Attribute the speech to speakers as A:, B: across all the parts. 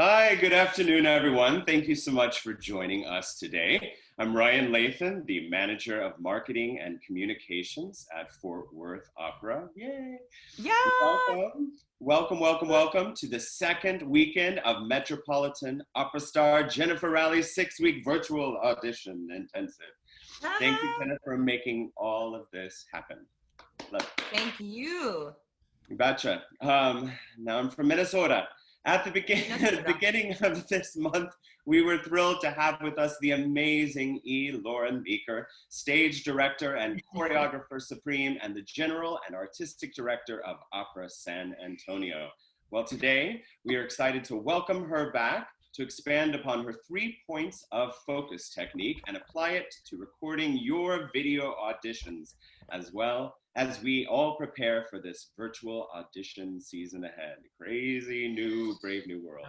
A: Hi, good afternoon, everyone. Thank you so much for joining us today. I'm Ryan Lathan, the Manager of Marketing and Communications at Fort Worth Opera. Yay!
B: Yeah.
A: Welcome to the second weekend of Metropolitan Opera star Jennifer Rowley's 6-week Virtual Audition Intensive. Thank you, Jennifer, for making all of this happen. Love it.
B: Thank you.
A: You betcha. Now I'm from Minnesota. At the beginning of this month, we were thrilled to have with us the amazing Loren Meeker, stage director and choreographer supreme, and the general and artistic director of Opera San Antonio. Well, today, we are excited to welcome her back to expand upon her 3 points of focus technique and apply it to recording your video auditions, as well as we all prepare for this virtual audition season ahead. Crazy new, brave new world.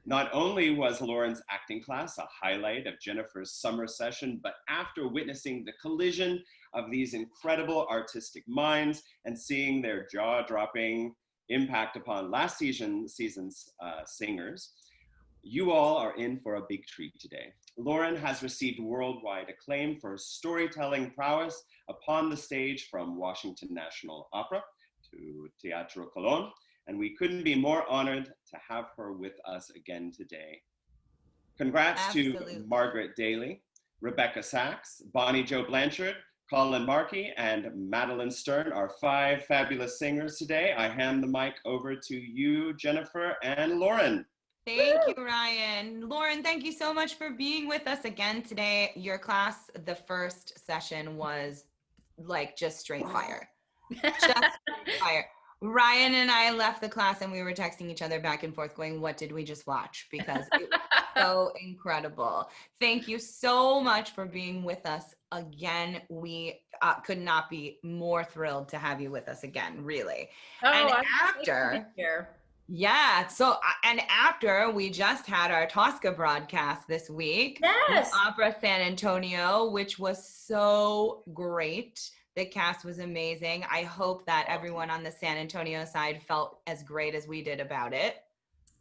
A: Not only was Loren's acting class a highlight of Jennifer's summer session, but after witnessing the collision of these incredible artistic minds and seeing their jaw-dropping impact upon last season's singers, you all are in for a big treat today. Loren has received worldwide acclaim for storytelling prowess upon the stage, from Washington National Opera to Teatro Colón, and we couldn't be more honored to have her with us again today. Congrats to Margaret Daly, Rebecca Sachs, Joy Blanchard, Colin Markey, and Madeleine Stern, our 5 fabulous singers today. I hand the mic over to you, Jennifer and Loren.
B: Thank you, Ryan. Loren, thank you so much for being with us again today. Your class, the first session, was like just straight fire. Just straight fire. Ryan and I left the class and we were texting each other back and forth going, what did we just watch? Because it was so incredible. Thank you so much for being with us again. We could not be more thrilled to have you with us again, really.
C: Oh,
B: and
C: I'm
B: after
C: here.
B: Yeah, so, and after we just had our Tosca broadcast this week,
C: yes,
B: Opera San Antonio, which was so great. The cast was amazing. I hope that everyone on the San Antonio side felt as great as we did about it.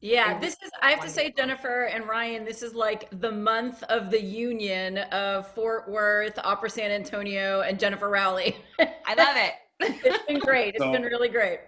C: Yeah, this is, I have to say, Jennifer and Ryan, this is like the month of the union of Fort Worth, Opera San Antonio, and Jennifer Rowley.
B: I love it.
C: It's been great. It's been really great.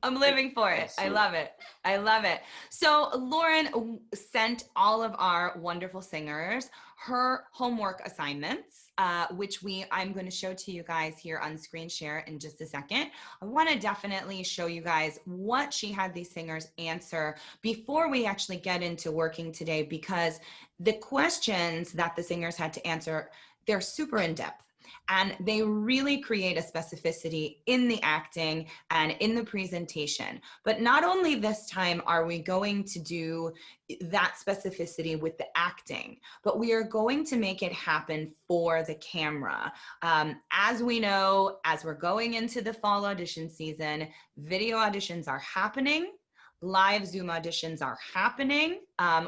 B: I'm living for it. I love it. I love it. So Loren sent all of our wonderful singers her homework assignments, which I'm going to show to you guys here on screen share in just a second. I want to definitely show you guys what she had these singers answer before we actually get into working today, because the questions that the singers had to answer, they're super in-depth. And they really create a specificity in the acting and in the presentation. But not only this time are we going to do that specificity with the acting, but we are going to make it happen for the camera. As we know, as we're going into the fall audition season, video auditions are happening. Live Zoom auditions are happening,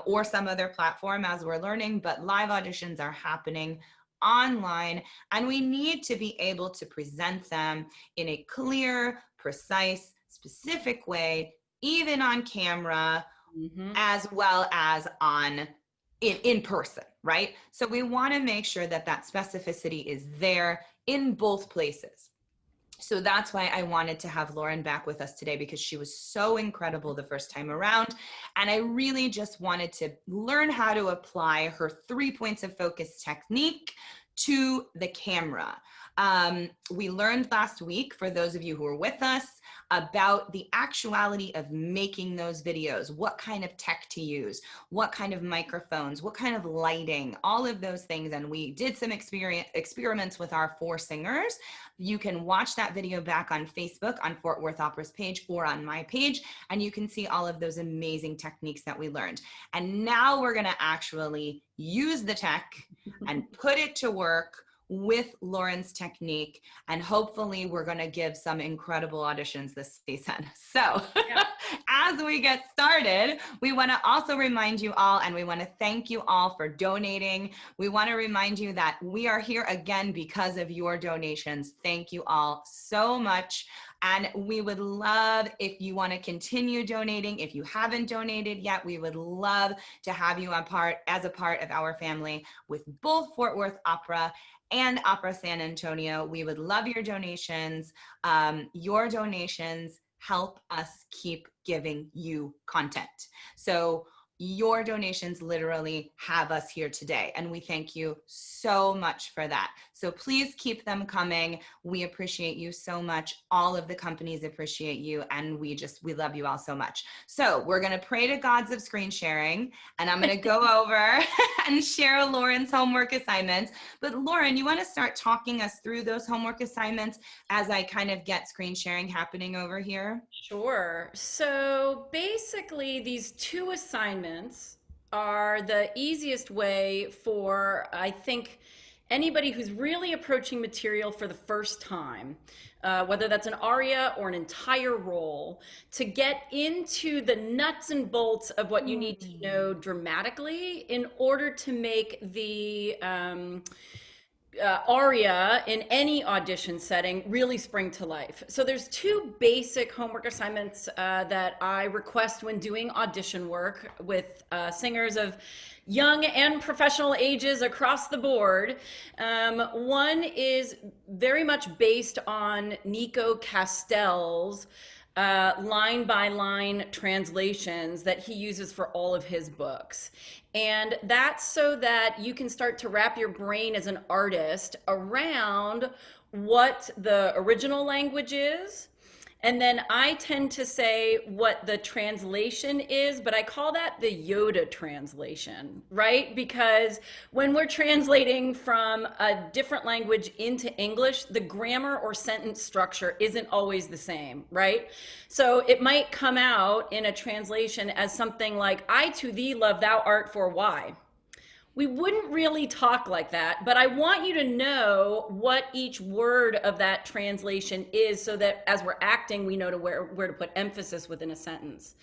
B: or some other platform as we're learning, but live auditions are happening online, and we need to be able to present them in a clear, precise, specific way, even on camera, as well as in person, right? So we want to make sure that that specificity is there in both places. So that's why I wanted to have Loren back with us today, because she was so incredible the first time around. And I really just wanted to learn how to apply her 3 points of focus technique to the camera. We learned last week, for those of you who were with us, about the actuality of making those videos, what kind of tech to use, what kind of microphones, what kind of lighting, all of those things. And we did some experiments with our 4 singers. You can watch that video back on Facebook on Fort Worth Opera's page or on my page, and you can see all of those amazing techniques that we learned. And now we're gonna actually use the tech and put it to work with Loren's technique, and hopefully we're going to give some incredible auditions this season. So as we get started, we want to also remind you all, and we want to thank you all for donating. We want to remind you that we are here again because of your donations. Thank you all so much. And we would love if you want to continue donating. If you haven't donated yet, we would love to have you as a part of our family with both Fort Worth Opera and Opera San Antonio. We would love your donations. Your donations help us keep giving you content. So your donations literally have us here today, and we thank you so much for that. So please keep them coming. We appreciate you so much. All of the companies appreciate you, and we love you all so much. So we're gonna pray to gods of screen sharing, and I'm gonna go over and share Loren's homework assignments. But Loren, you wanna start talking us through those homework assignments as I kind of get screen sharing happening over here?
C: Sure. So basically, these two assignments are the easiest way for, I think, anybody who's really approaching material for the first time, whether that's an aria or an entire role, to get into the nuts and bolts of what you need to know dramatically in order to make the aria in any audition setting really spring to life. So there's two basic homework assignments that I request when doing audition work with singers of young and professional ages across the board. One is very much based on Nico Castell's line by line translations that he uses for all of his books. And that's so that you can start to wrap your brain as an artist around what the original language is. And then I tend to say what the translation is, but I call that the Yoda translation, right? Because when we're translating from a different language into English, the grammar or sentence structure isn't always the same, right? So it might come out in a translation as something like, I to thee love, thou art for why. We wouldn't really talk like that, but I want you to know what each word of that translation is so that as we're acting, we know where to put emphasis within a sentence.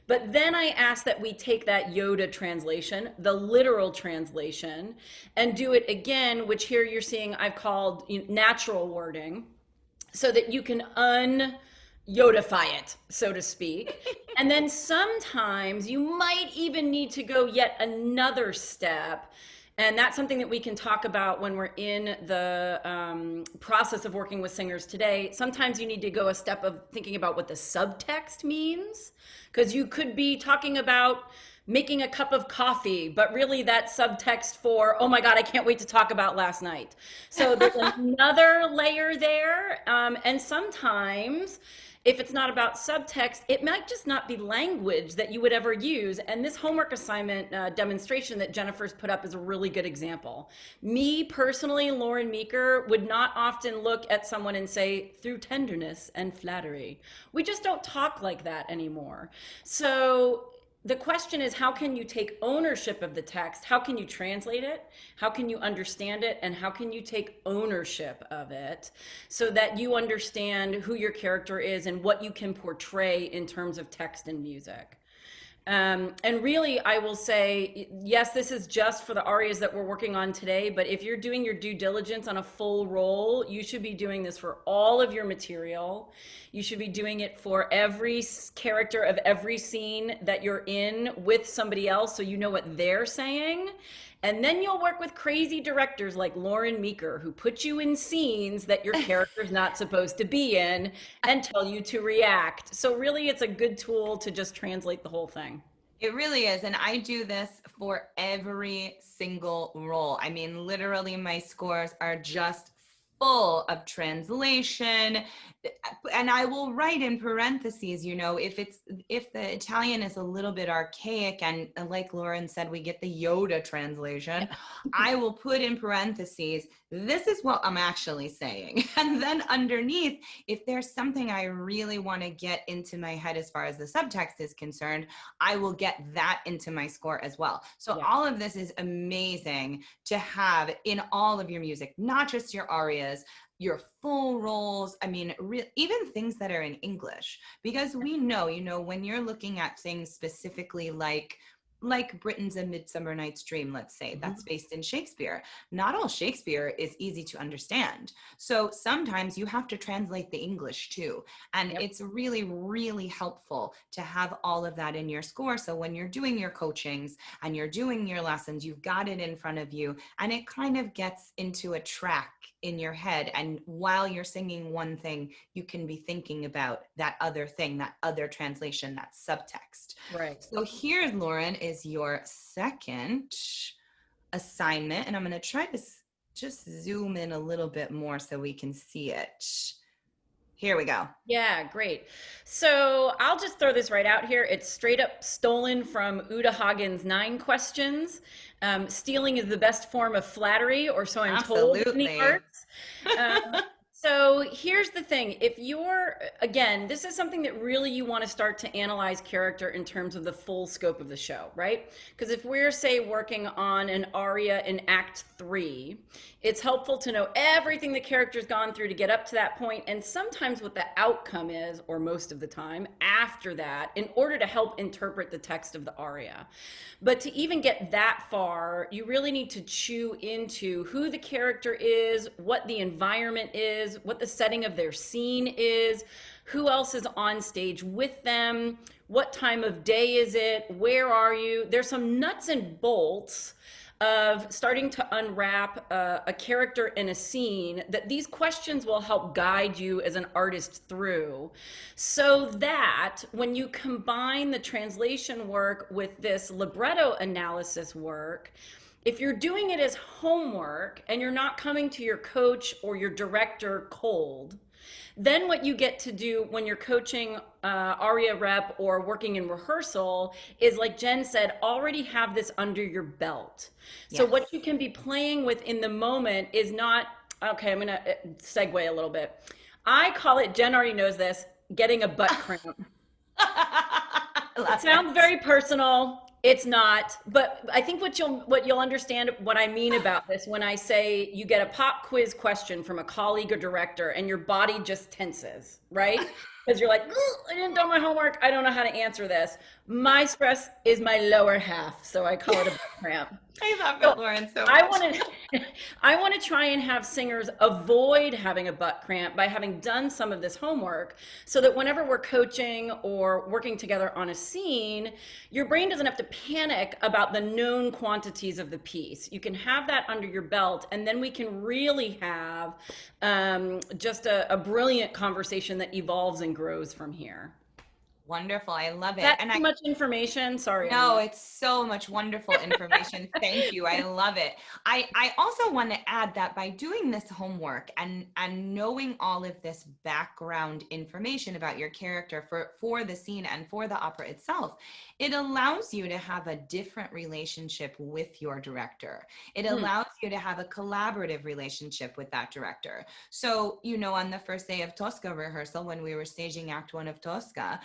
C: But then I ask that we take that Yoda translation, the literal translation, and do it again, which here you're seeing I've called natural wording, so that you can Yodify it, so to speak. And then sometimes you might even need to go yet another step. And that's something that we can talk about when we're in the process of working with singers today. Sometimes you need to go a step of thinking about what the subtext means, because you could be talking about making a cup of coffee, but really that subtext for, oh my God, I can't wait to talk about last night. So there's another layer there. And sometimes, if it's not about subtext, it might just not be language that you would ever use. And this homework assignment demonstration that Jennifer's put up is a really good example. Me personally, Loren Meeker, would not often look at someone and say, through tenderness and flattery. We just don't talk like that anymore. So the question is, how can you take ownership of the text? How can you translate it? How can you understand it? And how can you take ownership of it so that you understand who your character is and what you can portray in terms of text and music? And really, I will say, yes, this is just for the arias that we're working on today, but if you're doing your due diligence on a full role, you should be doing this for all of your material. You should be doing it for every character of every scene that you're in with somebody else, so you know what they're saying. And then you'll work with crazy directors like Loren Meeker, who put you in scenes that your character's not supposed to be in and tell you to react. So really, it's a good tool to just translate the whole thing.
B: It really is. And I do this for every single role. I mean, literally my scores are just full of translation. And I will write in parentheses, you know, if the Italian is a little bit archaic and like Loren said, we get the Yoda translation, I will put in parentheses, this is what I'm actually saying. And then underneath, if there's something I really want to get into my head as far as the subtext is concerned, I will get that into my score as well. So all of this is amazing to have in all of your music, not just your arias, your full roles. I mean, even things that are in English, because we know, you know, when you're looking at things specifically like like Britain's A Midsummer Night's Dream, let's say, that's based in Shakespeare. Not all Shakespeare is easy to understand. So sometimes you have to translate the English too. And it's really, really helpful to have all of that in your score. So when you're doing your coachings and you're doing your lessons, you've got it in front of you, and it kind of gets into a track in your head. And while you're singing one thing, you can be thinking about that other thing, that other translation, that subtext.
C: Right.
B: So here, Loren, is your second assignment. And I'm going to try to just zoom in a little bit more so we can see it. Here we go.
C: Yeah, great. So I'll just throw this right out here. It's straight up stolen from Uta Hagen's 9 questions. Stealing is the best form of flattery, or so I'm told in the arts. So here's the thing. If you're, again, this is something that really you want to start to analyze character in terms of the full scope of the show, right? Because if we're, say, working on an aria in Act 3, it's helpful to know everything the character's gone through to get up to that point, and sometimes what the outcome is, or most of the time, after that, in order to help interpret the text of the aria. But to even get that far, you really need to chew into who the character is, what the environment is, what the setting of their scene is, who else is on stage with them, what time of day is it, where are you? There's some nuts and bolts of starting to unwrap a character in a scene that these questions will help guide you as an artist through, so that when you combine the translation work with this libretto analysis work, if you're doing it as homework and you're not coming to your coach or your director cold, then what you get to do when you're coaching aria rep or working in rehearsal is, like Jen said, already have this under your belt. So what you can be playing with in the moment is not, okay, I'm gonna segue a little bit. I call it, Jen already knows this, getting a butt cramp. It sounds very personal. It's not, but I think what you'll understand what I mean about this when I say you get a pop quiz question from a colleague or director and your body just tenses, right? Because you're like, I didn't do my homework. I don't know how to answer this. My stress is my lower half, so I call it a butt cramp.
B: I love it, Loren, so much.
C: I want to try and have singers avoid having a butt cramp by having done some of this homework, so that whenever we're coaching or working together on a scene, your brain doesn't have to panic about the known quantities of the piece. You can have that under your belt, and then we can really have just a brilliant conversation that evolves and grows from here.
B: Wonderful. I love it.
C: That's too much information. Sorry.
B: No, it's so much wonderful information. Thank you. I love it. I also want to add that by doing this homework and knowing all of this background information about your character for the scene and for the opera itself, it allows you to have a different relationship with your director. It allows you to have a collaborative relationship with that director. So, on the first day of Tosca rehearsal, when we were staging Act 1 of Tosca,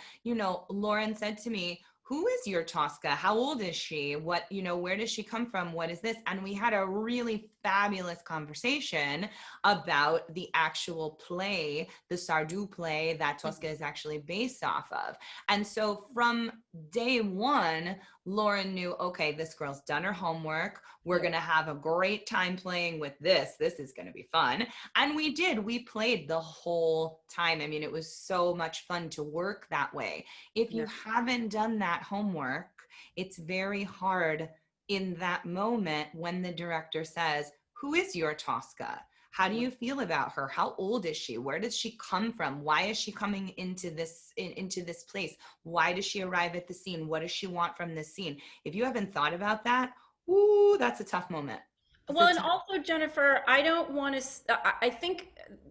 B: Loren said to me, who is your Tosca? How old is she? What, where does she come from? What is this? And we had a really fabulous conversation about the actual play, the Sardou play that Tosca is actually based off of. And so from day one, Loren knew, okay, this girl's done her homework. We're going to have a great time playing with this. This is going to be fun. And we did. We played the whole time. I mean, it was so much fun to work that way. If you haven't done that homework, it's very hard in that moment when the director says, who is your Tosca? How do you feel about her? How old is she? Where does she come from? Why is she coming into this place? Why does she arrive at the scene? What does she want from this scene? If you haven't thought about that, ooh, that's a tough moment.
C: Well, and also, Jennifer, I think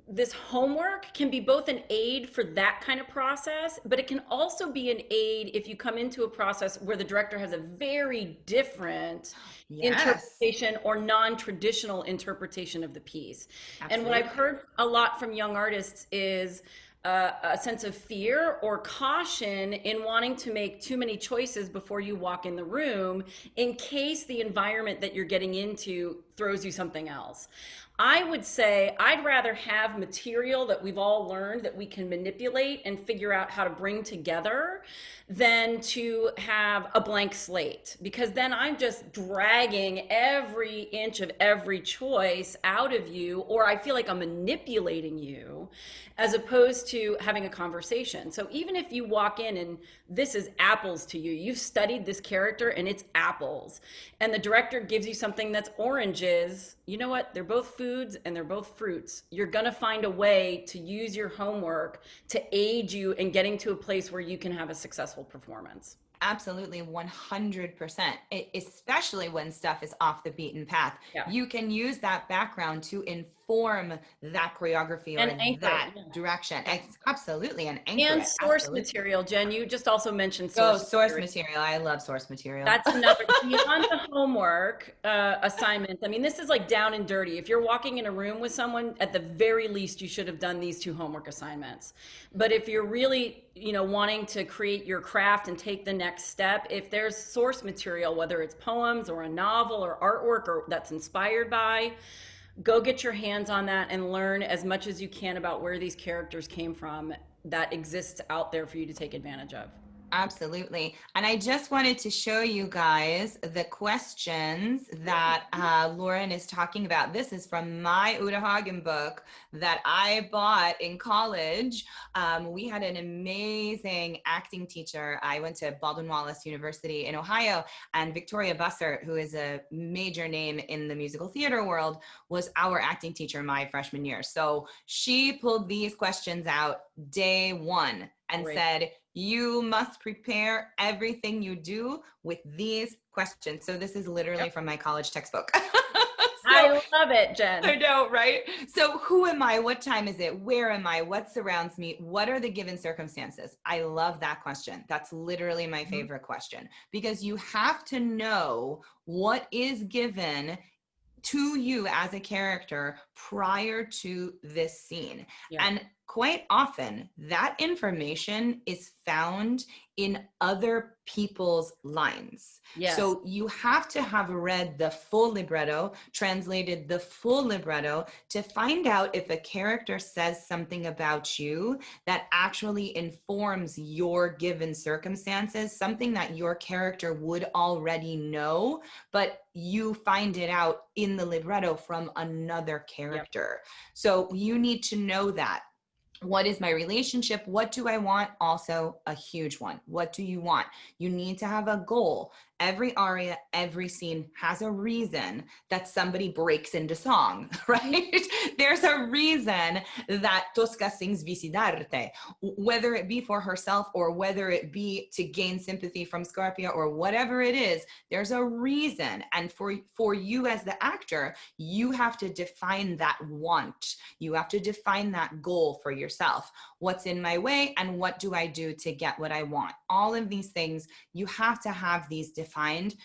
C: this homework can be both an aid for that kind of process, but it can also be an aid if you come into a process where the director has a very different interpretation or non-traditional interpretation of the piece. Absolutely. And what I've heard a lot from young artists is a sense of fear or caution in wanting to make too many choices before you walk in the room, in case the environment that you're getting into throws you something else. I would say I'd rather have material that we've all learned that we can manipulate and figure out how to bring together than to have a blank slate, because then I'm just dragging every inch of every choice out of you, or I feel like I'm manipulating you as opposed to having a conversation. So even if you walk in and this is apples to you, you've studied this character and it's apples, and the director gives you something that's oranges, you know what? They're both foods and they're both fruits. You're gonna find a way to use your homework to aid you in getting to a place where you can have a successful performance.
B: Absolutely, 100%, especially when stuff is off the beaten path.
C: Yeah.
B: You can use that background to inform that choreography or that direction. Absolutely, and anchor
C: and
B: it.
C: Source
B: Absolutely.
C: material. Jen, you just also mentioned
B: source material. I love source material.
C: That's another, beyond the homework assignment. I mean, this is like down and dirty. If you're walking in a room with someone, at the very least, you should have done these 2 homework assignments. But if you're really, wanting to create your craft and take the next step, if there's source material, whether it's poems or a novel or artwork or that's inspired by, go get your hands on that and learn as much as you can about where these characters came from that exists out there for you to take advantage of.
B: Absolutely. And I just wanted to show you guys the questions that Loren is talking about. This is from my Uta Hagen book that I bought in college. We had an amazing acting teacher. I went to Baldwin Wallace University in Ohio, and Victoria Bussert, who is a major name in the musical theater world, was our acting teacher my freshman year. So she pulled these questions out day one and said, you must prepare everything you do with these questions. So this is literally from my college textbook.
C: I love it, Jen.
B: I know, right? So who am I? What time is it? Where am I? What surrounds me? What are the given circumstances? I love that question. That's literally my favorite question, because you have to know what is given to you as a character prior to this scene. And quite often that information is found in other people's lines. So you have to have read the full libretto, translated the full libretto, to find out if a character says something about you that actually informs your given circumstances, something that your character would already know, but you find it out in the libretto from another character. So you need to know that. What is my relationship? What do I want? Also a huge one. What do you want? You need to have a goal. Every aria, every scene has a reason that somebody breaks into song, right? There's a reason that Tosca sings Visidarte, whether it be for herself or whether it be to gain sympathy from Scarpia or whatever it is, there's a reason. And for you as the actor, you have to define that want. You have to define that goal for yourself. What's in my way and what do I do to get what I want? All of these things, you have to have these defined,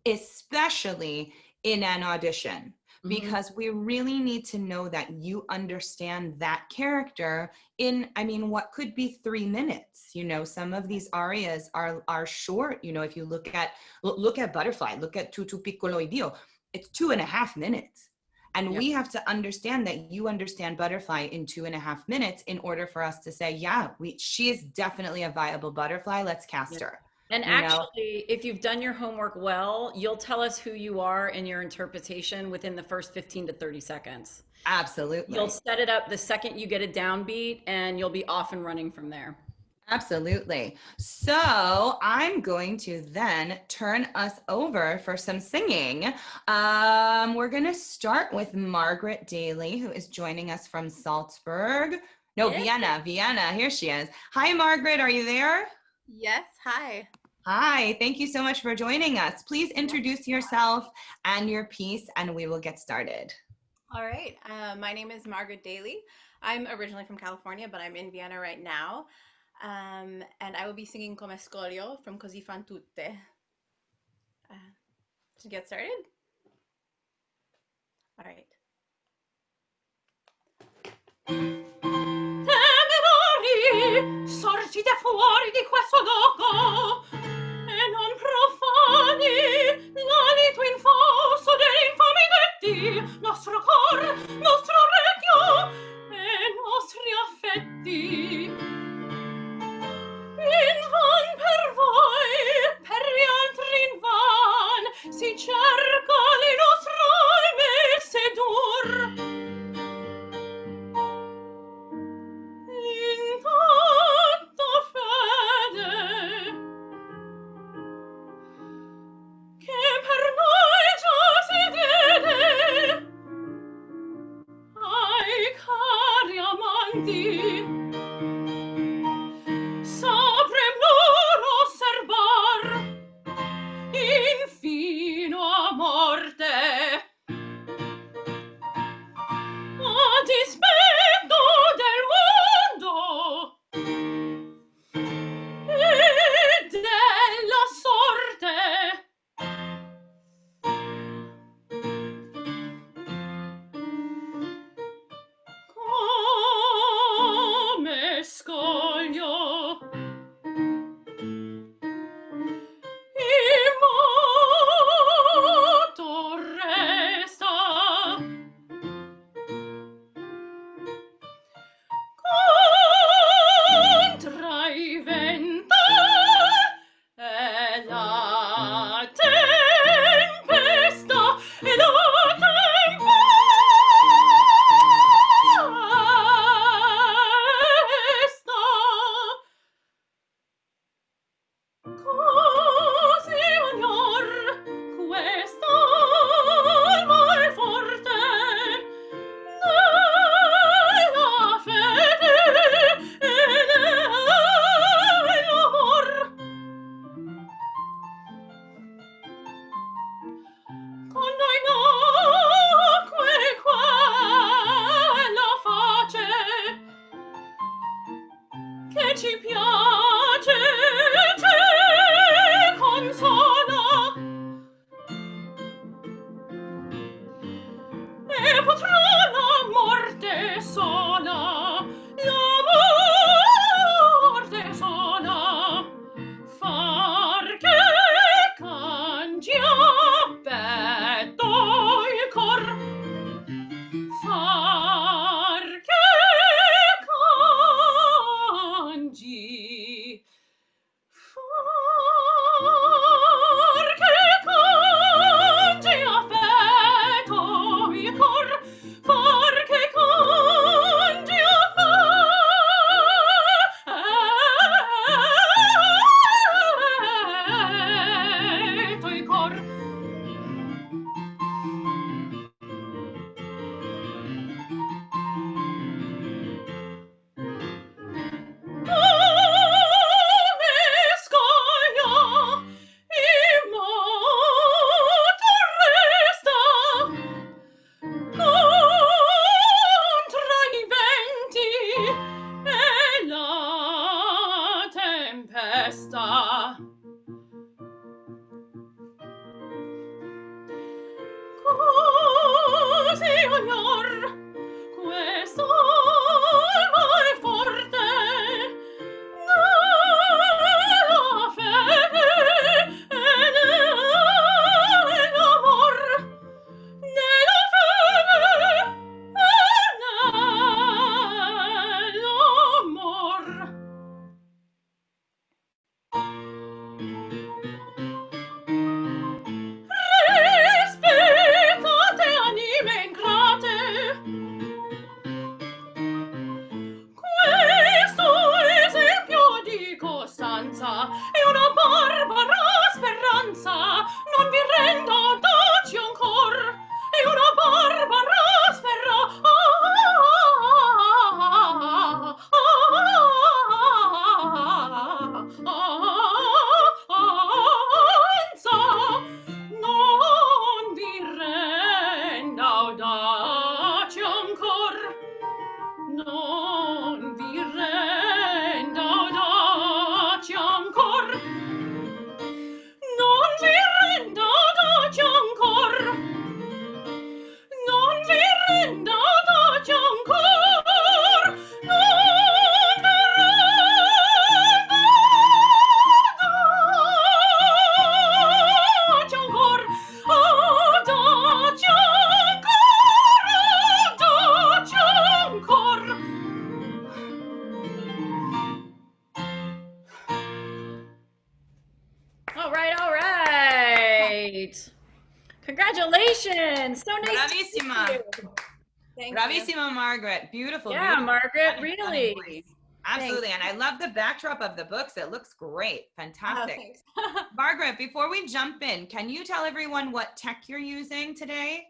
B: especially in an audition, because we really need to know that you understand that character in, what could be 3 minutes. Some of these arias are short. If you look at Butterfly, look at Tutto Piccolo e Dio, it's 2.5 minutes. And we have to understand that you understand Butterfly in 2.5 minutes in order for us to say, she is definitely a viable butterfly. Let's cast her.
C: And actually, if you've done your homework well, you'll tell us who you are in your interpretation within the first 15 to 30 seconds.
B: Absolutely.
C: You'll set it up the second you get a downbeat, and you'll be off and running from there.
B: Absolutely. So I'm going to then turn us over for some singing. We're going to start with Margaret Daly, who is joining us from Salzburg. No, Vienna. Here she is. Hi, Margaret. Are you there?
D: Yes. Hi.
B: Hi. Thank you so much for joining us. Please introduce yourself and your piece, and we will get started.
D: All right. My name is Margaret Daly. I'm originally from California, but I'm in Vienna right now. And I will be singing Come Scoglio from Così fan tutte. To get started? All right. Temerarii, sorgite fuori di questo luogo e non profani l'alito infoso dell'infame detti.
E: saprem lor osservar infino a morte, a dispetto del mondo e della sorte. Come scoglio immoto resta, contra i venti e la tempesta e la tempesta. Così ognor quest'alma è forte nella fede e nell'amor. Con noi nacque quella face che ci piace, ci consola, e potrà la morte sola, far che cangia petto il cor, far che cangi, far che cangi affetto il cor, far che cangi affetto il cor. Come scoglio immoto resta, contra i venti e la tempesta. Così ognor quest'alma è forte nella fede e nell'amor, nella fede e nell'amor. Rispettate anime ingrate, questo esempio di costanza è una barbara speranza, non vi rendo doci ancor, è una barbara speranza. Non vi renda audaci ancor, non vi renda audaci ancor, non vi renda audaci ancor, non vi renda audaci ancor, non vi renda audaci ancor, audaci ancor, audaci ancor.
C: All right, all right. Congratulations. So nice
B: Bravissima.
C: to meet you.
D: Thank you.
B: Bravissima, Margaret. Beautiful.
C: Yeah,
B: beautiful.
C: Margaret,
B: Stunning,
C: really.
B: stunning voice. Absolutely. And I love the backdrop of the books. It looks great.
D: Oh,
B: Fantastic.
D: thanks.
B: Margaret, before we jump in, can you tell everyone what tech you're using today?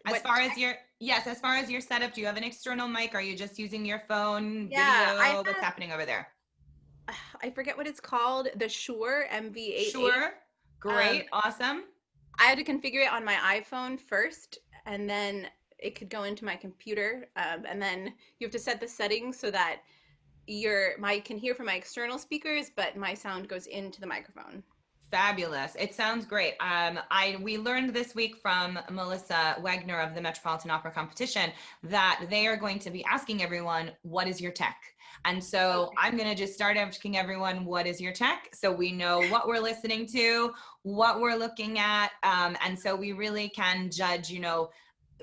B: As far as your setup, do you have an external mic? Are you just using your phone?
D: Yeah,
B: Video? What's happening over there?
D: I forget what it's called. The Shure MV88.
B: Sure. Great. Awesome.
D: I had to configure it on my iPhone first, and then it could go into my computer. And then you have to set the settings so that your mic can hear from my external speakers, but my sound goes into the microphone.
B: Fabulous. It sounds great. We learned this week from Melissa Wagner of the Metropolitan Opera competition that they are going to be asking everyone, what is your tech? And so I'm going to just start asking everyone, what is your tech? So we know what we're listening to, what we're looking at. And so we really can judge,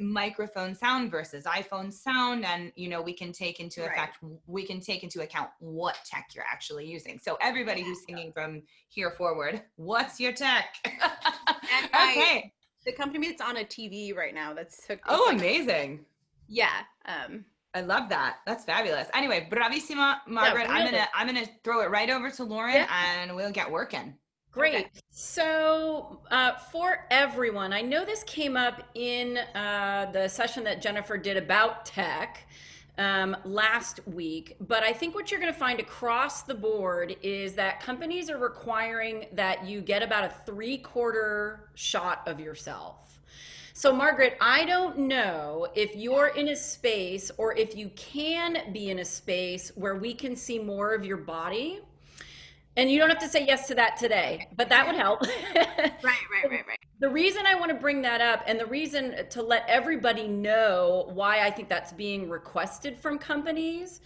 B: microphone sound versus iPhone sound, and we can take into account what tech you're actually using. So everybody who's singing from here forward, what's your tech? Okay.
D: The company is on a TV right now.
B: Amazing.
D: Yeah.
B: I love that. That's fabulous. Anyway, bravissima, Margaret.
C: Yeah,
B: I'm gonna throw it right over to Loren, and we'll get working.
C: Great.
B: Okay.
C: So for everyone, I know this came up in the session that Jennifer did about tech last week, but I think what you're going to find across the board is that companies are requiring that you get about a 3/4 shot of yourself. So Margaret, I don't know if you're in a space or if you can be in a space where we can see more of your body. And you don't have to say yes to that today, but that would help.
D: Right.
C: The reason I want to bring that up, and the reason to let everybody know why I think that's being requested from companies,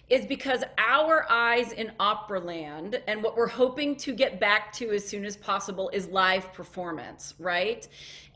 C: is because our eyes in Operaland and what we're hoping to get back to as soon as possible is live performance, right?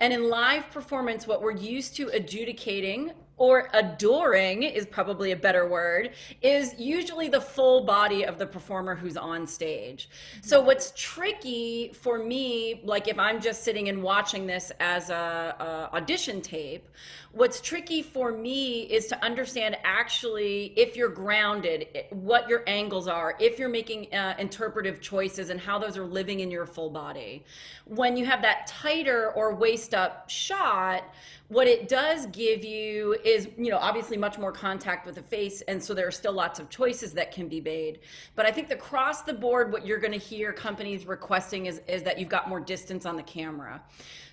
C: And in live performance, what we're used to adjudicating, or adoring is probably a better word, is usually the full body of the performer who's on stage. So what's tricky for me, like if I'm just sitting and watching this as a audition tape, what's tricky for me is to understand actually if you're grounded, what your angles are, if you're making interpretive choices and how those are living in your full body. When you have that tighter or waist up shot, what it does give you is, obviously much more contact with the face. And so there are still lots of choices that can be made. But I think across the board, what you're going to hear companies requesting is that you've got more distance on the camera.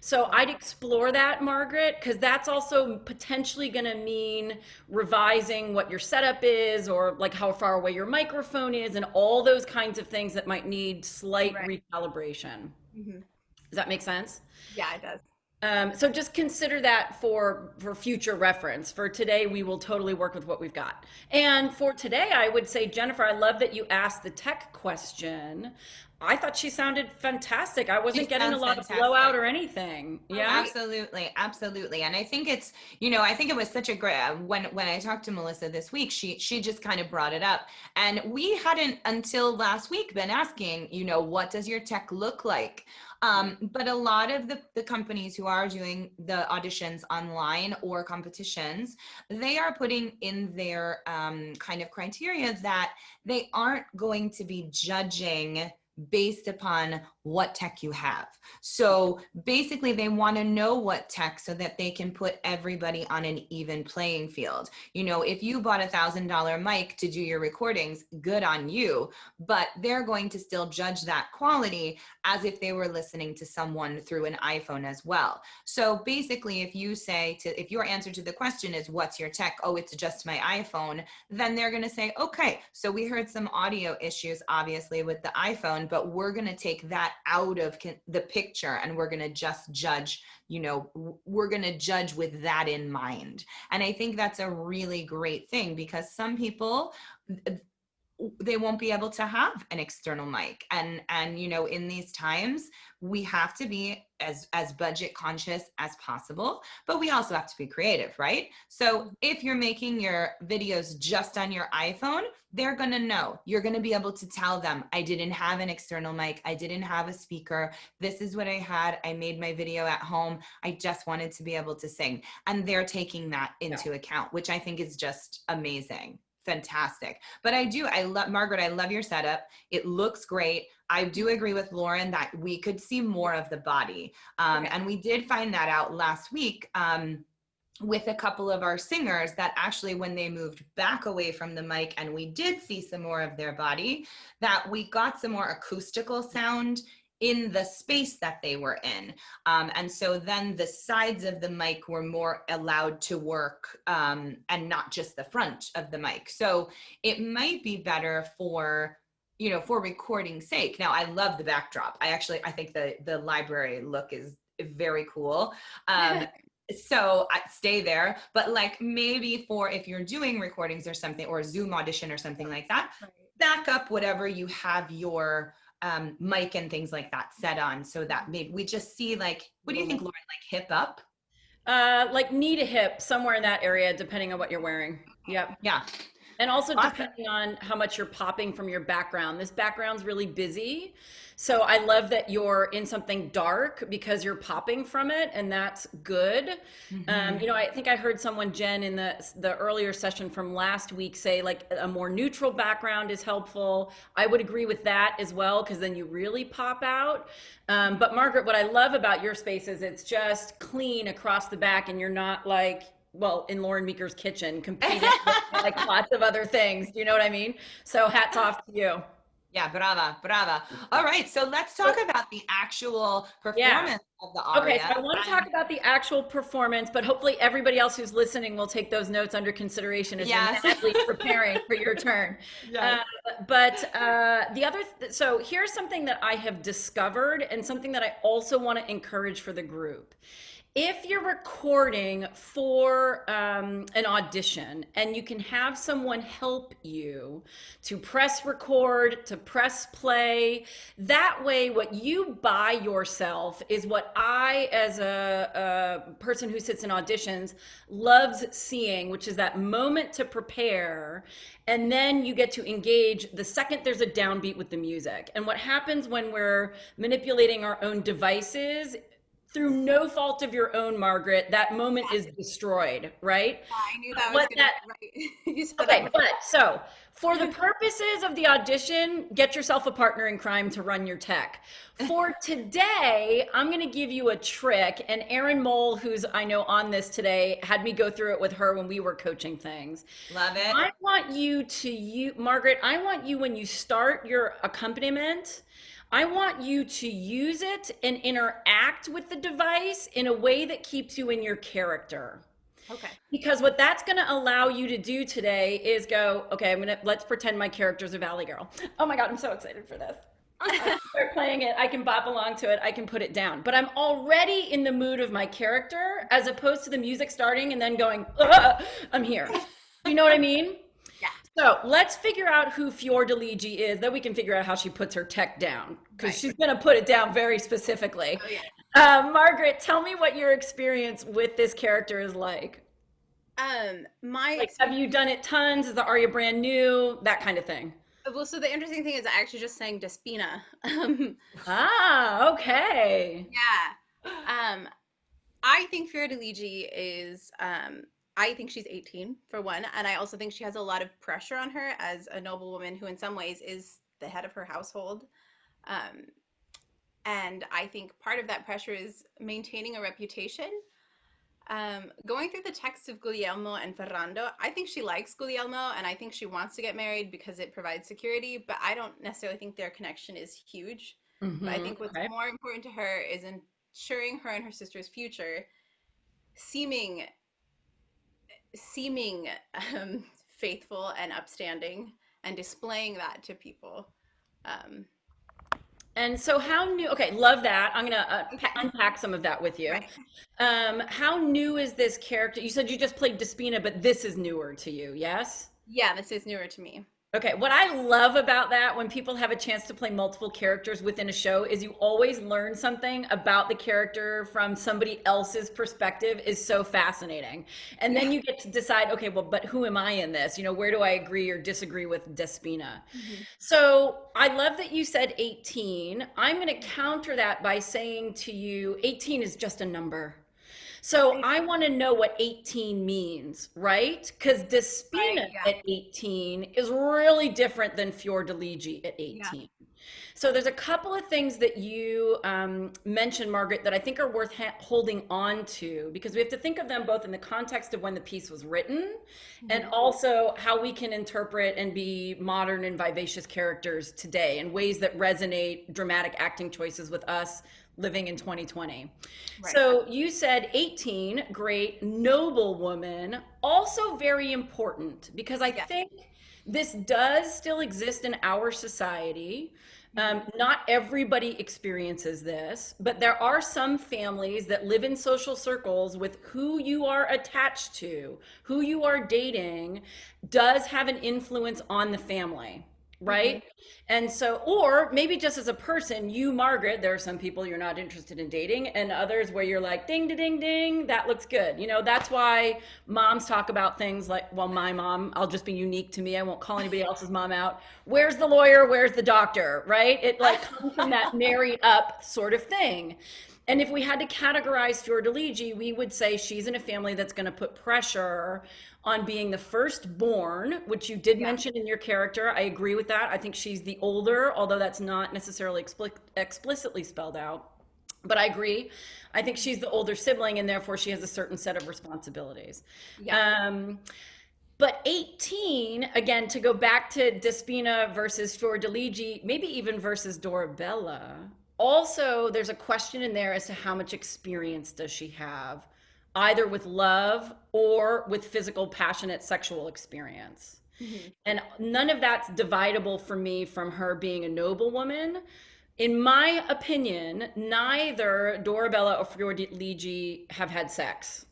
C: So I'd explore that, Margaret, because that's also potentially going to mean revising what your setup is, or like how far away your microphone is, and all those kinds of things that might need slight recalibration.
D: Mm-hmm.
C: Does that make sense?
D: Yeah, it does.
C: So just consider that for future reference. For today, we will totally work with what we've got. And for today, I would say, Jennifer, I love that you asked the tech question. I thought she sounded fantastic. I wasn't getting a lot of blowout or anything. Yeah,
B: absolutely. And I think it's, I think it was such a great, when I talked to Melissa this week, she just kind of brought it up. And we hadn't until last week been asking, what does your tech look like? But a lot of the companies who are doing the auditions online or competitions, they are putting in their kind of criteria that they aren't going to be judging based upon what tech you have. So basically they want to know what tech so that they can put everybody on an even playing field. If you bought $1,000 mic to do your recordings, good on you, but they're going to still judge that quality as if they were listening to someone through an iPhone as well. So basically if your answer to the question is what's your tech? Oh, it's just my iPhone. Then they're going to say, okay, so we heard some audio issues obviously with the iPhone, but we're going to take that out of the picture and we're going to just judge, we're going to judge with that in mind. And I think that's a really great thing because some people, they won't be able to have an external mic. And in these times, we have to be as budget conscious as possible, but we also have to be creative, right? So if you're making your videos just on your iPhone, they're going to know. You're going to be able to tell them, I didn't have an external mic. I didn't have a speaker. This is what I had. I made my video at home. I just wanted to be able to sing. And they're taking that into account, which I think is just amazing. fantastic. But I love, Margaret, I love your setup. It looks great. I do agree with Loren that we could see more of the body. And we did find that out last week with a couple of our singers, that actually when they moved back away from the mic and we did see some more of their body, that we got some more acoustical sound in the space that they were in. And so then the sides of the mic were more allowed to work, and not just the front of the mic. So it might be better for, you know, for recording's sake. Now, I love the backdrop. I think the library look is very cool. So I stay there, but like maybe for if you're doing recordings or something, or a Zoom audition or something like that, back up whatever you have your mic and things like that set on, so that maybe we just see, like, what do you think, Lauren, like hip up?
C: Like knee to hip, somewhere in that area, depending on what you're wearing. Yep.
B: Yeah.
C: And also depending on how much you're popping from your background. This background's really busy. So I love that you're in something dark because you're popping from it, and that's good.
B: Mm-hmm.
C: You know, I think I heard someone, Jen, in the earlier session from last week say like a more neutral background is helpful. I would agree with that as well, because then you really pop out. But Margaret, what I love about your space is it's just clean across the back, and you're not like, well, in Loren Meeker's kitchen, competing with like lots of other things. Do you know what I mean? So hats off to you.
B: Yeah, brava, brava. All right, so let's talk about the actual performance of the aria.
C: Okay, so I want to talk about the actual performance, but hopefully everybody else who's listening will take those notes under consideration as you're mentally preparing for your turn.
B: Yes.
C: So here's something that I have discovered, and something that I also want to encourage for the group. If you're recording for an audition and you can have someone help you to press record, to press play, that way what you buy yourself is what I, as a person who sits in auditions, loves seeing, which is that moment to prepare. And then you get to engage the second there's a downbeat with the music. And what happens when we're manipulating our own devices, through no fault of your own, Margaret, that moment is destroyed, right?
D: I knew that was gonna be right. You said
C: okay, but so for the purposes of the audition, get yourself a partner in crime to run your tech. For today, I'm gonna give you a trick, and Erin Mole, who's I know on this today, had me go through it with her when we were coaching things.
B: Love it.
C: I want you, Margaret, I want you, when you start your accompaniment, I want you to use it and interact with the device in a way that keeps you in your character.
D: Okay.
C: Because what that's going to allow you to do today is go, okay, let's pretend my character's a Valley Girl. Oh my God, I'm so excited for this. I start playing it, I can bop along to it, I can put it down. But I'm already in the mood of my character, as opposed to the music starting and then going, I'm here. You know what I mean? So let's figure out who Fiordiligi is, then we can figure out how she puts her tech down, because she's going to put it down very specifically. Oh, yeah. Margaret, tell me what your experience with this character is like. Have you done it tons? Is the aria brand new? That kind of thing.
D: Well, so the interesting thing is I actually just sang Despina.
C: Okay.
D: Yeah. I think Fiordiligi is... I think she's 18 for one, and I also think she has a lot of pressure on her as a noblewoman who in some ways is the head of her household. And I think part of that pressure is maintaining a reputation. Going through the text of Guglielmo and Ferrando, I think she likes Guglielmo and I think she wants to get married because it provides security, but I don't necessarily think their connection is huge. But I think what's more important to her is ensuring her and her sister's future, seeming faithful and upstanding, and displaying that to people.
C: And so how new, okay, love that. I'm gonna unpack some of that with you. Right. How new is this character? You said you just played Despina, but this is newer to you, yes?
D: Yeah, this is newer to me.
C: Okay, what I love about that, when people have a chance to play multiple characters within a show, is you always learn something about the character from somebody else's perspective. Is so fascinating. And then you get to decide, okay, well, but who am I in this? You know, where do I agree or disagree with Despina? So I love that you said 18. I'm going to counter that by saying to you, 18 is just a number. So I want to know what 18 means, right? Because Despina
D: Right, yeah.
C: at 18 is really different than Fiordiligi at 18. So there's a couple of things that you mentioned, Margaret, that I think are worth holding on to, because we have to think of them both in the context of when the piece was written and also how we can interpret and be modern and vivacious characters today in ways that resonate dramatic acting choices with us living in 2020.
D: Right.
C: So you said 18, great, noble woman, also very important, because I think this does still exist in our society. Not everybody experiences this, but there are some families that live in social circles with who you are attached to, who you are dating, does have an influence on the family, right? And so, or maybe just as a person, you, Margaret, there are some people you're not interested in dating, and others where you're like, ding, ding, ding, ding, that looks good. You know, that's why moms talk about things like, well, my mom, I'll just be unique to me. I won't call anybody else's mom out. Where's the lawyer? Where's the doctor? Right? It like comes from that married up sort of thing. And if we had to categorize Fiordiligi, we would say she's in a family that's going to put pressure on being the firstborn, which you did mention in your character. I agree with that. I think she's the older, although that's not necessarily explicitly spelled out. But I agree. I think she's the older sibling, and therefore she has a certain set of responsibilities. But 18, again, to go back to Despina versus Fiordiligi, maybe even versus Dorabella, also there's a question in there as to how much experience does she have, either with love or with physical, passionate sexual experience. And none of that's dividable for me from her being a noble woman. In my opinion, neither Dorabella or Fiordiligi have had sex.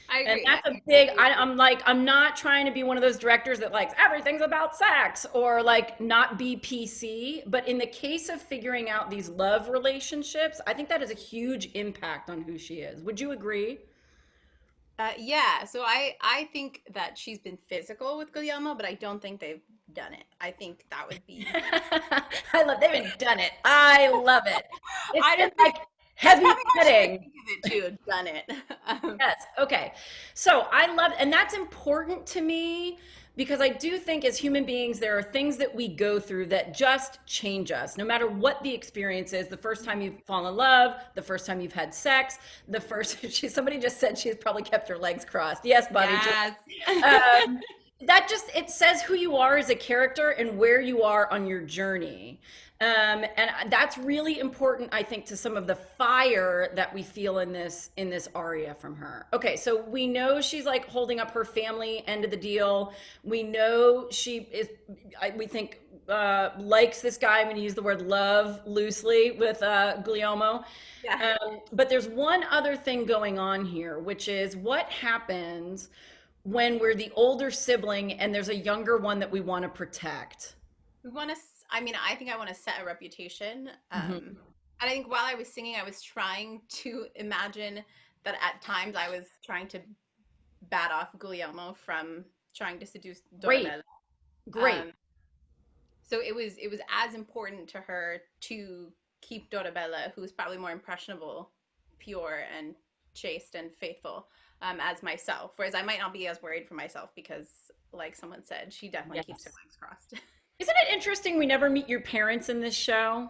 D: I agree.
C: And that's a big, I'm not trying to be one of those directors that likes everything's about sex or like not be PC. But in the case of figuring out these love relationships, I think that has a huge impact on who she is. Would you agree?
D: Yeah, so I think that she's been physical with Guglielmo, but I don't think they've done it. I think that would be.
C: They've done it. I love it. It's
D: I don't
C: just like heavy petting.
D: Think of it too. Done it.
C: Yes. Okay. So I love, and that's important to me because I do think as human beings, there are things that we go through that just change us, no matter what the experience is. The first time you've fallen in love, the first time you've had sex, the first, somebody just said she's probably kept her legs crossed. Yes, Bobby.
B: Yes.
C: That just, it says who you are as a character and where you are on your journey. And that's really important, I think, to some of the fire that we feel in this aria from her. Okay, so we know she's like holding up her family end of the deal. We know she is, we think, likes this guy. I'm going to use the word love loosely with Guglielmo.
D: Yeah.
C: But there's one other thing going on here, which is what happens when we're the older sibling and there's a younger one that we want to protect.
D: We want to. I mean, I think I want to set a reputation. And I think while I was singing, I was trying to imagine that at times I was trying to bat off Guglielmo from trying to seduce Dorabella.
C: Great.
D: So it was as important to her to keep Dorabella, who is probably more impressionable, pure and chaste and faithful, as myself. Whereas I might not be as worried for myself because, like someone said, she definitely keeps her legs crossed.
C: Isn't it interesting we never meet your parents in this show?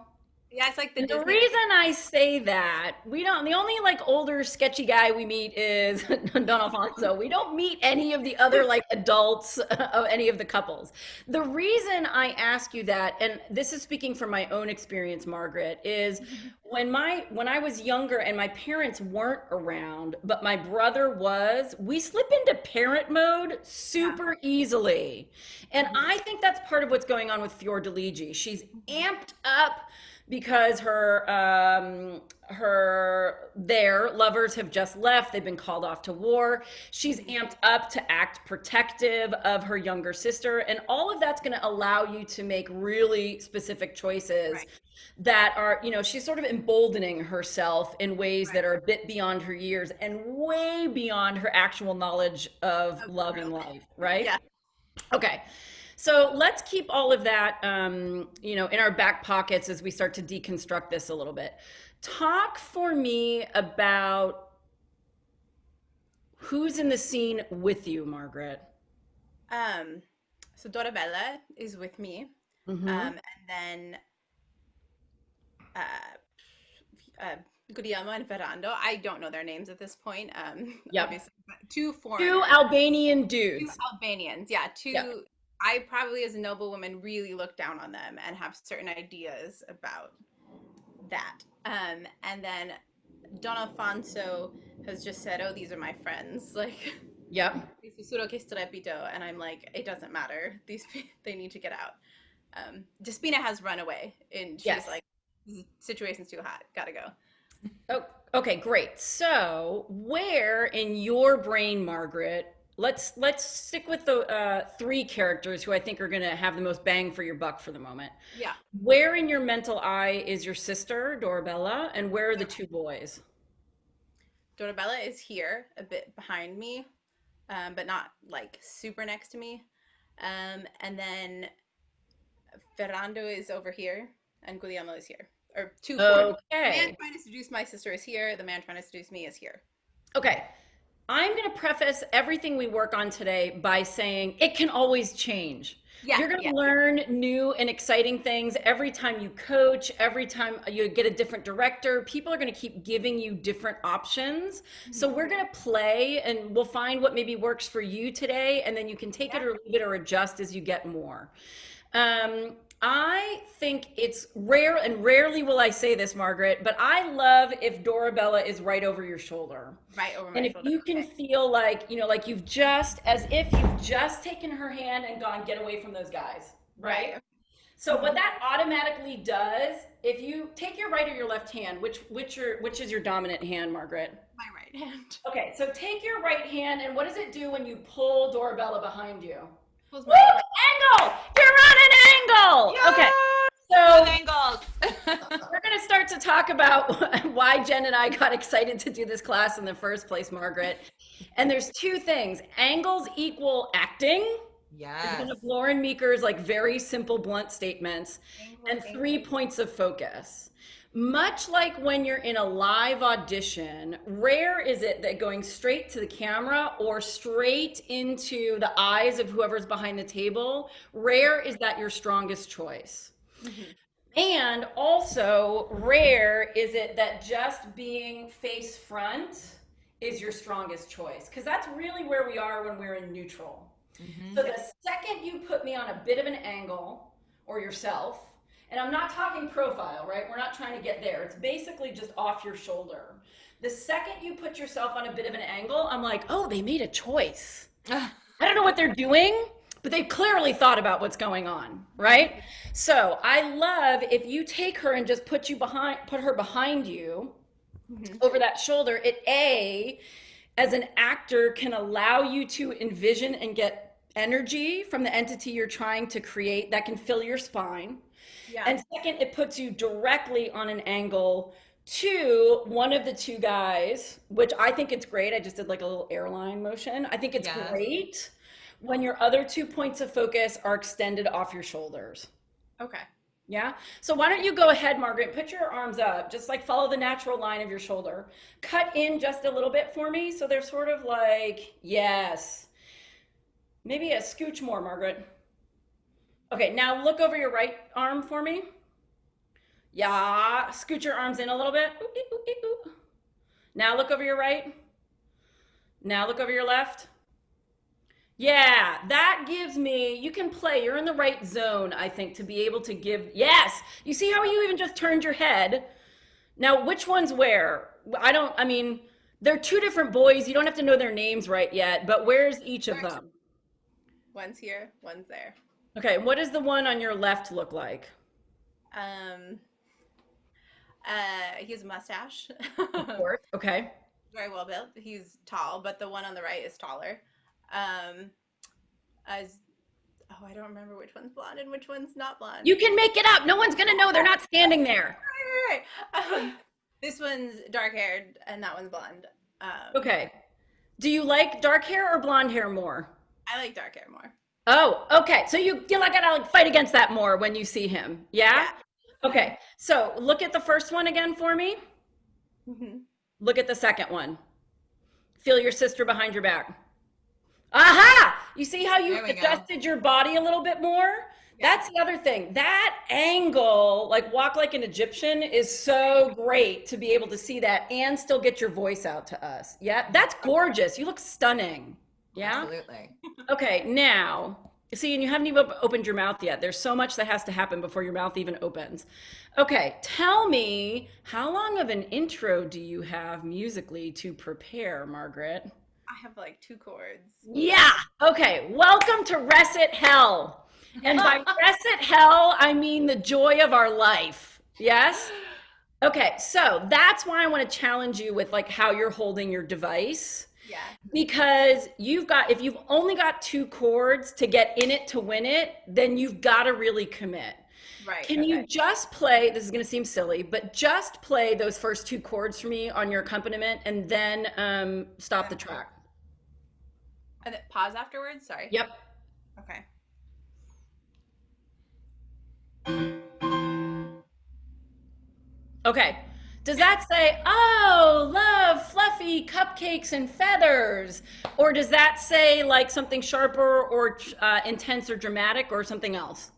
D: Yeah, it's like the
C: reason I say that, the only like older sketchy guy we meet is Don Alfonso. We don't meet any of the other like adults of any of the couples. The reason I ask you that, and this is speaking from my own experience, Margaret, is when I was younger and my parents weren't around, but my brother was, we slip into parent mode super easily. And I think that's part of what's going on with Fiordiligi. She's amped up because her lovers have just left. They've been called off to war. She's amped up to act protective of her younger sister. And all of that's going to allow you to make really specific choices that are, she's sort of emboldening herself in ways that are a bit beyond her years and way beyond her actual knowledge of love and life, right?
D: Yeah.
C: Okay. So let's keep all of that, in our back pockets as we start to deconstruct this a little bit. Talk for me about Who's in the scene with you, Margaret?
D: So Dorabella is with me.
C: Mm-hmm.
D: And then Guglielmo and Ferrando. I don't know their names at this point.
C: Yep.
D: Obviously, but two foreigners.
C: Two Albanian
D: Two
C: dudes.
D: Albanians. Yeah, two.
C: Yep.
D: I probably, as a noblewoman, really look down on them and have certain ideas about that. And then Don Alfonso has just said, "Oh, these are my friends." Like,
C: Yep.
D: and I'm like, it doesn't matter. They need to get out. Despina has run away, and she's like, situation's too hot. Gotta go.
C: Oh, okay, great. So, where in your brain, Margaret? Let's stick with the three characters who I think are going to have the most bang for your buck for the moment.
D: Yeah.
C: Where in your mental eye is your sister, Dorabella, and where are the two boys?
D: Dorabella is here, a bit behind me, but not like super next to me. And then Ferrando is over here, and Guglielmo is here. Or two.
C: Okay.
D: The man trying to seduce my sister is here. The man trying to seduce me is here.
C: Okay. I'm going to preface everything we work on today by saying it can always change.
D: Yeah,
C: You're going to learn new and exciting things every time you coach, every time you get a different director. People are going to keep giving you different options. So we're going to play and we'll find what maybe works for you today. And then you can take it or leave it or adjust as you get more. I think it's rare, and rarely will I say this, Margaret, but I love if Dorabella is right over your shoulder.
D: Right over my
C: shoulder. And if you can feel like, like as if you've just taken her hand and gone, get away from those guys, right? So what that automatically does, if you take your right or your left hand, which is your dominant hand, Margaret?
D: My right hand.
C: Okay, so take your right hand, and what does it do when you pull Dorabella behind you?
D: Woo!
C: Angle! You're on an angle!
B: Yay!
C: Okay. So
B: angles.
C: we're going to start to talk about why Jen and I got excited to do this class in the first place, Margaret. And there's two things. Angles equal acting.
B: Yes.
C: One of Loren Meeker's very simple, blunt statements. And 3 points of focus. Much like when you're in a live audition, rare is it that going straight to the camera or straight into the eyes of whoever's behind the table, rare is that your strongest choice. Mm-hmm. And also rare is it that just being face front is your strongest choice, because that's really where we are when we're in neutral. Mm-hmm. So the second you put me on a bit of an angle, or yourself, and I'm not talking profile, right? We're not trying to get there. It's basically just off your shoulder. The second you put yourself on a bit of an angle, I'm like, oh, they made a choice. I don't know what they're doing, but they clearly thought about what's going on, right? So I love if you take her and just put her behind you, mm-hmm. over that shoulder. It, as an actor, can allow you to envision and get energy from the entity you're trying to create that can fill your spine. Yeah. And second, it puts you directly on an angle to one of the two guys, which I think it's great. I just did a little airline motion. I think it's great when your other 2 points of focus are extended off your shoulders. Okay. Yeah. So why don't you go ahead, Margaret, put your arms up, just follow the natural line of your shoulder. Cut in just a little bit for me. So they're sort of yes. Maybe a scooch more, Margaret. Okay, now look over your right arm for me. Yeah, scoot your arms in a little bit. Ooh, ooh, ooh, ooh. Now look over your right. Now look over your left. Yeah, that gives me, you can play, you're in the right zone, I think, to be able to give, yes! You see how you even just turned your head? Now, which one's where? They're two different boys. You don't have to know their names right yet, but where's each of them?
D: One's here, one's there.
C: Okay, what does the one on your left look like?
D: He has a mustache.
C: Of course. Okay.
D: Very well built. He's tall, but the one on the right is taller. I don't remember which one's blonde and which one's not blonde.
C: You can make it up. No one's gonna know. They're not standing there.
D: Right. This one's dark haired and that one's blonde.
C: Okay. Do you like dark hair or blonde hair more?
D: I like dark hair more.
C: Oh, okay. So you gotta fight against that more when you see him. Yeah? Okay. So look at the first one again for me. Mm-hmm. Look at the second one. Feel your sister behind your back. Aha! You see how you
B: There we go.
C: adjusted your body a little bit more?
D: Yeah.
C: That's the other thing. That angle, like walk like an Egyptian, is so great to be able to see that and still get your voice out to us. Yeah, that's gorgeous. You look stunning. Yeah.
B: Absolutely.
C: Okay, now, see, and you haven't even opened your mouth yet. There's so much that has to happen before your mouth even opens. Okay, tell me, how long of an intro do you have musically to prepare, Margaret?
D: I have like 2 chords.
C: Yeah. Okay. Welcome to Recit Hell. And by Recit Hell, I mean the joy of our life. Yes. Okay. So that's why I want to challenge you with like how you're holding your device.
D: Yeah.
C: Because if you've only got 2 chords to get in it to win it, then you've got to really commit.
D: Right.
C: Can you just play, this is going to seem silly, but just play those first 2 chords for me on your accompaniment and then stop the track.
D: And then pause afterwards? Sorry.
C: Yep.
D: Okay.
C: Okay. Does that say, oh, love, fluffy cupcakes and feathers? Or does that say like something sharper or intense or dramatic or something else?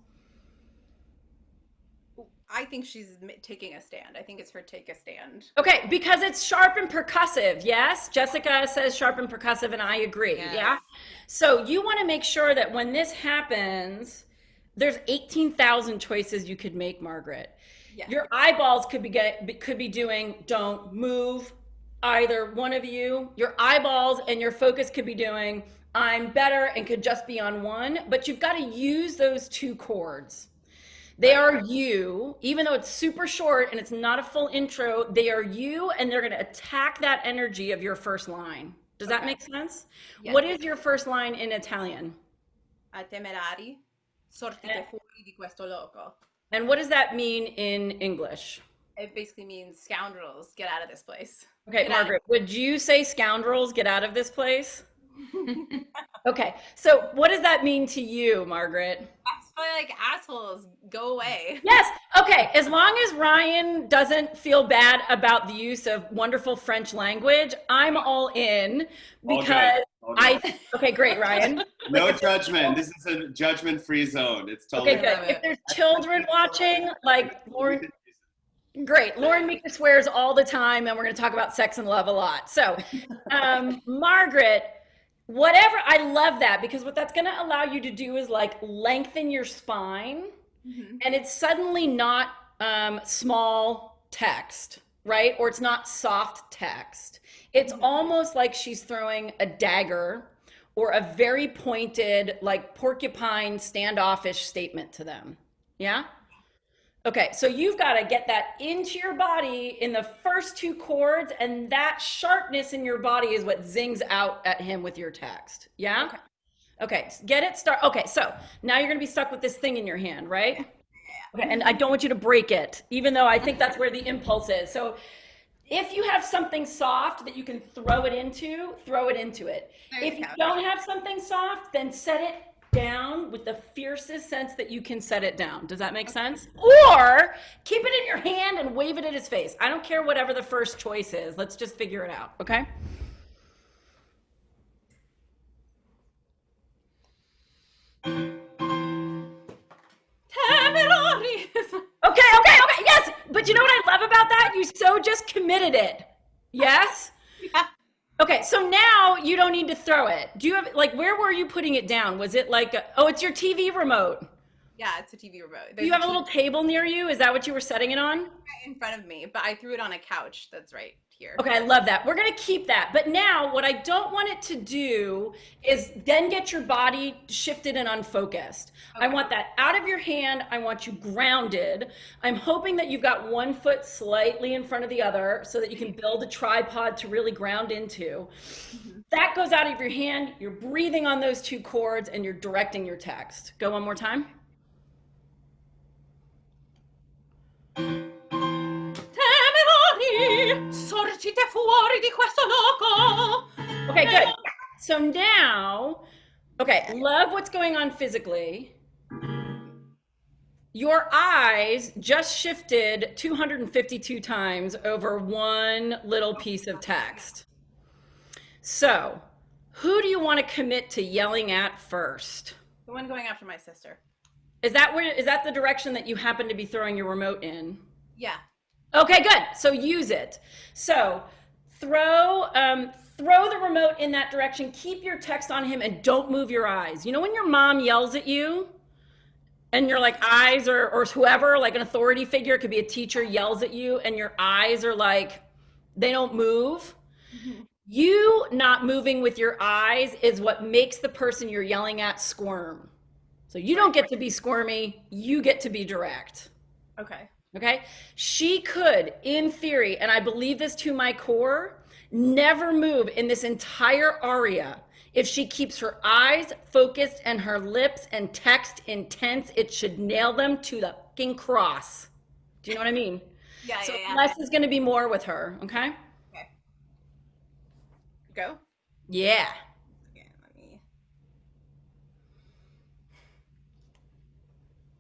D: I think she's taking a stand. I think it's her take a stand.
C: Okay, because it's sharp and percussive, yes? Jessica says sharp and percussive, and I agree,
B: Yes.
C: yeah? So you want to make sure that when this happens, there's 18,000 choices you could make, Margaret.
D: Yeah.
C: Your eyeballs could be doing don't move, either one of you. Your eyeballs and your focus could be doing I'm better and could just be on one, but you've got to use those 2 chords. They are you, even though it's super short and it's not a full intro, they are you and they're going to attack that energy of your first line. Does that make sense?
D: Yes.
C: What is your first line in Italian?
D: A temerari, sortite fuori di questo loco.
C: And what does that mean in English?
D: It basically means scoundrels, get out of this place.
C: Okay,
D: Get out.
C: Margaret, would you say scoundrels, get out of this place? Okay, so what does that mean to you, Margaret?
D: That's probably like assholes, go away.
C: Yes, okay, as long as Ryan doesn't feel bad about the use of wonderful French language, I'm all in because okay, great, Ryan.
A: No judgment. This is a judgment-free zone. It's totally
C: Okay, good. If there's children watching, like Loren, great. Loren Meeker swears all the time, and we're going to talk about sex and love a lot. So, Margaret, whatever, I love that because what that's going to allow you to do is like lengthen your spine, and it's suddenly not small text, right? Or it's not soft text. It's almost like she's throwing a dagger or a very pointed, like porcupine standoffish statement to them. Yeah? Okay, so you've got to get that into your body in the first 2 chords, and that sharpness in your body is what zings out at him with your text. Yeah? Okay, get it start. Okay, so now you're going to be stuck with this thing in your hand, right? Okay, and I don't want you to break it, even though I think that's where the impulse is. So if you have something soft that you can throw it into it. If you don't have something soft, then set it down with the fiercest sense that you can set it down. Does that make sense? Or keep it in your hand and wave it at his face. I don't care whatever the first choice is. Let's just figure it out, okay?
E: Temerari.
C: Okay, yes. But you know what I love about that? You so just committed it. Yes?
D: Yeah.
C: Okay, so now you don't need to throw it. Do you have, like, where were you putting it down? Was it like, it's your TV remote.
D: Yeah, it's a TV remote.
C: Do you have a little table near you? Is that what you were setting it on?
D: in front of me, but I threw it on a couch that's right here.
C: Okay, I love that. We're gonna keep that. But now what I don't want it to do is then get your body shifted and unfocused. Okay. I want that out of your hand. I want you grounded. I'm hoping that you've got one foot slightly in front of the other so that you can build a tripod to really ground into. Mm-hmm. That goes out of your hand. You're breathing on those two chords and you're directing your text. Go one more time.
E: Sorgite fuori di questo loco.
C: Okay, good. So now, okay, love what's going on physically. Your eyes just shifted 252 times over one little piece of text. So, who do you want to commit to yelling at first?
D: The one going after my sister.
C: Is that the direction that you happen to be throwing your remote in?
D: Yeah.
C: Okay, good. So use it. So throw the remote in that direction. Keep your text on him and don't move your eyes. You know when your mom yells at you and your like eyes or whoever, like an authority figure, it could be a teacher, yells at you and your eyes are like, they don't move? Mm-hmm. You not moving with your eyes is what makes the person you're yelling at squirm. So you don't get to be squirmy, you get to be direct.
D: Okay.
C: Okay? She could, in theory, and I believe this to my core, never move in this entire aria. If she keeps her eyes focused and her lips and text intense, it should nail them to the fucking cross. Do you know what I mean?
D: Yeah,
C: so
D: yeah.
C: less is going to be more with her, okay?
D: Okay. Go?
C: Yeah.
D: Okay, let me...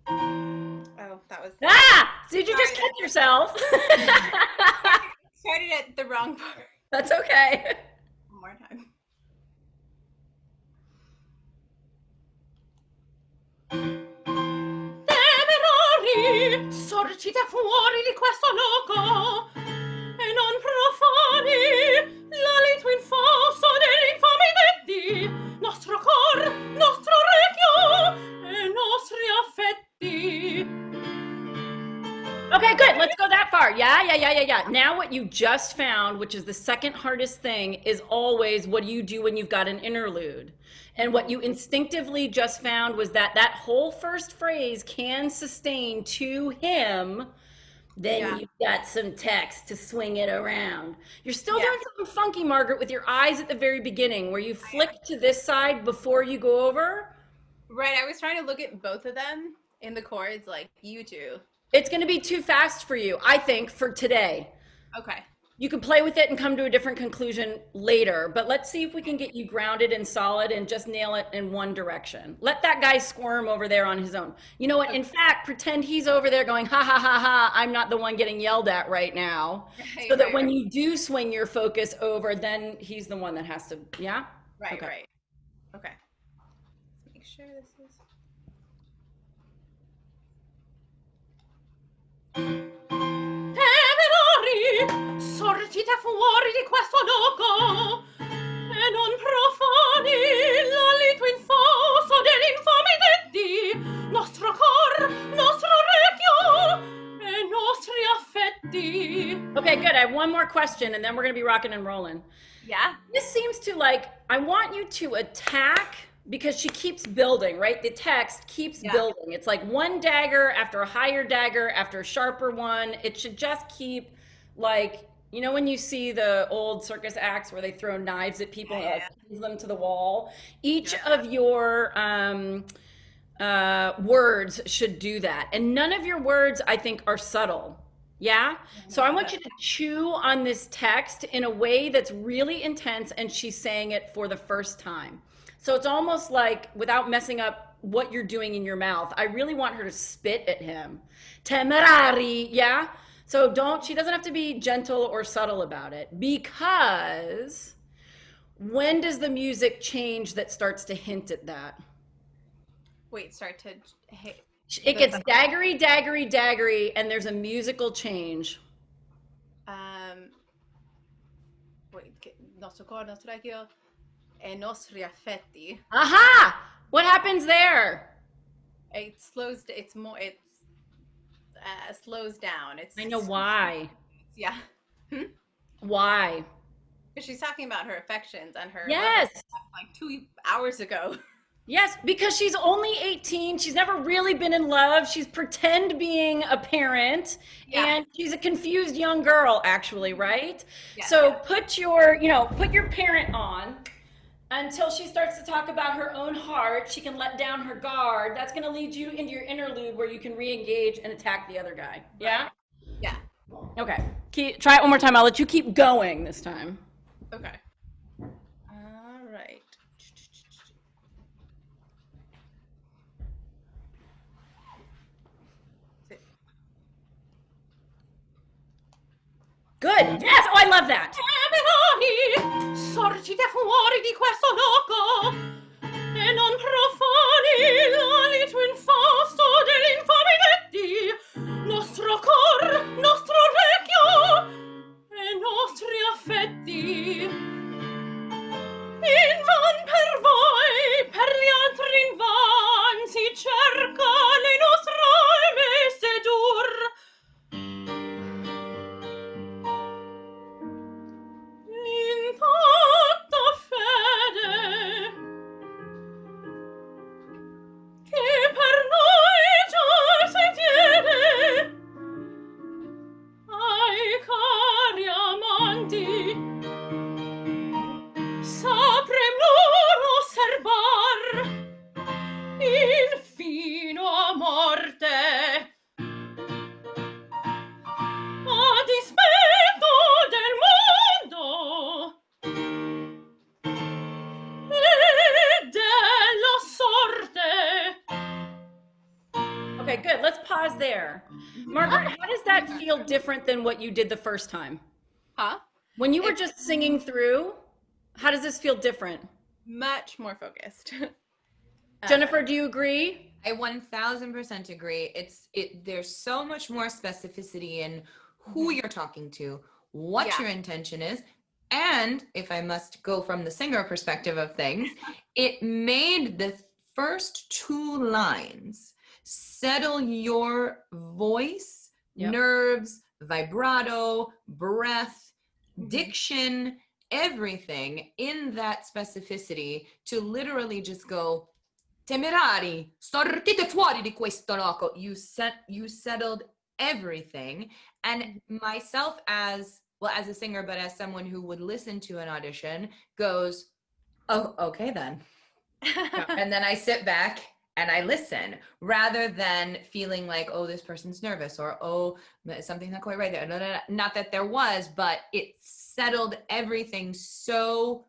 D: Oh, that was...
C: Ah! Did you just cut yourself?
D: Started at the wrong part.
C: That's okay.
D: One more time.
E: Temerari, sorgite fuori di questo loco e non profani l'alito in fosso degli infami detti, nostro cor, nostro regio e nostri affetti.
C: Okay, good. Let's go that far. Yeah. Now what you just found, which is the second hardest thing, is always what do you do when you've got an interlude? And what you instinctively just found was that that whole first phrase can sustain to him. Then you've got some text to swing it around. You're still doing something funky, Margaret, with your eyes at the very beginning, where you flick to this side before you go over.
D: Right, I was trying to look at both of them in the chords, like you do.
C: It's going to be too fast for you, I think, for today.
D: Okay.
C: You can play with it and come to a different conclusion later, but let's see if we can get you grounded and solid and just nail it in one direction. Let that guy squirm over there on his own. You know what? In fact, pretend he's over there going, ha, ha, ha, ha, I'm not the one getting yelled at right now. So that when you do swing your focus over, then he's the one that has to, yeah?
D: Right,
C: okay.
D: Right. Okay. Let's make sure this is...
E: Temerari, sorgite fuori di questo loco e non profani l'alito in fosso degli infami detti, nostro cor, nostro regio e nostri affetti.
C: Okay, good. I have one more question and then we're going to be rocking and rolling.
D: Yeah?
C: This seems to I want you to attack because she keeps building, right? The text keeps building. It's like one dagger after a higher dagger after a sharper one. It should just keep you know when you see the old circus acts where they throw knives at people and pins them to the wall? Each of your words should do that. And none of your words, I think, are subtle. Yeah? So I want you to chew on this text in a way that's really intense and she's saying it for the first time. So it's almost like, without messing up what you're doing in your mouth, I really want her to spit at him. Temerari, yeah? So she doesn't have to be gentle or subtle about it, because when does the music change that starts to hint at that?
D: Wait, start to hit.
C: It gets daggery, daggery, daggery, and there's a musical change.
D: Wait, nostro cor, nostro regio e nostri affetti.
C: Aha! What happens there?
D: It slows. It's more. It slows down.
C: I know why.
D: Yeah.
C: Why?
D: Because she's talking about her affections and her.
C: Yes.
D: Like 2 hours ago.
C: Yes, because she's only 18. She's never really been in love. She's pretend being a parent, and she's a confused young girl, actually, right? Yeah. So put your parent on until she starts to talk about her own heart. She can let down her guard. That's going to lead you into your interlude where you can re-engage and attack the other guy. Yeah?
D: Yeah.
C: Okay. Try it one more time. I'll let you keep going this time.
D: Okay. All right.
C: Good. Yes. Oh, I love that.
E: Temerari, sorgite fuori di questo loco e non profani l'alito infasto dell'infame detti, nostro cor, nostro orecchio e nostri affetti. Invan per voi, per gli altri invan si cerca le nostre alme sedur. Infatta fede che per noi già sentiete ai cari amanti saprem loro osservar infino a morte a dispetto del mondo e della sorte.
C: Okay, good. Let's pause there. Margaret, how does that feel different than what you did the first time?
D: Huh?
C: When you were just singing through, how does this feel different?
D: Much more focused.
C: Jennifer, do you agree?
B: I 1000% agree. There's so much more specificity in who you're talking to, what your intention is, and if I must go from the singer perspective of things, it made the first 2 lines settle your voice, nerves, vibrato, breath, diction, everything in that specificity to literally just go, temerari, sortite fuori di questo loco. You settled everything. And myself as a singer, but as someone who would listen to an audition goes, oh, okay then. And then I sit back and I listen rather than feeling like, oh, this person's nervous or, oh, something's not quite right there. No. Not that there was, but it settled everything so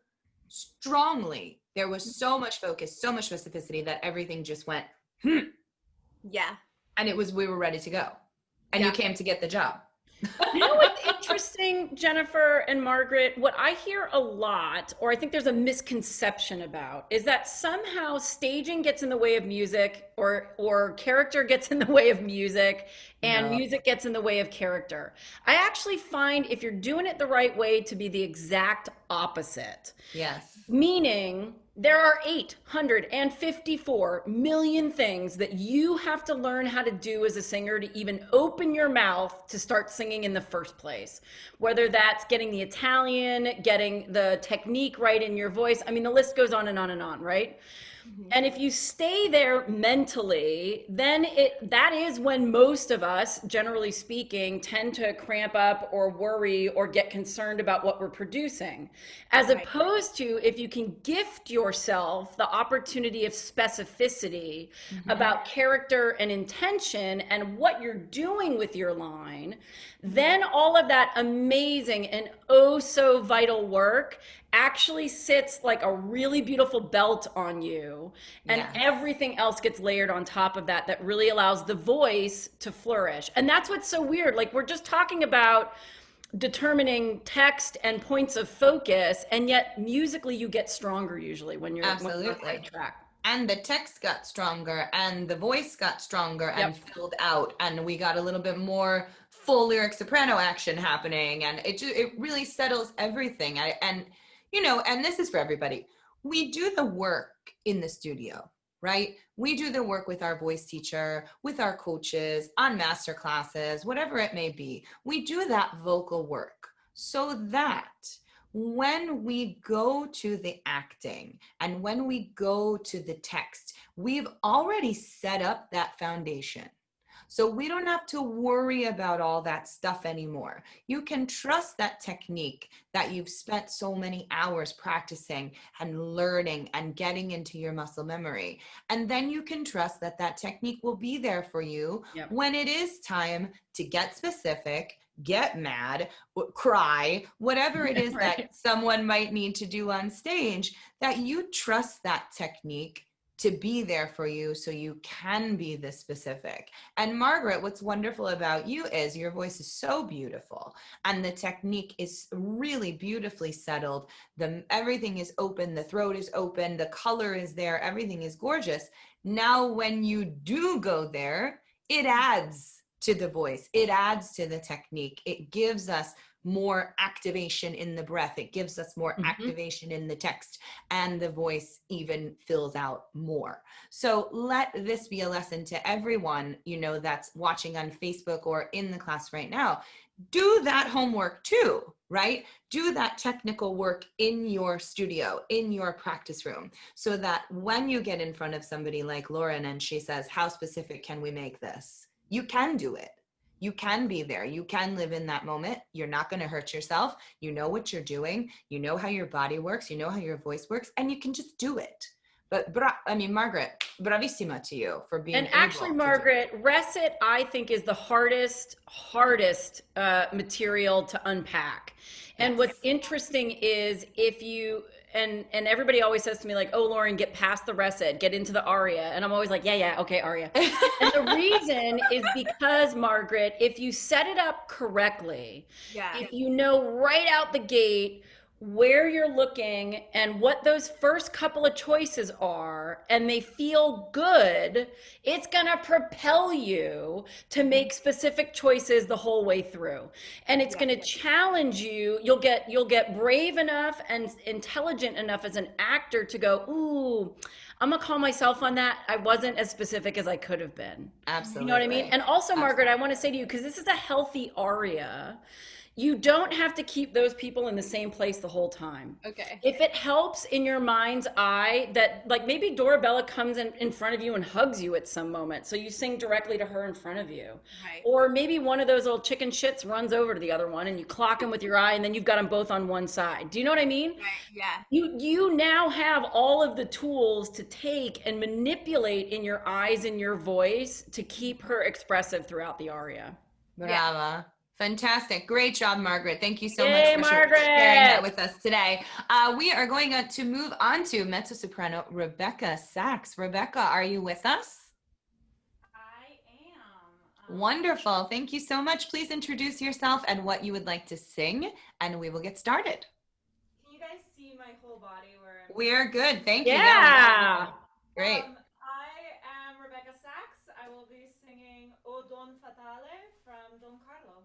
B: strongly. There was so much focus, so much specificity that everything just went,
D: Yeah.
B: And we were ready to go. And you came to get the job.
C: You know what's interesting, Jennifer and Margaret? What I hear a lot, or I think there's a misconception about, is that somehow staging gets in the way of music, or character gets in the way of music, and music gets in the way of character. I actually find if you're doing it the right way to be the exact opposite.
B: Yes.
C: Meaning there are 854 million things that you have to learn how to do as a singer to even open your mouth to start singing in the first place. Whether that's getting the Italian, getting the technique right in your voice. I mean, the list goes on and on and on, right? And if you stay there mentally, then that is when most of us, generally speaking, tend to cramp up or worry or get concerned about what we're producing. As opposed to if you can gift yourself the opportunity of specificity about character and intention and what you're doing with your line, then all of that amazing and oh so vital work actually sits like a really beautiful belt on you, and everything else gets layered on top of that really allows the voice to flourish. And that's what's so weird. Like, we're just talking about determining text and points of focus, and yet musically you get stronger usually when you're on the right track.
B: And the text got stronger and the voice got stronger and filled out, and we got a little bit more full lyric soprano action happening, and it really settles everything. And this is for everybody. We do the work in the studio, right? We do the work with our voice teacher, with our coaches, on master classes, whatever it may be. We do that vocal work so that when we go to the acting and when we go to the text, we've already set up that foundation. So we don't have to worry about all that stuff anymore. You can trust that technique that you've spent so many hours practicing and learning and getting into your muscle memory. And then you can trust that that technique will be there for you when it is time to get specific, get mad, cry, whatever it is that someone might need to do on stage, that you trust that technique to be there for you so you can be this specific. And Margaret, what's wonderful about you is your voice is so beautiful and the technique is really beautifully settled. Everything is open, the throat is open, the color is there, everything is gorgeous. Now, when you do go there, it adds to the voice, it adds to the technique, it gives us more activation in the breath, it gives us more activation in the text, and the voice even fills out more. So let this be a lesson to everyone, you know, that's watching on Facebook or in the class right now. Do that homework too, right? Do that technical work in your studio, in your practice room, so that when you get in front of somebody like Loren and she says, how specific can we make this? You can do it. You can be there. You can live in that moment. You're not going to hurt yourself. You know what you're doing. You know how your body works. You know how your voice works, and you can just do it. But Margaret, bravissima to you for being. And
C: actually, Margaret, recit, I think, is the hardest material to unpack. And what's interesting is if you, and everybody always says to me like, oh, Loren, get past the recit, get into the aria. And I'm always like, yeah, okay, aria. And the reason is because, Margaret, if you set it up correctly, if you know right out the gate where you're looking and what those first couple of choices are, and they feel good, it's gonna propel you to make specific choices the whole way through. And it's gonna challenge you. You'll get brave enough and intelligent enough as an actor to go, ooh, I'm gonna call myself on that. I wasn't as specific as I could have been.
B: Absolutely.
C: You know what I mean? And also, Margaret, I wanna say to you, because this is a healthy aria, you don't have to keep those people in the same place the whole time.
D: Okay.
C: If it helps in your mind's eye that, like, maybe Dorabella comes in front of you and hugs you at some moment, so you sing directly to her in front of you.
D: Right.
C: Or maybe one of those little chicken shits runs over to the other one and you clock them with your eye, and then you've got them both on one side. Do you know what I mean?
D: Right. Yeah.
C: You now have all of the tools to take and manipulate in your eyes and your voice to keep her expressive throughout the aria.
B: Brava. Yeah. Fantastic. Great job, Margaret. Thank you so
C: Yay,
B: much for sharing that with us today. We are going to move on to mezzo-soprano Rebecca Sachs. Rebecca, are you with us?
F: I am.
B: Wonderful. Thank you so much. Please introduce yourself and what you would like to sing, and we will get started.
F: Can you guys see my whole body?
B: We're good. Thank you.
C: Yeah.
B: Great.
F: I am Rebecca Sachs. I will be singing O Don Fatale from Don Carlo.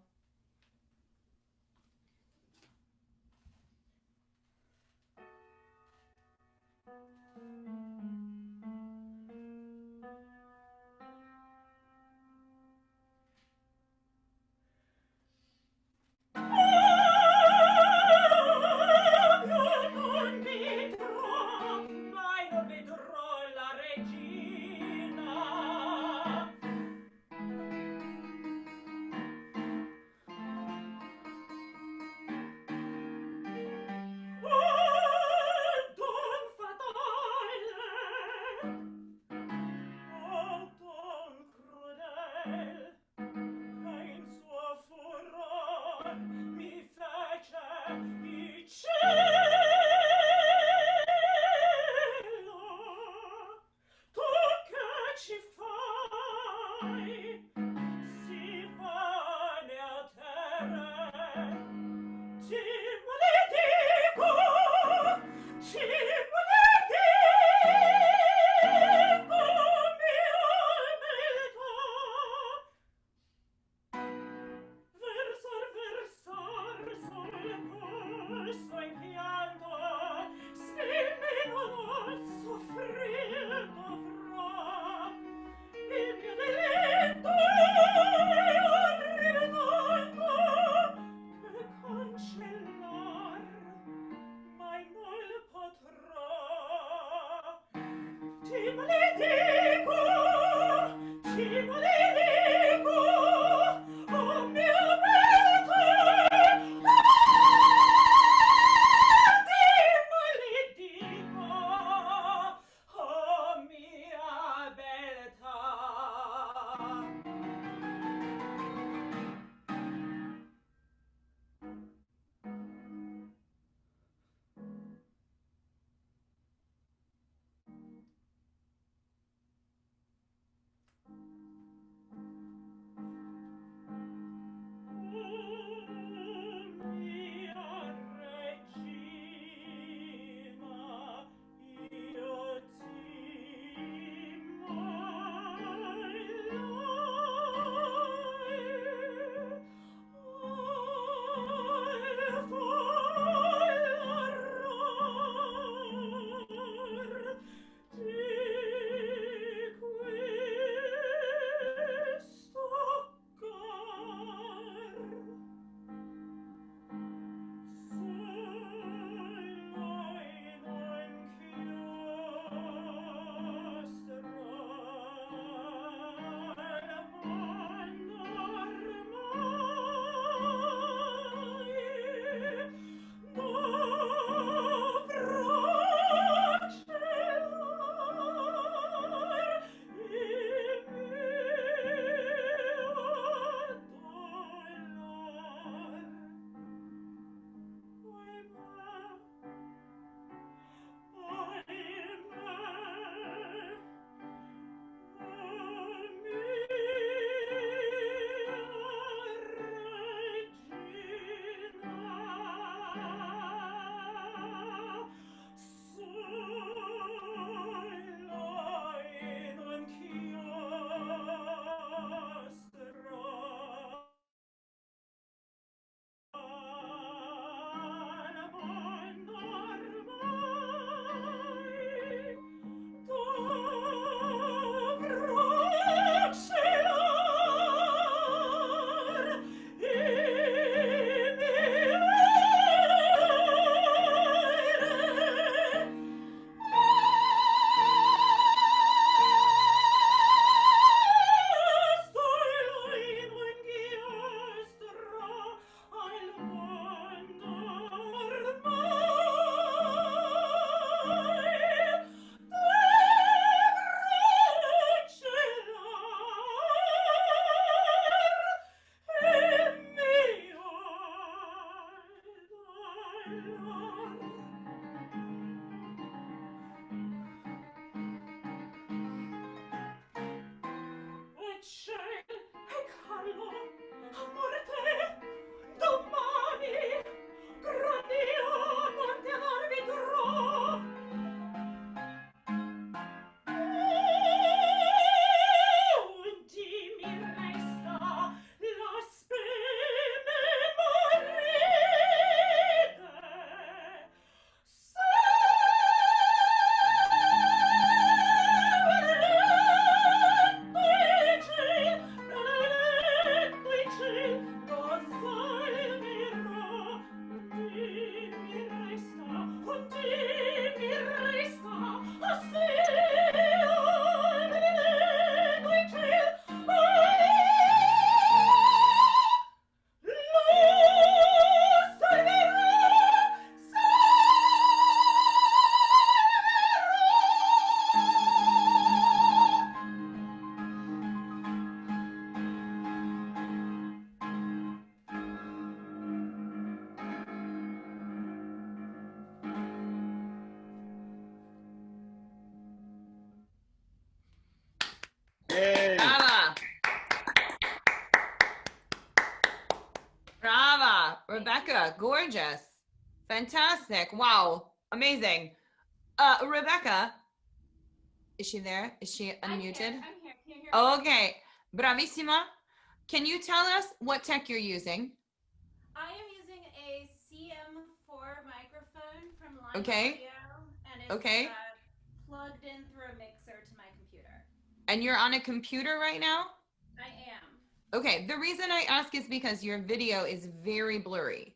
E: Il mio delitto
B: Rebecca, gorgeous. Fantastic. Wow. Amazing. Rebecca, is she there? Is she unmuted?
F: I'm here. Can you hear me?
B: Okay. Bravissima. Can you tell us what tech you're using?
F: I am using a CM4 microphone from Line
B: Okay.
F: Audio, and it's
B: Okay.
F: Plugged in through a mixer to my computer.
B: And you're on a computer right now?
F: I am.
B: Okay. The reason I ask is because your video is very blurry.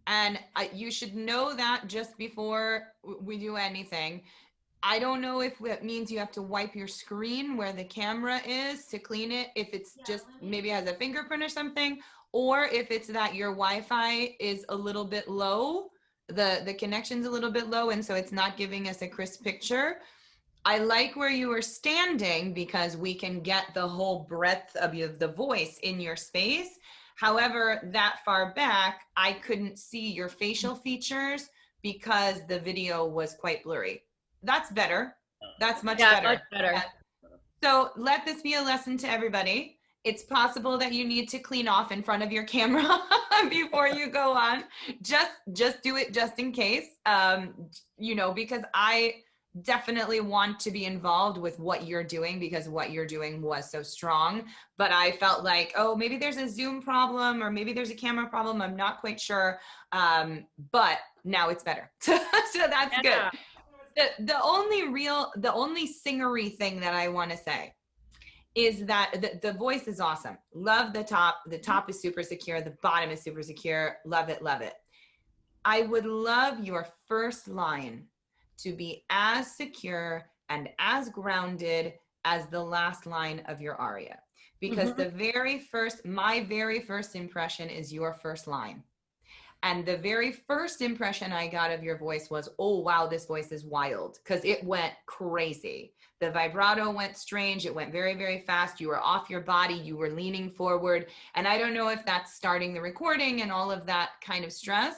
B: And you should know that just before we do anything. I don't know if that means you have to wipe your screen where the camera is to clean it, if it's just maybe has a fingerprint or something, or if it's that your Wi-Fi is a little bit low, the connection's a little bit low, and so it's not giving us a crisp picture. I like where you are standing because we can get the whole breadth of the voice in your space. However, that far back, I couldn't see your facial features because the video was quite blurry. That's better. That's much better.
C: Much better.
B: So let this be a lesson to everybody. It's possible that you need to clean off in front of your camera before you go on. Just do it just in case, because I definitely want to be involved with what you're doing because what you're doing was so strong. But I felt like, oh, maybe there's a Zoom problem or maybe there's a camera problem. I'm not quite sure. But now it's better. So that's good. The only singery thing that I want to say is that the voice is awesome. Love the top. The top is super secure. The bottom is super secure. Love it. Love it. I would love your first line to be as secure and as grounded as the last line of your aria. Because my very first impression is your first line. And the very first impression I got of your voice was, oh, wow, this voice is wild, because it went crazy. The vibrato went strange. It went very, very fast. You were off your body. You were leaning forward. And I don't know if that's starting the recording and all of that kind of stress,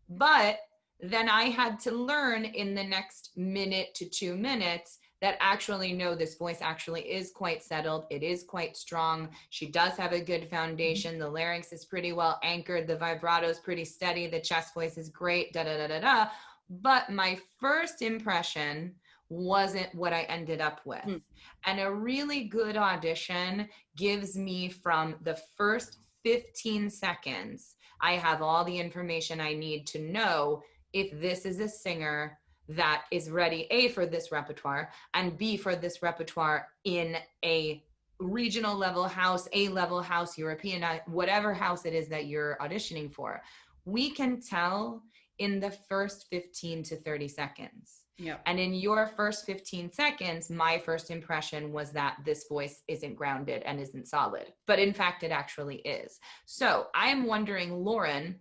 B: but then I had to learn in the next minute to 2 minutes that actually, no, this voice actually is quite settled. It is quite strong. She does have a good foundation. The larynx is pretty well anchored. The vibrato is pretty steady. The chest voice is great, da, da, da, da, da. But my first impression wasn't what I ended up with. And a really good audition gives me from the first 15 seconds, I have all the information I need to know if this is a singer that is ready, A, for this repertoire, and B, for this repertoire in a regional level house, A-level house, European, whatever house it is that you're auditioning for. We can tell in the first 15 to 30 seconds.
C: Yeah.
B: And in your first 15 seconds, my first impression was that this voice isn't grounded and isn't solid. But in fact, it actually is. So I'm wondering, Loren,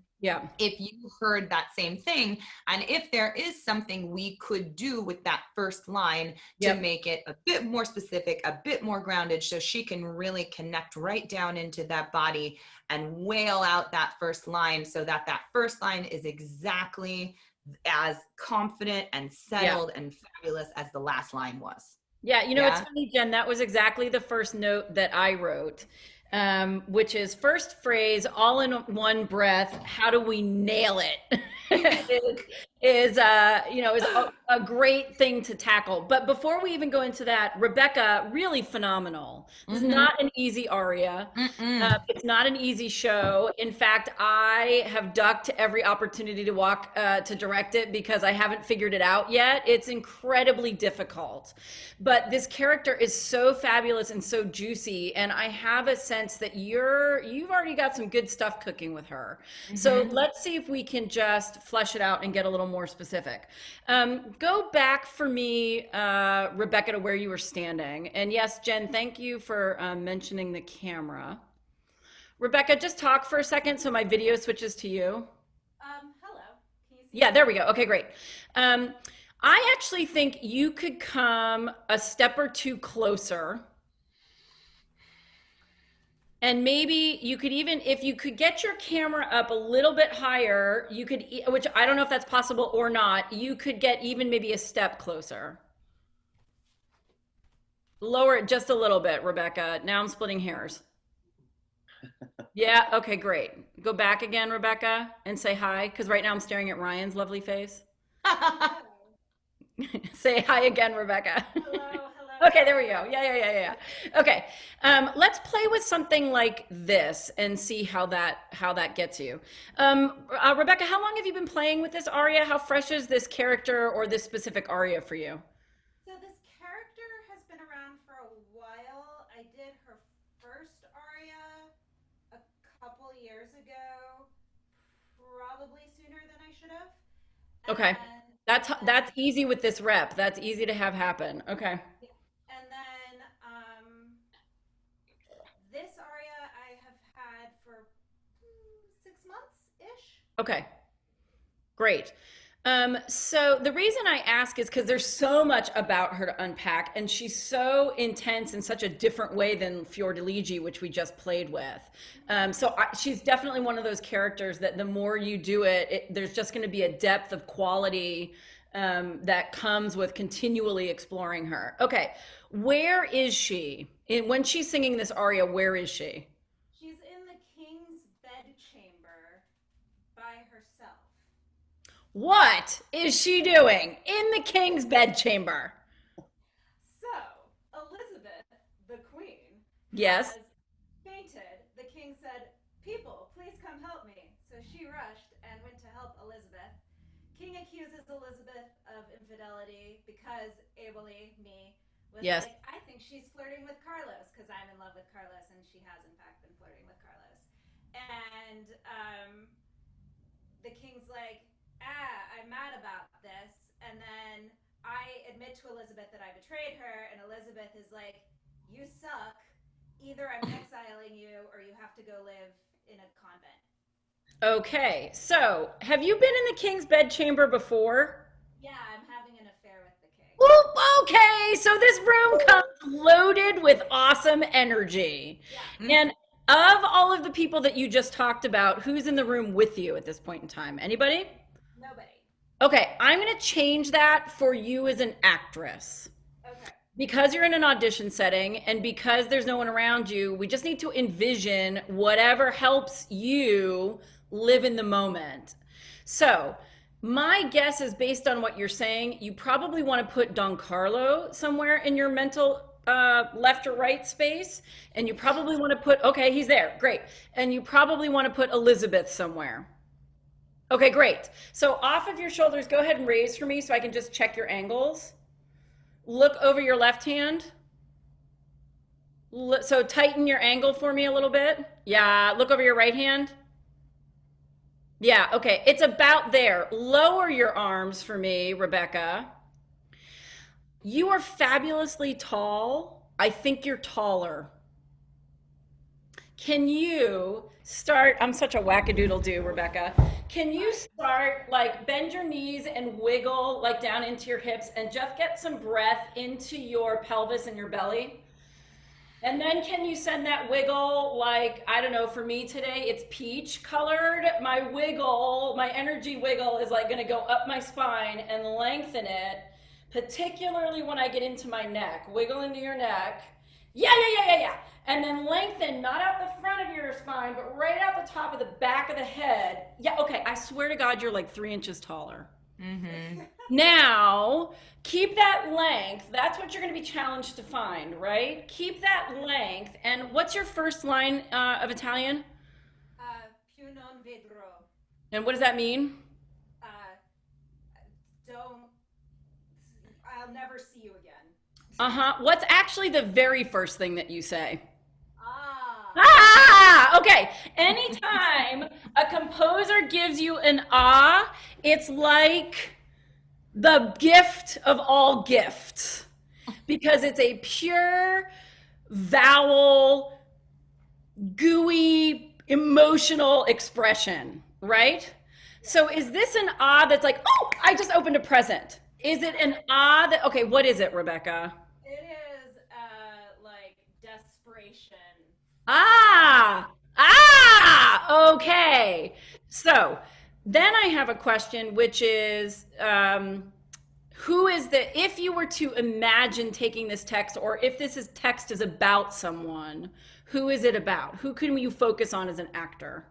B: if you heard that same thing, and if there is something we could do with that first line to make it a bit more specific, a bit more grounded, so she can really connect right down into that body and wail out that first line so that that first line is exactly as confident and settled and fabulous as the last line was.
C: Yeah, it's funny, Jen, that was exactly the first note that I wrote. Which is first phrase, all in one breath, how do we nail it? is a great thing to tackle. But before we even go into that, Rebecca, really phenomenal. It's not an easy aria. It's not an easy show. In fact, I have ducked every opportunity to walk to direct it because I haven't figured it out yet. It's incredibly difficult. But this character is so fabulous and so juicy, and I have a sense that you've already got some good stuff cooking with her. So let's see if we can just flesh it out and get a little more specific. Go back for me, Rebecca, to where you were standing. And yes, Jen, thank you for mentioning the camera. Rebecca, just talk for a second so my video switches to you.
F: Hello. Can you see
C: Yeah, there we go. Okay, great. I actually think you could come a step or two closer. And maybe you could even, if you could get your camera up a little bit higher, you could, which I don't know if that's possible or not, you could get even maybe a step closer. Lower it just a little bit, Rebecca. Now I'm splitting hairs. Yeah, okay, great. Go back again, Rebecca, and say hi, because right now I'm staring at Ryan's lovely face. Say hi again, Rebecca.
F: Hello.
C: Okay, there we go. Yeah. Okay, let's play with something like this and see how that gets you. Rebecca, how long have you been playing with this aria? How fresh is this character or this specific aria for you?
F: So this character has been around for a while. I did her first aria a couple years ago, probably sooner than I should have.
C: Okay.
F: And
C: That's easy with this rep. That's easy to have happen. Okay.
F: And then this aria I have had for 6 months-ish.
C: Okay. Great. So the reason I ask is because there's so much about her to unpack, and she's so intense in such a different way than Fiordiligi, which we just played with. She's definitely one of those characters that the more you do it, there's just going to be a depth of quality that comes with continually exploring her. Okay, where is she? When she's singing this aria, where is she?
F: She's in the king's bedchamber by herself.
C: What is she doing in the king's bedchamber?
F: So, Elizabeth, the queen,
C: Yes.
F: has fainted. The king said, "People, please come help me." So she rushed and went to help Elizabeth. King accuses Elizabeth of infidelity because Abely, me, was
C: Yes.
F: like, "I think she's flirting with Carlos because I'm in love with Carlos," and she has in fact been flirting with Carlos. And the king's like, "I'm mad about this." And then I admit to Elizabeth that I betrayed her, and Elizabeth is like, "You suck. Either I'm exiling you or you have to go live in a convent."
C: Okay, so have you been in the king's bedchamber before?
F: Yeah, I'm having an affair with the king.
C: Ooh, okay, so this room comes loaded with awesome energy.
F: Yeah.
C: And of all of the people that you just talked about, who's in the room with you at this point in time? Anybody?
F: Nobody.
C: Okay, I'm going to change that for you as an actress.
F: Okay.
C: Because you're in an audition setting and because there's no one around you, we just need to envision whatever helps you live in the moment. So my guess is, based on what you're saying, you probably want to put Don Carlo somewhere in your mental left or right space. And you probably want to put, okay, he's there, great. And you probably want to put Elizabeth somewhere. Okay, great. So off of your shoulders, go ahead and raise for me so I can just check your angles. Look over your left hand. So tighten your angle for me a little bit. Yeah, look over your right hand. Yeah, okay, it's about there. Lower your arms for me, Rebecca. You are fabulously tall. I think you're taller. Can you start, I'm such a wackadoodle-doo, Rebecca. Can you start, like, bend your knees and wiggle, like, down into your hips and just get some breath into your pelvis and your belly? And then can you send that wiggle, like, I don't know, for me today, it's peach colored. My wiggle, my energy wiggle is like gonna go up my spine and lengthen it, particularly when I get into my neck. Wiggle into your neck. Yeah. And then lengthen, not out the front of your spine, but right out the top of the back of the head. Yeah, okay, I swear to God, you're like 3 inches taller.
B: Mm-hmm.
C: Now, keep that length. That's what you're going to be challenged to find, right? Keep that length. And what's your first line of Italian?
F: Più non vedrò.
C: And what does that mean?
F: I'll never see you again.
C: Uh-huh. What's actually the very first thing that you say? Okay. Anytime a composer gives you an it's like the gift of all gifts, because it's a pure vowel, gooey, emotional expression, right? So is this an that's like, oh, I just opened a present? Is it an that, okay, what is it, Rebecca?
F: It is like desperation.
C: Okay. So then I have a question, which is, Who is if you were to imagine taking this text, or if text is about someone, who is it about? Who can you focus on as an actor?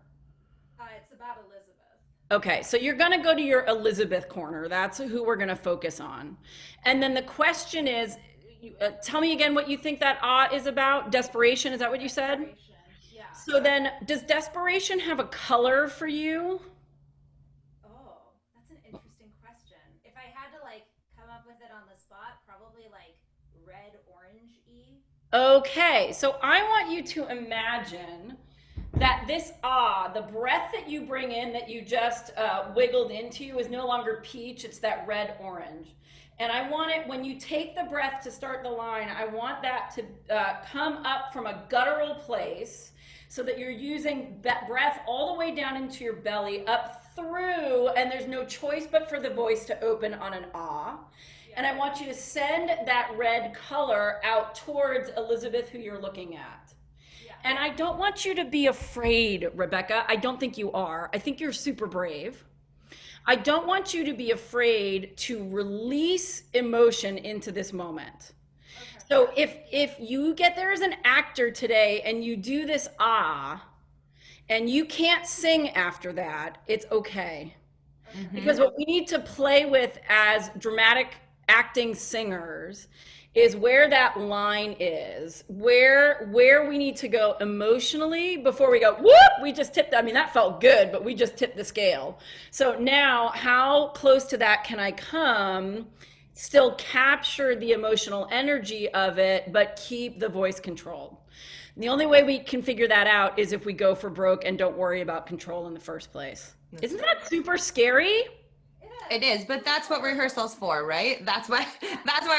F: It's about Elizabeth.
C: Okay, so you're gonna go to your Elizabeth corner. That's who we're gonna focus on. And then the question is, tell me again what you think that is about. Desperation, is that what you said?
F: Yeah.
C: So then, does desperation have a color for you?
F: Oh, that's an interesting question. If I had to like come up with it on the spot, probably like red, orange-y.
C: Okay, so I want you to imagine that this the breath that you bring in that you just wiggled into is no longer peach, it's that red orange. And I want it, when you take the breath to start the line, I want that to come up from a guttural place so that you're using that breath all the way down into your belly, up through, and there's no choice but for the voice to open on an ah. And I want you to send that red color out towards Elizabeth, who you're looking at. And I don't want you to be afraid, Rebecca. I don't think you are. I think you're super brave. I don't want you to be afraid to release emotion into this moment. Okay. So if you get there as an actor today and you do this and you can't sing after that, it's okay. Mm-hmm. Because what we need to play with as dramatic acting singers is where that line is, where we need to go emotionally before we go, whoop, we just tipped, I mean, that felt good, but we just tipped the scale. So now how close to that can I come, still capture the emotional energy of it, but keep the voice controlled? And the only way we can figure that out is if we go for broke and don't worry about control in the first place. Isn't that super scary?
B: It is, but that's what rehearsal's for, right? That's why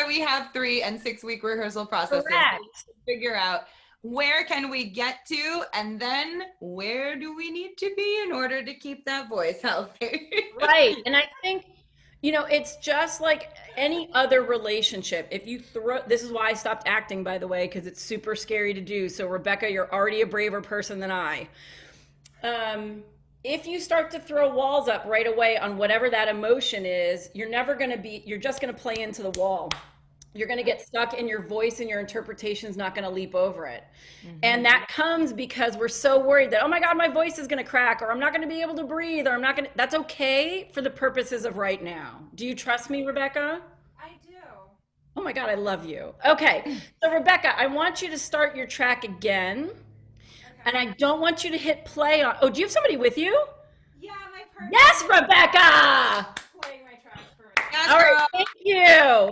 B: we have 3 and 6 week rehearsal processes.
C: Correct.
B: To figure out where can we get to, and then where do we need to be in order to keep that voice healthy.
C: Right, and I think, it's just like any other relationship. If you this is why I stopped acting, by the way, because it's super scary to do. So Rebecca, you're already a braver person than I. If you start to throw walls up right away on whatever that emotion is, you're just going to play into the wall. You're going to get stuck, and your voice and your interpretation is not going to leap over it. Mm-hmm. And that comes because we're so worried that, oh my God, my voice is going to crack, or I'm not going to be able to breathe, or that's okay for the purposes of right now. Do you trust me, Rebecca?
F: I do.
C: Oh my God, I love you. Okay. So Rebecca, I want you to start your track again. And I don't want you to hit play on. Oh, do you have somebody with you?
F: Yeah, my partner.
C: Yes, Rebecca.
F: Playing my track for me.
B: Yes,
C: all right, thank you.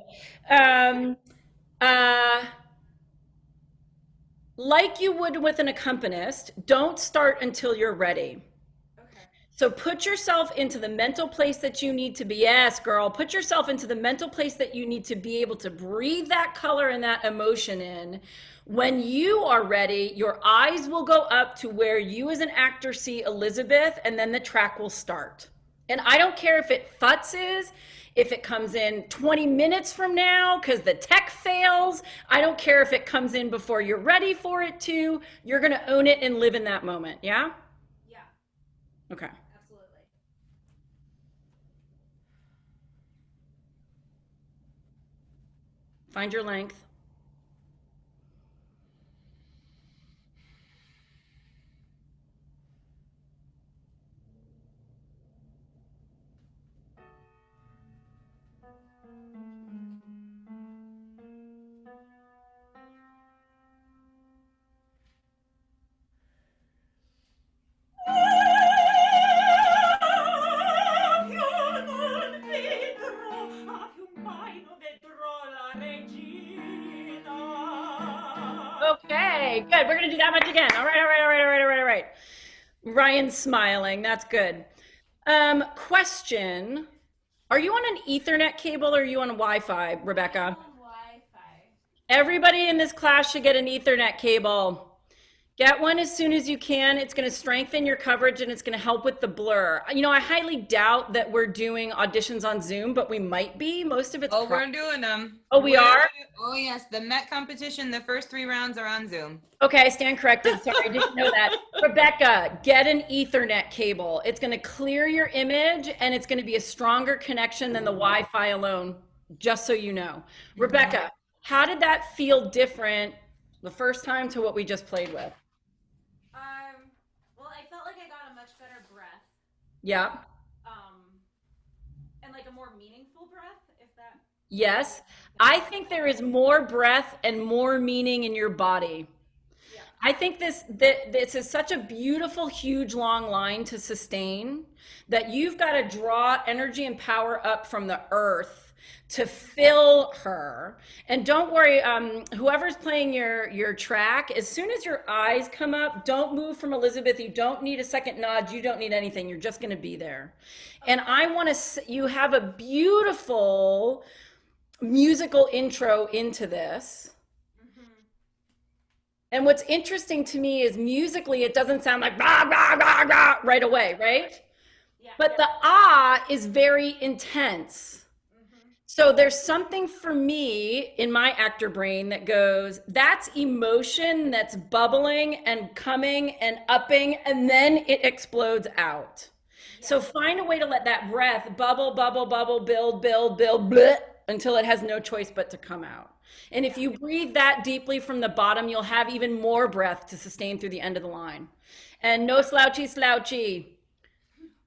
C: Like you would with an accompanist, don't start until you're ready.
F: Okay.
C: So put yourself into the mental place that you need to be. Yes, girl. Put yourself into the mental place that you need to be able to breathe that color and that emotion in. When you are ready, your eyes will go up to where you as an actor see Elizabeth, and then the track will start. And I don't care if it futzes, if it comes in 20 minutes from now because the tech fails. I don't care if it comes in before you're ready for it to. You're going to own it and live in that moment. Yeah?
F: Yeah.
C: Okay.
F: Absolutely.
C: Find your length. Okay, good. We're gonna do that much again. All right. Ryan's smiling. That's good. Question. Are you on an Ethernet cable or are you on Wi-Fi, Rebecca?
F: I'm on Wi-Fi.
C: Everybody in this class should get an Ethernet cable. Get one as soon as you can. It's going to strengthen your coverage and it's going to help with the blur. I highly doubt that we're doing auditions on Zoom, but we might be. Most of it's
B: we're doing them.
C: Oh, we are?
B: Oh, yes. The Met competition, the first 3 rounds are on Zoom.
C: Okay, I stand corrected. Sorry, I didn't know that. Rebecca, get an Ethernet cable. It's going to clear your image and it's going to be a stronger connection than the Wi-Fi alone. just so you know. Rebecca, how did that feel different the first time to what we just played with?
F: Well, I felt like I got a much better breath.
C: Yeah.
F: And like a more meaningful breath, if that.
C: Yes. I think there is more breath and more meaning in your body.
F: Yeah.
C: I think this is such a beautiful, huge, long line to sustain that you've got to draw energy and power up from the earth to fill her. And don't worry, whoever's playing your track, as soon as your eyes come up, don't move from Elizabeth. You don't need a second nod. You don't need anything. You're just going to be there. And I want to, you have a beautiful musical intro into this. And what's interesting to me is musically, it doesn't sound like rah, rah, rah, rah, right away, right?
F: Yeah.
C: But the ah is very intense. So there's something for me in my actor brain that goes, that's emotion that's bubbling and coming and upping, and then it explodes out. Yeah. So find a way to let that breath bubble, bubble, bubble, build, build, build, bleh, until it has no choice but to come out. And if you breathe that deeply from the bottom, you'll have even more breath to sustain through the end of the line. And no slouchy, slouchy.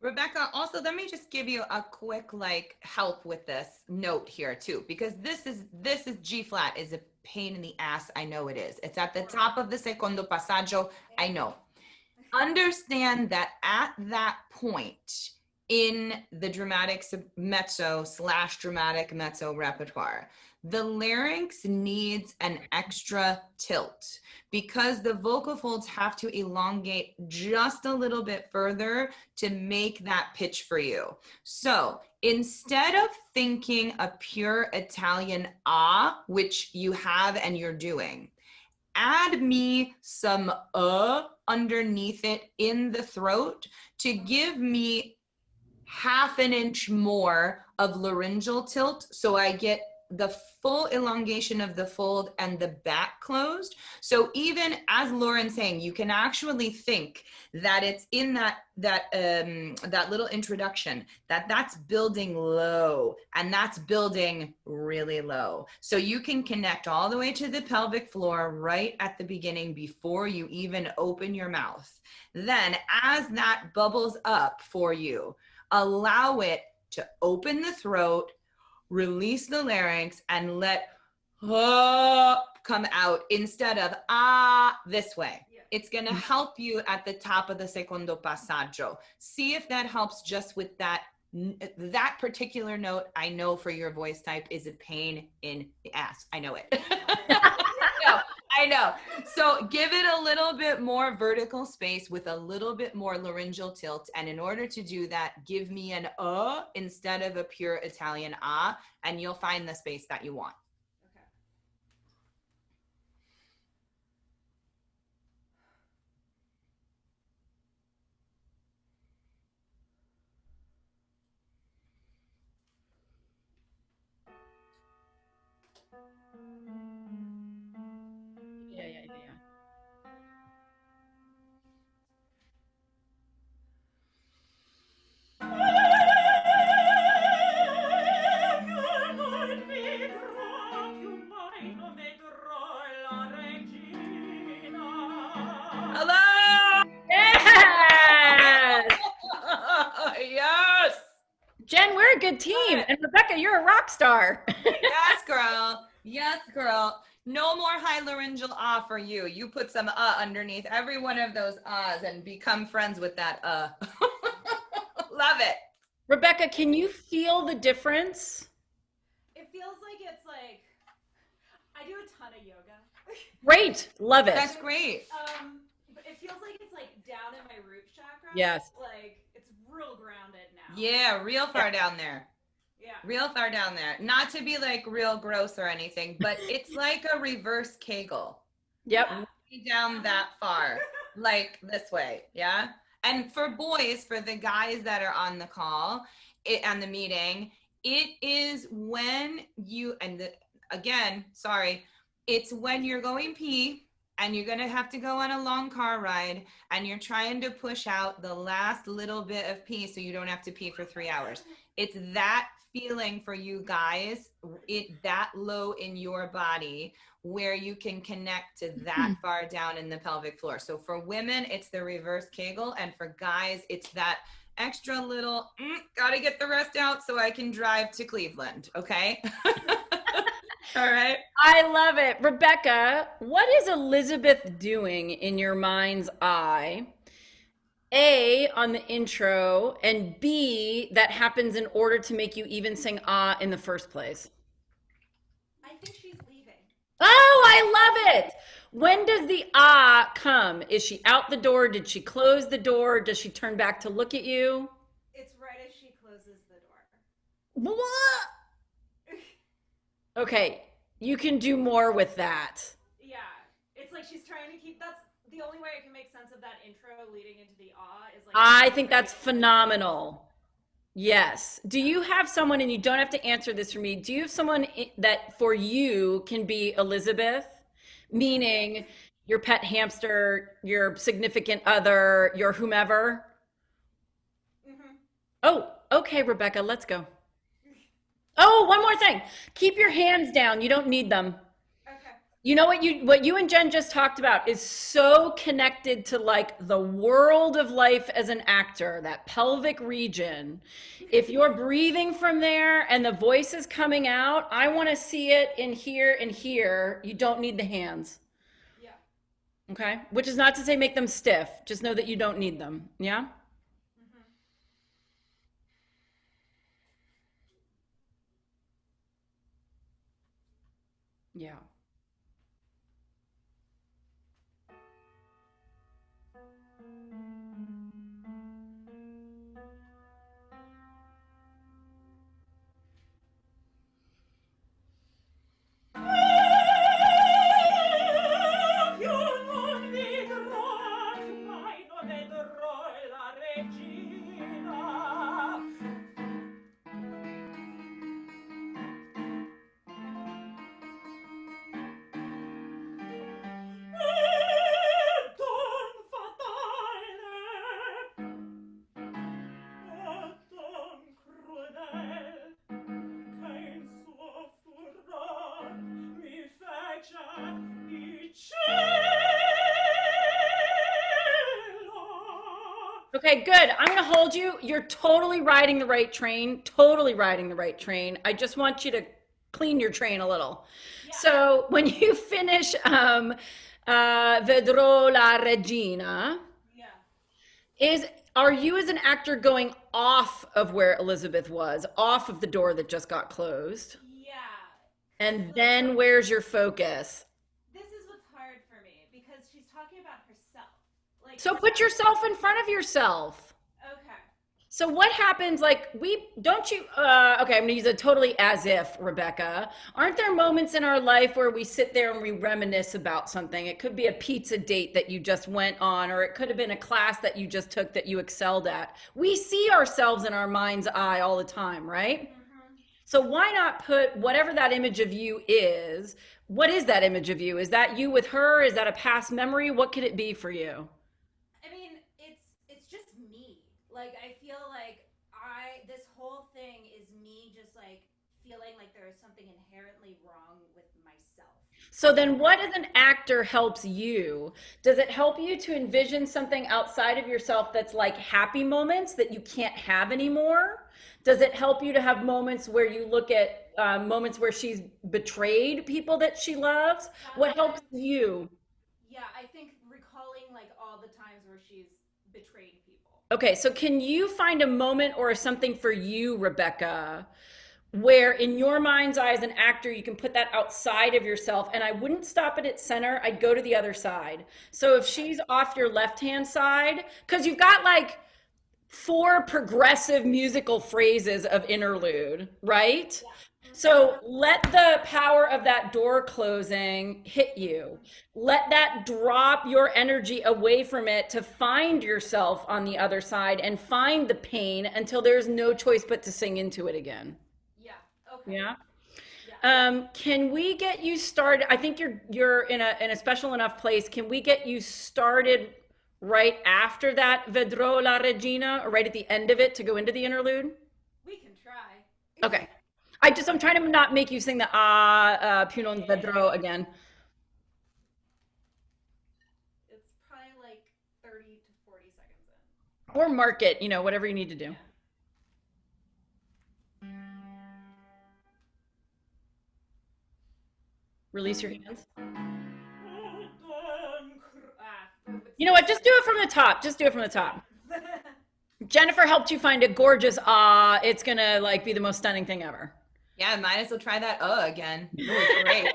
B: Rebecca, also, let me just give you a quick help with this note here too, because this is G flat is a pain in the ass. I know it is. It's at the top of the secondo passaggio. I know. Understand that at that point in the dramatic mezzo / dramatic mezzo repertoire, the larynx needs an extra tilt because the vocal folds have to elongate just a little bit further to make that pitch for you. So instead of thinking a pure Italian ah, which you have and you're doing, add me some underneath it in the throat to give me half an inch more of laryngeal tilt, so I get the full elongation of the fold and the back closed. So even as Loren's saying, you can actually think that it's in that little introduction that's building low and that's building really low. So you can connect all the way to the pelvic floor right at the beginning before you even open your mouth. Then as that bubbles up for you, allow it to open the throat, release the larynx, and let come out instead of this way. Yeah. It's going to help you at the top of the secondo passaggio. See if that helps just with that particular note. I know for your voice type is a pain in the ass. I know it. I know. So give it a little bit more vertical space with a little bit more laryngeal tilt. And in order to do that, give me an instead of a pure Italian ah, and you'll find the space that you want.
F: Okay.
C: Yeah.
B: Hello!
C: Yes!
B: Yes!
C: Jen, we're a good team. And Rebecca, you're a rock star.
B: Yes, girl. Yes, girl. No more high laryngeal ah for you. You put some underneath every one of those ahs and become friends with that Love it.
C: Rebecca, can you feel the difference?
F: It feels like it's like, I do a ton of yoga.
C: Great. Love it.
B: That's great.
F: But it feels like it's like down in my root chakra.
C: Yes.
F: Like it's real grounded now.
B: Yeah, real far down there.
F: Yeah.
B: Real far down there. Not to be like real gross or anything, but it's like a reverse Kegel.
C: Yep.
B: Down that far, like this way. Yeah. And for boys, for the guys that are on the call and the meeting, it is when you, it's when you're going pee and you're going to have to go on a long car ride and you're trying to push out the last little bit of pee so you don't have to pee for 3 hours. It's that feeling for you guys, that low in your body, where you can connect to that far down in the pelvic floor. So for women, it's the reverse Kegel, and for guys, it's that extra little, gotta get the rest out so I can drive to Cleveland, okay? All right.
C: I love it. Rebecca, what is Elizabeth doing in your mind's eye? A, on the intro, and B, that happens in order to make you even sing ah in the first place.
F: I think she's leaving.
C: Oh, I love it. When does the ah come? Is she out the door? Did she close the door? Does she turn back to look at you?
F: It's right as she closes the door.
C: What? Okay, you can do more with that.
F: Yeah, it's like she's trying to keep, that's the only way I can make sense of that intro leading into the awe is like.
C: I think that's phenomenal. Yes. Do you have someone, and you don't have to answer this for me, do you have someone that for you can be Elizabeth? Meaning your pet hamster, your significant other, your whomever?
F: Mm-hmm.
C: Oh, okay, Rebecca, let's go. Oh, one more thing. Keep your hands down. You don't need them.
F: Okay.
C: You know what you and Jen just talked about is so connected to like the world of life as an actor, that pelvic region. If you're breathing from there and the voice is coming out, I want to see it in here and here. You don't need the hands.
F: Yeah.
C: Okay? Which is not to say make them stiff. Just know that you don't need them. Yeah? Yeah. Okay, good. I'm going to hold you. You're totally riding the right train. Totally riding the right train. I just want you to clean your train a little. Yeah. So when you finish Vedrò la Regina, are you as an actor going off of where Elizabeth was, off of the door that just got closed?
F: Yeah.
C: And then where's your focus?
F: This is what's hard for me because she's talking about herself. Like,
C: so put yourself in front of yourself.
F: Okay.
C: So what happens, like, okay, I'm gonna use a totally as if, Rebecca. Aren't there moments in our life where we sit there and we reminisce about something? It could be a pizza date that you just went on, or it could have been a class that you just took that you excelled at. We see ourselves in our mind's eye all the time, right? Mm-hmm. So why not put whatever that image of you is, what is that image of you? Is that you with her? Is that a past memory? What could it be for you?
F: I mean, it's just me. Like, I feel like this whole thing is me just like feeling like there is something inherently wrong with myself.
C: So then what as an actor helps you? Does it help you to envision something outside of yourself that's like happy moments that you can't have anymore? Does it help you to have moments where you look at moments where she's betrayed people that she loves? What helps you?
F: Yeah, I think recalling like all the times where she's betrayed people.
C: Okay, so can you find a moment or something for you, Rebecca, where in your mind's eye as an actor, you can put that outside of yourself? And I wouldn't stop it at center, I'd go to the other side. So if she's off your left-hand side, because you've got like 4 progressive musical phrases of interlude, right? Yeah. So let the power of that door closing hit you. Let that drop your energy away from it to find yourself on the other side and find the pain until there's no choice but to sing into it again.
F: Yeah. Okay.
C: Yeah. Yeah. Can we get you started? I think you're in a special enough place. Can we get you started right after that Vedrò la Regina, or right at the end of it to go into the interlude?
F: We can try.
C: Okay. I'm trying to not make you sing the più non vedrò again.
F: It's probably like 30 to 40 seconds in.
C: Or mark it, you know, whatever you need to do. Release your hands. You know what? Just do it from the top. Just do it from the top. Jennifer helped you find a gorgeous it's gonna like be the most stunning thing ever.
B: Yeah, might as well try that again. It was great.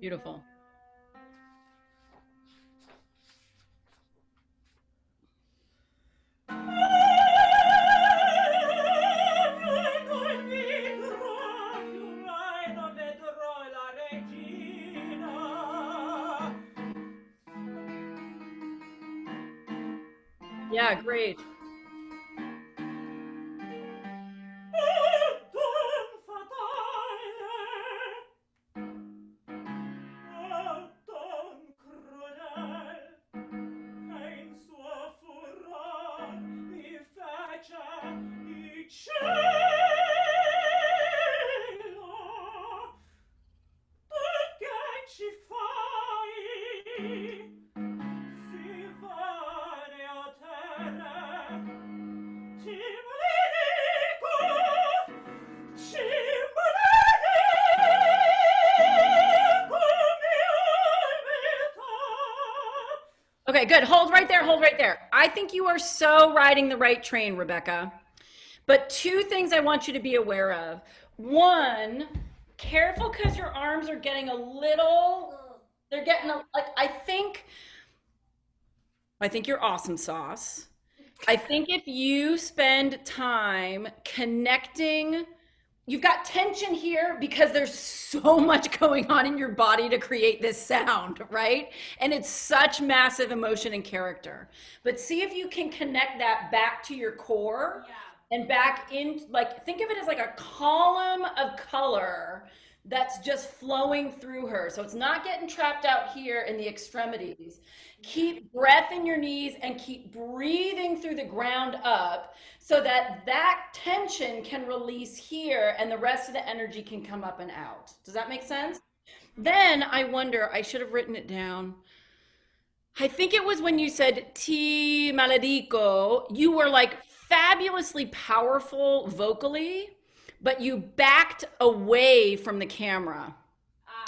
C: Beautiful. Yeah, great. Okay, good. Hold right there. Hold right there. I think you are so riding the right train, Rebecca. But two things I want you to be aware of. One, careful because your arms are getting a little, they're getting, like, I think you're awesome sauce. I think if you spend time connecting, you've got tension here because there's so much going on in your body to create this sound, right? And it's such massive emotion and character. But see if you can connect that back to your core and back in, like, think of it as like a column of color that's just flowing through her. So it's not getting trapped out here in the extremities. Keep breath in your knees and keep breathing through the ground up so that that tension can release here and the rest of the energy can come up and out. Does that make sense? Then I wonder, I should have written it down. I think it was when you said ti maledico, you were like fabulously powerful vocally, but you backed away from the camera.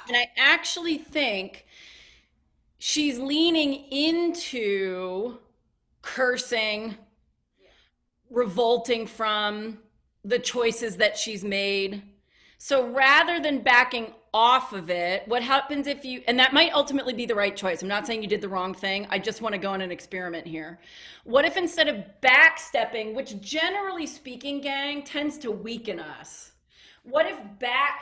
C: And I actually think she's leaning into cursing, revolting from the choices that she's made. So rather than backing off of it, what happens if you, and that might ultimately be the right choice. I'm not saying you did the wrong thing. I just want to go on an experiment here. What if instead of backstepping, which generally speaking, gang, tends to weaken us, what if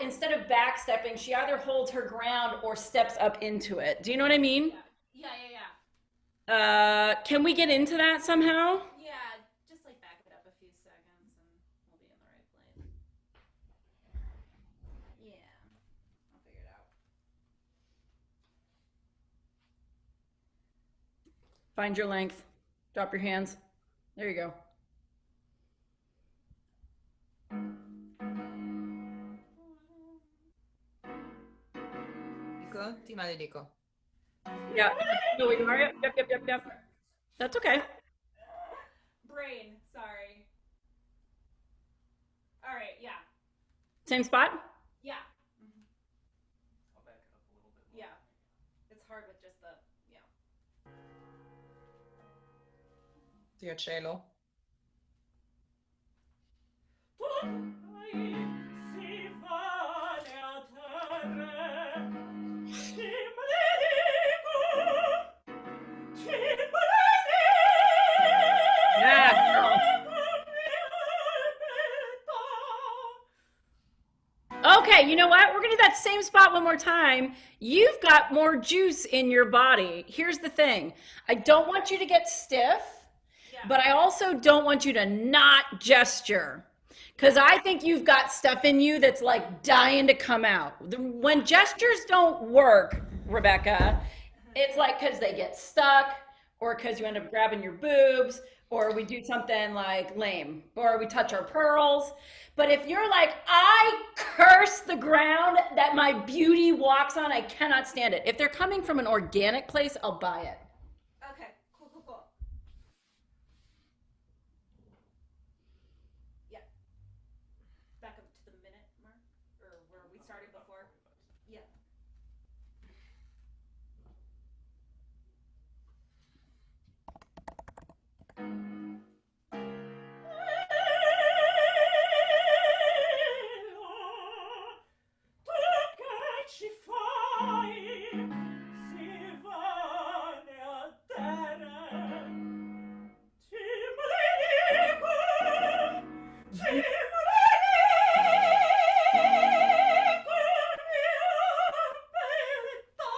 C: instead of backstepping, she either holds her ground or steps up into it? Do you know what I mean?
F: Yeah.
C: Can we get into that somehow?
F: Yeah, just like back it up a few seconds and we'll be in the right place. Yeah, I'll figure it out.
C: Find your length. Drop your hands. There you go.
B: Ti maledico.
C: Yeah. No, we are. Yep. That's okay.
F: Brain, sorry. All right, yeah.
C: Same spot?
F: Yeah.
A: I'll back it up a little bit more.
F: Yeah. It's hard with just the,
B: Dio cielo.
C: Okay, you know what? We're gonna do that same spot one more time. You've got more juice in your body. Here's the thing. I don't want you to get stiff, but I also don't want you to not gesture. Because I think you've got stuff in you that's like dying to come out. When gestures don't work, Rebecca, it's like because they get stuck, or because you end up grabbing your boobs, or we do something like lame, or we touch our pearls. But if you're like, I curse the ground that my beauty walks on, I cannot stand it. If they're coming from an organic place, I'll buy it.
F: Okay, cool, cool, cool. Yeah. Back up to the minute mark, or where we started before. Yeah.
E: Ci fai, si vane a terra, ti maledico, ti maledico, mia beltà.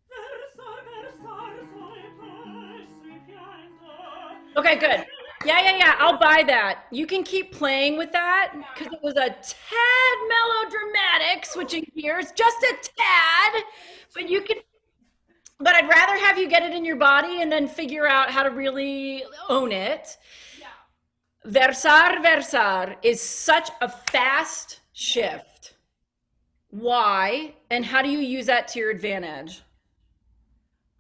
E: Versar sui tuoi, sui pianto.
C: Okay, good. Yeah. I'll buy that. You can keep playing with that because it was a tad melodramatic, switching gears, just a tad. But you can. But I'd rather have you get it in your body and then figure out how to really own it.
F: Yeah.
C: Versar is such a fast shift. Why? And how do you use that to your advantage?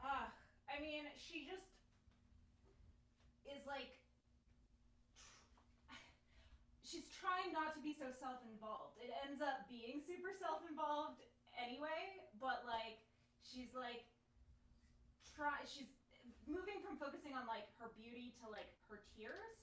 F: I mean, she just is like, she's trying not to be so self-involved. It ends up being super self-involved anyway, but like, she's like, she's moving from focusing on like her beauty to like her tears.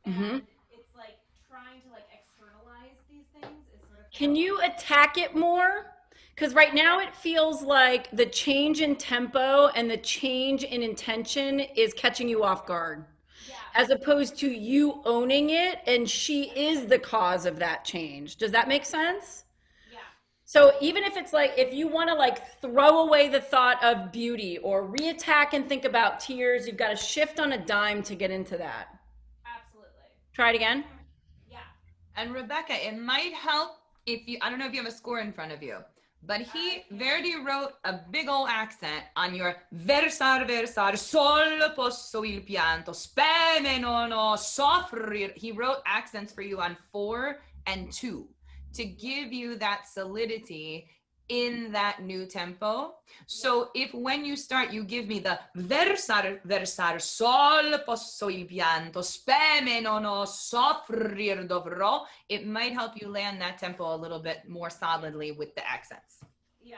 F: And it's like trying to like externalize these things is sort of.
C: Can you attack it more? Because right now it feels like the change in tempo and the change in intention is catching you off guard.
F: Yeah.
C: As opposed to you owning it, and she is the cause of that change. Does that make sense?
F: Yeah.
C: So even if it's like, if you want to like throw away the thought of beauty or reattack and think about tears, you've got to shift on a dime to get into that.
F: Absolutely.
C: Try it again.
F: Yeah.
B: And Rebecca, it might help if you, I don't know if you have a score in front of you, but Verdi wrote a big old accent on your versar, sol posso il pianto, speme no soffrir. He wrote accents for you on 4 and 2 to give you that solidity in that new tempo. So if when you start, you give me the versar, sol posso il pianto, speme no soffrir dovrò, it might help you land that tempo a little bit more solidly with the accents.
F: Yeah.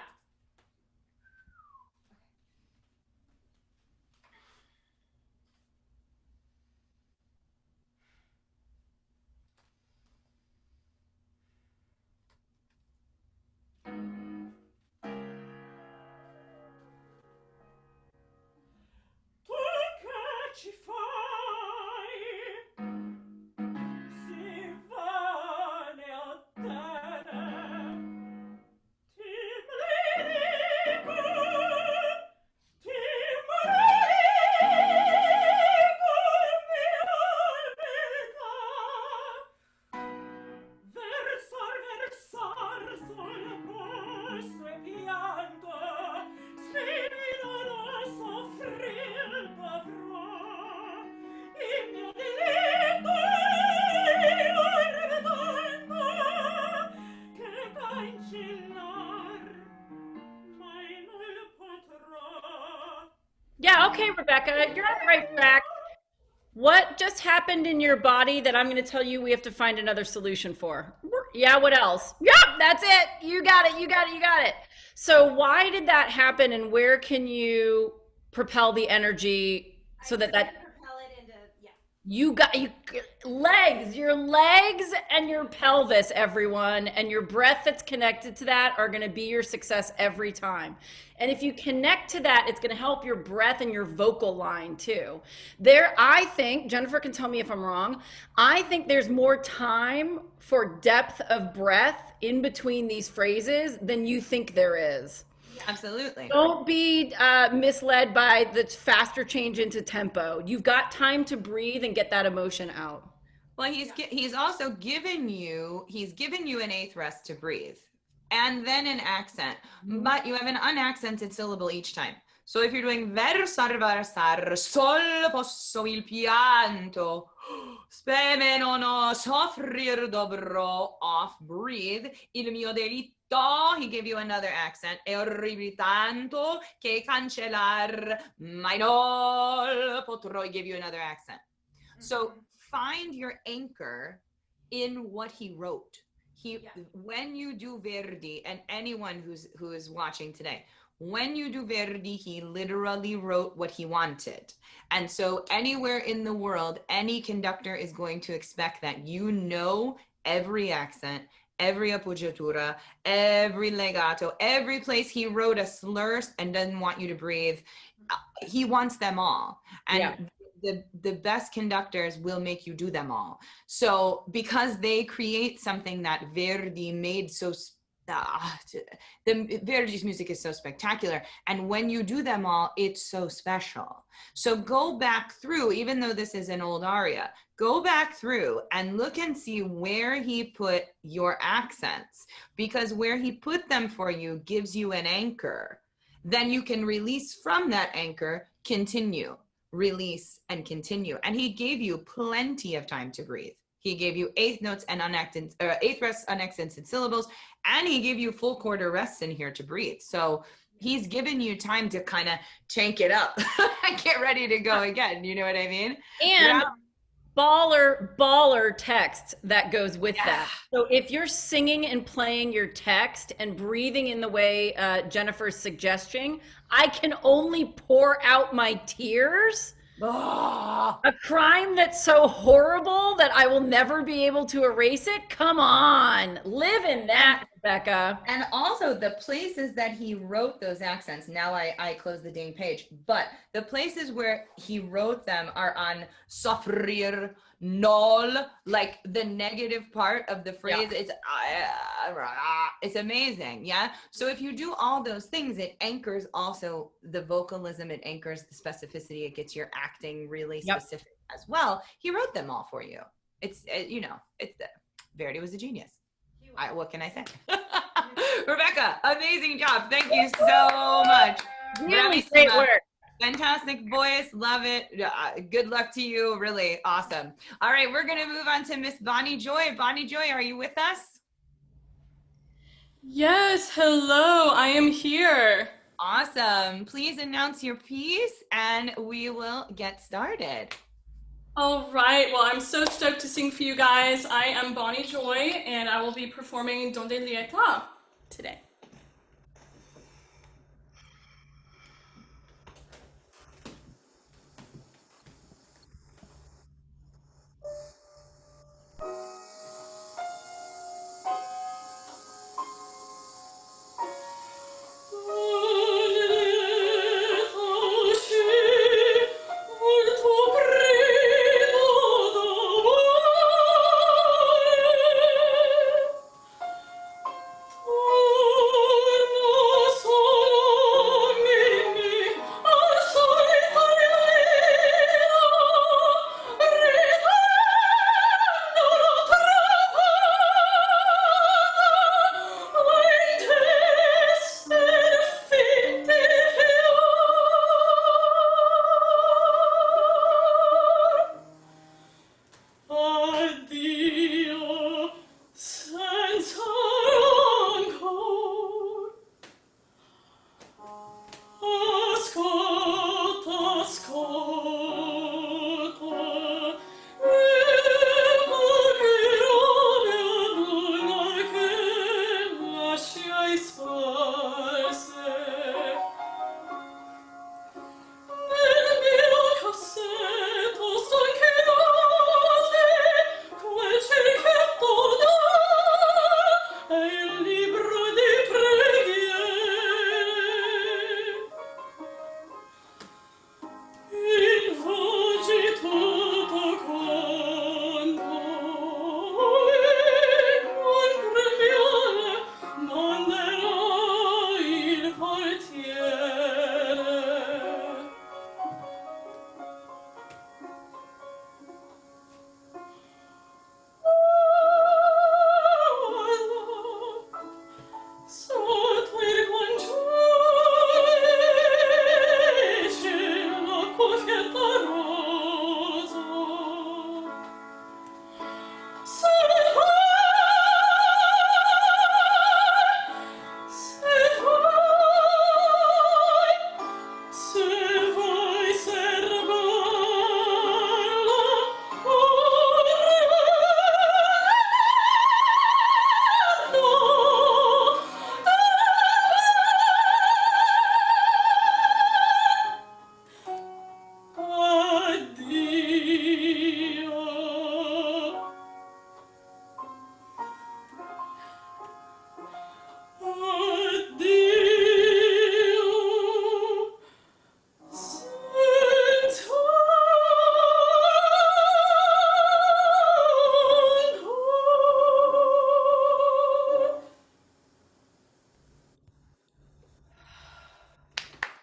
E: Tu che ci fai, si vane a terra, ti maledico, ti maledico, mia beltà. Versar sol posso e pianto, spirito non soffrir dovrò, il mio diritto io rivedo, che cancillar mai non potrò.
C: Yeah, okay, Rebecca, you're on the right track. What just happened in your body that I'm going to tell you we have to find another solution for? Yeah, what else? Yep, that's it. You got it. So why did that happen, and where can you propel the energy so that
F: Propel it into, yeah.
C: your legs and your pelvis, everyone, and your breath that's connected to that are going to be your success every time. And if you connect to that, it's going to help your breath and your vocal line too. I think, Jennifer can tell me if I'm wrong, I think there's more time for depth of breath in between these phrases than you think there is.
B: Absolutely.
C: Don't be misled by the faster change into tempo. You've got time to breathe and get that emotion out.
B: Well, he's also given you an eighth rest to breathe, and then an accent, but you have an unaccented syllable each time. So if you're doing versar, versar, sol posso il pianto, speme non soffrir dobro, off, breathe, il mio delitto, he gave you another accent, e orribili tanto che cancellar mai no potrò, he gave you another accent. So find your anchor in what he wrote. When you do Verdi, and anyone who is watching today, when you do Verdi, he literally wrote what he wanted. And so anywhere in the world, any conductor is going to expect that you know every accent, every appoggiatura, every legato, every place he wrote a slur and doesn't want you to breathe. He wants them all. And the best conductors will make you do them all. So because they create something that Verdi made so Verdi's music is so spectacular, and when you do them all, it's so special. So go back through, even though this is an old aria, go back through and look and see where he put your accents, because where he put them for you gives you an anchor. Then you can release from that anchor, continue, release, and continue. And he gave you plenty of time to breathe. He gave you eighth notes and eighth rests, unaccented syllables, and he gave you full quarter rests in here to breathe. So he's given you time to kind of tank it up and get ready to go again. You know what I mean?
C: And baller text that goes with that. So if you're singing and playing your text and breathing in the way Jennifer's suggesting, I can only pour out my tears. A crime that's so horrible that I will never be able to erase it. Come on, live in that, Rebecca.
B: And also the places that he wrote those accents, now I close the dang page, but the places where he wrote them are on soffrir, nol, like the negative part of the phrase. It's amazing. Yeah. So if you do all those things, it anchors also the vocalism, it anchors the specificity, it gets your acting really specific as well. He wrote them all for you. It's Verdi was a genius. What can I say? Rebecca, amazing job. Thank you so much.
C: Really great work.
B: Fantastic voice. Love it. Good luck to you. Really awesome. All right, we're going to move on to Miss Bonnie Joy. Bonnie Joy, are you with us?
E: Yes, hello, I am here.
B: Awesome. Please announce your piece and we will get started.
E: All right, well, I'm so stoked to sing for you guys. I am Bonnie Joy, and I will be performing Donde Lieta today. Oh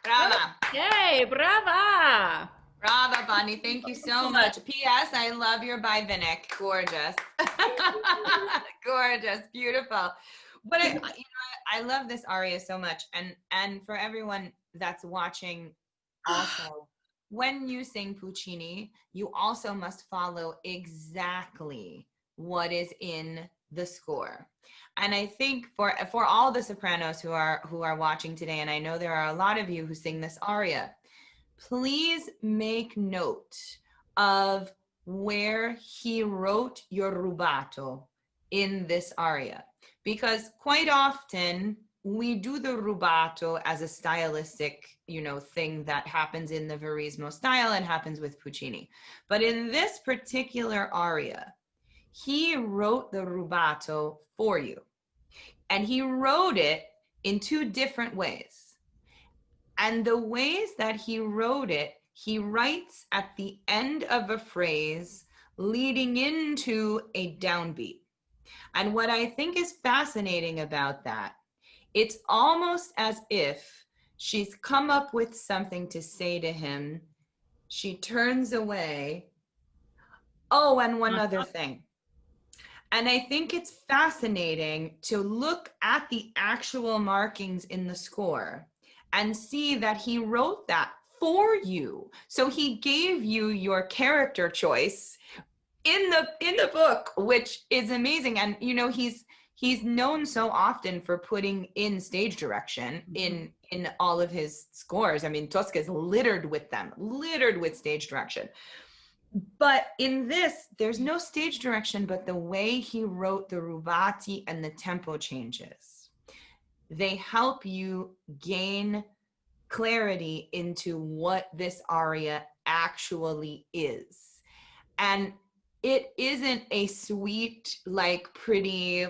B: Brava.
C: Yay, brava.
B: Brava, Bonnie. Thank you so much. P.S. I love your Vinik. Gorgeous. Gorgeous. Beautiful. But I love this aria so much. And for everyone that's watching also, when you sing Puccini, you also must follow exactly what is in the score. And I think for all the sopranos who are watching today, and I know there are a lot of you who sing this aria, please make note of where he wrote your rubato in this aria, because quite often we do the rubato as a stylistic, thing that happens in the Verismo style and happens with Puccini. But in this particular aria, he wrote the rubato for you. And he wrote it in two different ways. And the ways that he wrote it, he writes at the end of a phrase leading into a downbeat. And what I think is fascinating about that, it's almost as if she's come up with something to say to him. She turns away. Oh, and one other thing. And I think it's fascinating to look at the actual markings in the score and see that he wrote that for you. So he gave you your character choice in the book, which is amazing. And he's known so often for putting in stage direction in all of his scores. I mean, Tosca is littered with stage direction. But in this, there's no stage direction, but the way he wrote the rubati and the tempo changes, they help you gain clarity into what this aria actually is. And it isn't a sweet, pretty,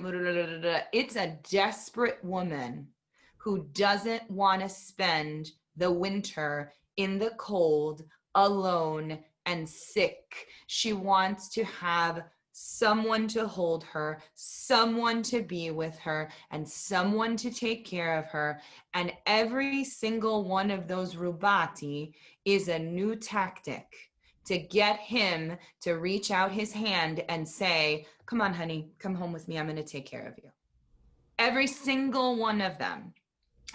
B: it's a desperate woman who doesn't want to spend the winter in the cold, alone, and sick. She wants to have someone to hold her, someone to be with her, and someone to take care of her. And every single one of those rubati is a new tactic to get him to reach out his hand and say, come on, honey, come home with me. I'm going to take care of you. Every single one of them.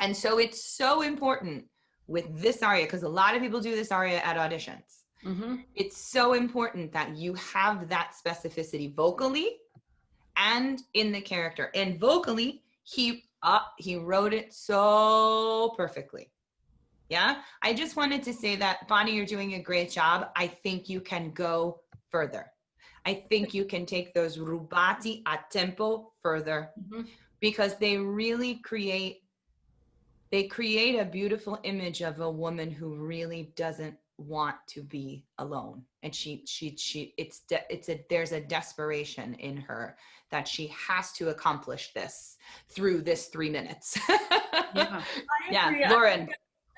B: And so it's so important with this aria, because a lot of people do this aria at auditions. Mm-hmm. It's so important that you have that specificity vocally and in the character. And vocally, he wrote it so perfectly. Yeah, I just wanted to say that, Bonnie, you're doing a great job. I think you can go further. I think you can take those rubati a tempo further, because they really create a beautiful image of a woman who really doesn't want to be alone. And there's a desperation in her that she has to accomplish this through this 3 minutes. Yeah, Loren.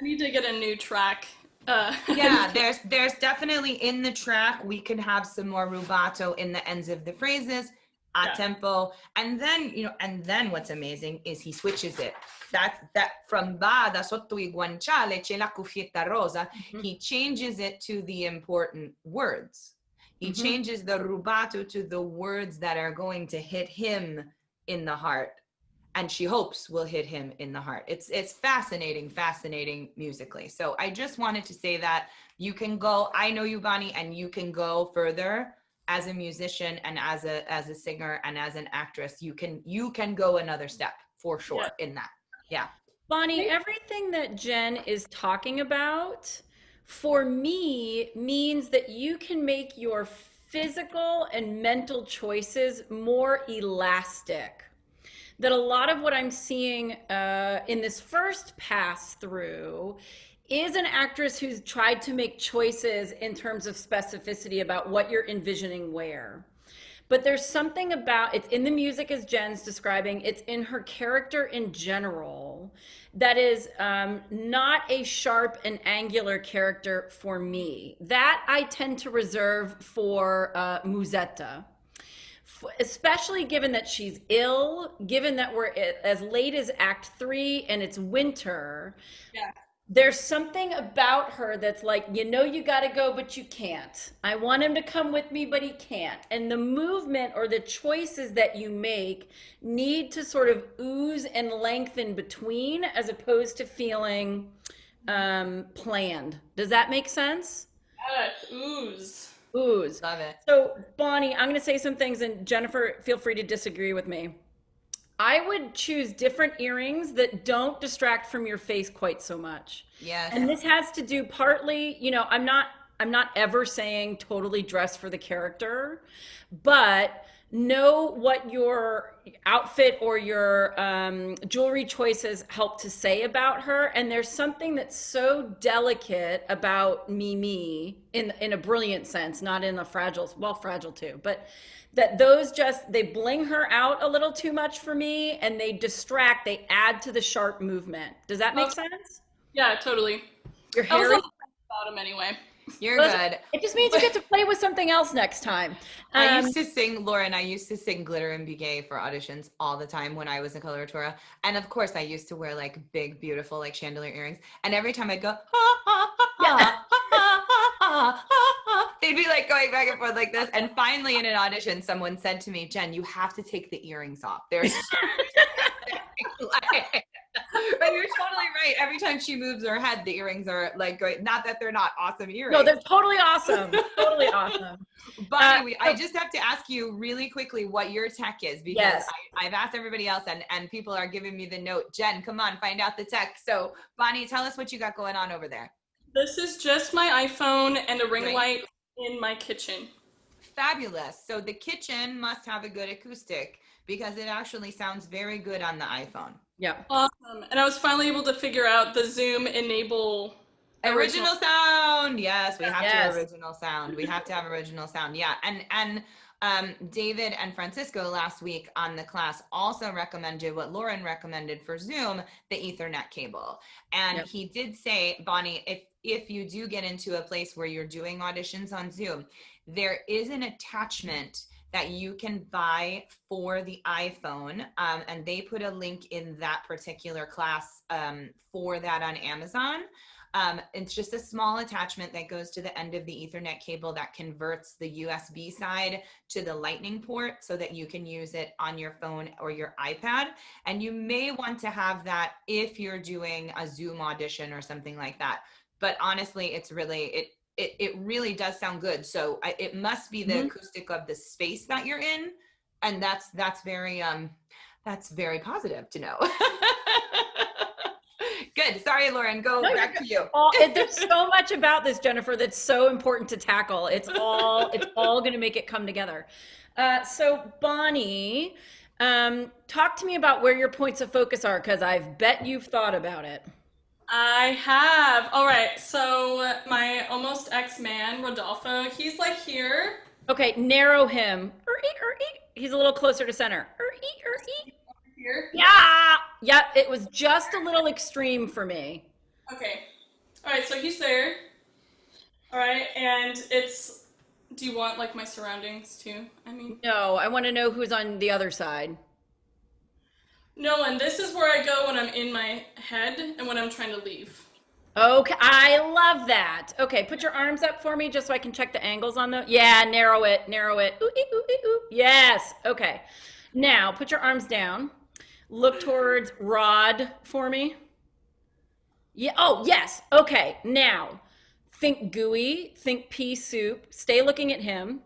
E: I need to get a new track.
B: Yeah, there's definitely in the track, we can have some more rubato in the ends of the phrases, a tempo. And then what's amazing is he switches it. That from Vada sotto I guanciale c'è la cuffietta rosa, he changes it to the important words. He changes the rubato to the words that are going to hit him in the heart. And she hopes will hit him in the heart. It's fascinating musically. So I just wanted to say that you can go, I know you, Bonnie, and you can go further as a musician and as a singer and as an actress. You can go another step for sure in that. Yeah.
C: Bonnie, everything that Jen is talking about for me means that you can make your physical and mental choices more elastic. That a lot of what I'm seeing in this first pass through is an actress who's tried to make choices in terms of specificity about what you're envisioning where. But there's something about, it's in the music as Jen's describing, it's in her character in general, that is not a sharp and angular character for me. That I tend to reserve for Musetta. Especially given that she's ill, given that we're as late as Act 3 and it's winter. Yeah. There's something about her that's like, you know, you got to go, but you can't. I want him to come with me, but he can't. And the movement or the choices that you make need to sort of ooze and lengthen between, as opposed to feeling planned. Does that make sense?
E: Yes, ooze.
C: Ooze.
B: Love it.
C: So, Bonnie, I'm going to say some things, and Jennifer, feel free to disagree with me. I would choose different earrings that don't distract from your face quite so much.
B: Yes.
C: And this has to do partly, you know, I'm not ever saying totally dress for the character, but know what your outfit or your jewelry choices help to say about her. And there's something that's so delicate about Mimi in a brilliant sense, not in a fragile, well, fragile too, but that those just, they bling her out a little too much for me, and they distract, they add to the sharp movement. Does that make sense?
E: Yeah, totally.
C: Your
E: I was
C: hair,
E: on the fence about him anyway.
B: You're good.
C: it just means you get to play with something else next time.
B: I used to sing, Lauren, I used to sing Glitter and Bouquet for auditions all the time when I was in coloratura. And of course I used to wear like big, beautiful, like chandelier earrings. And every time I'd go, they'd be like going back and forth like this. And finally in an audition, someone said to me, Jen, you have to take the earrings off. They're so but you're totally right. Every time she moves her head, the earrings are like great. Not that they're not awesome earrings.
C: No, they're totally awesome. Totally awesome.
B: Bonnie, I just have to ask you really quickly what your tech is, because
C: Yes.
B: I've asked everybody else and people are giving me the note. Jen, come on, find out the tech. So Bonnie, tell us what you got going on over there.
E: This is just my iPhone and a ring
B: Right.
E: light in my kitchen.
B: Fabulous. So the kitchen must have a good acoustic because it actually sounds very good on the iPhone.
C: Yeah.
E: Awesome. And I was finally able to figure out the Zoom enable
B: Original sound. Yes, we have
C: Yes.
B: to original sound. We have to have original sound. Yeah. And David and Francisco last week on the class also recommended what Loren recommended for Zoom, the Ethernet cable. And
C: Yep.
B: he did say, Bonnie, if you do get into a place where you're doing auditions on Zoom, there is an attachment that you can buy for the iPhone. And they put a link in that particular class for that on Amazon. It's just a small attachment that goes to the end of the Ethernet cable that converts the USB side to the Lightning port so that you can use it on your phone or your iPad. And you may want to have that if you're doing a Zoom audition or something like that. But honestly, it's really, it really does sound good. So it must be the acoustic of the space that you're in. And that's very positive to know. Good. Sorry, Loren, back to you.
C: There's so much about this, Jennifer, that's so important to tackle. It's all going to make it come together. So Bonnie, talk to me about where your points of focus are, because I bet you've thought about it.
E: I have. All right. So my almost ex-man, Rodolfo, he's like here.
C: Okay, narrow him. He's a little closer to center.
E: Here.
C: Yeah, it was just a little extreme for me.
E: Okay. All right. So he's there. All right. And do you want like my surroundings too? I mean.
C: No, I want to know who's on the other side.
E: No, and this is where I go when I'm in my head and when I'm trying to leave.
C: Okay, I love that. Okay, put your arms up for me just so I can check the angles on the, yeah, narrow it. Ooh, ooh, ooh, ooh. Yes, okay. Now, put your arms down. Look towards Rod for me. Yeah, oh, yes, okay. Now, think gooey, think pea soup. Stay looking at him.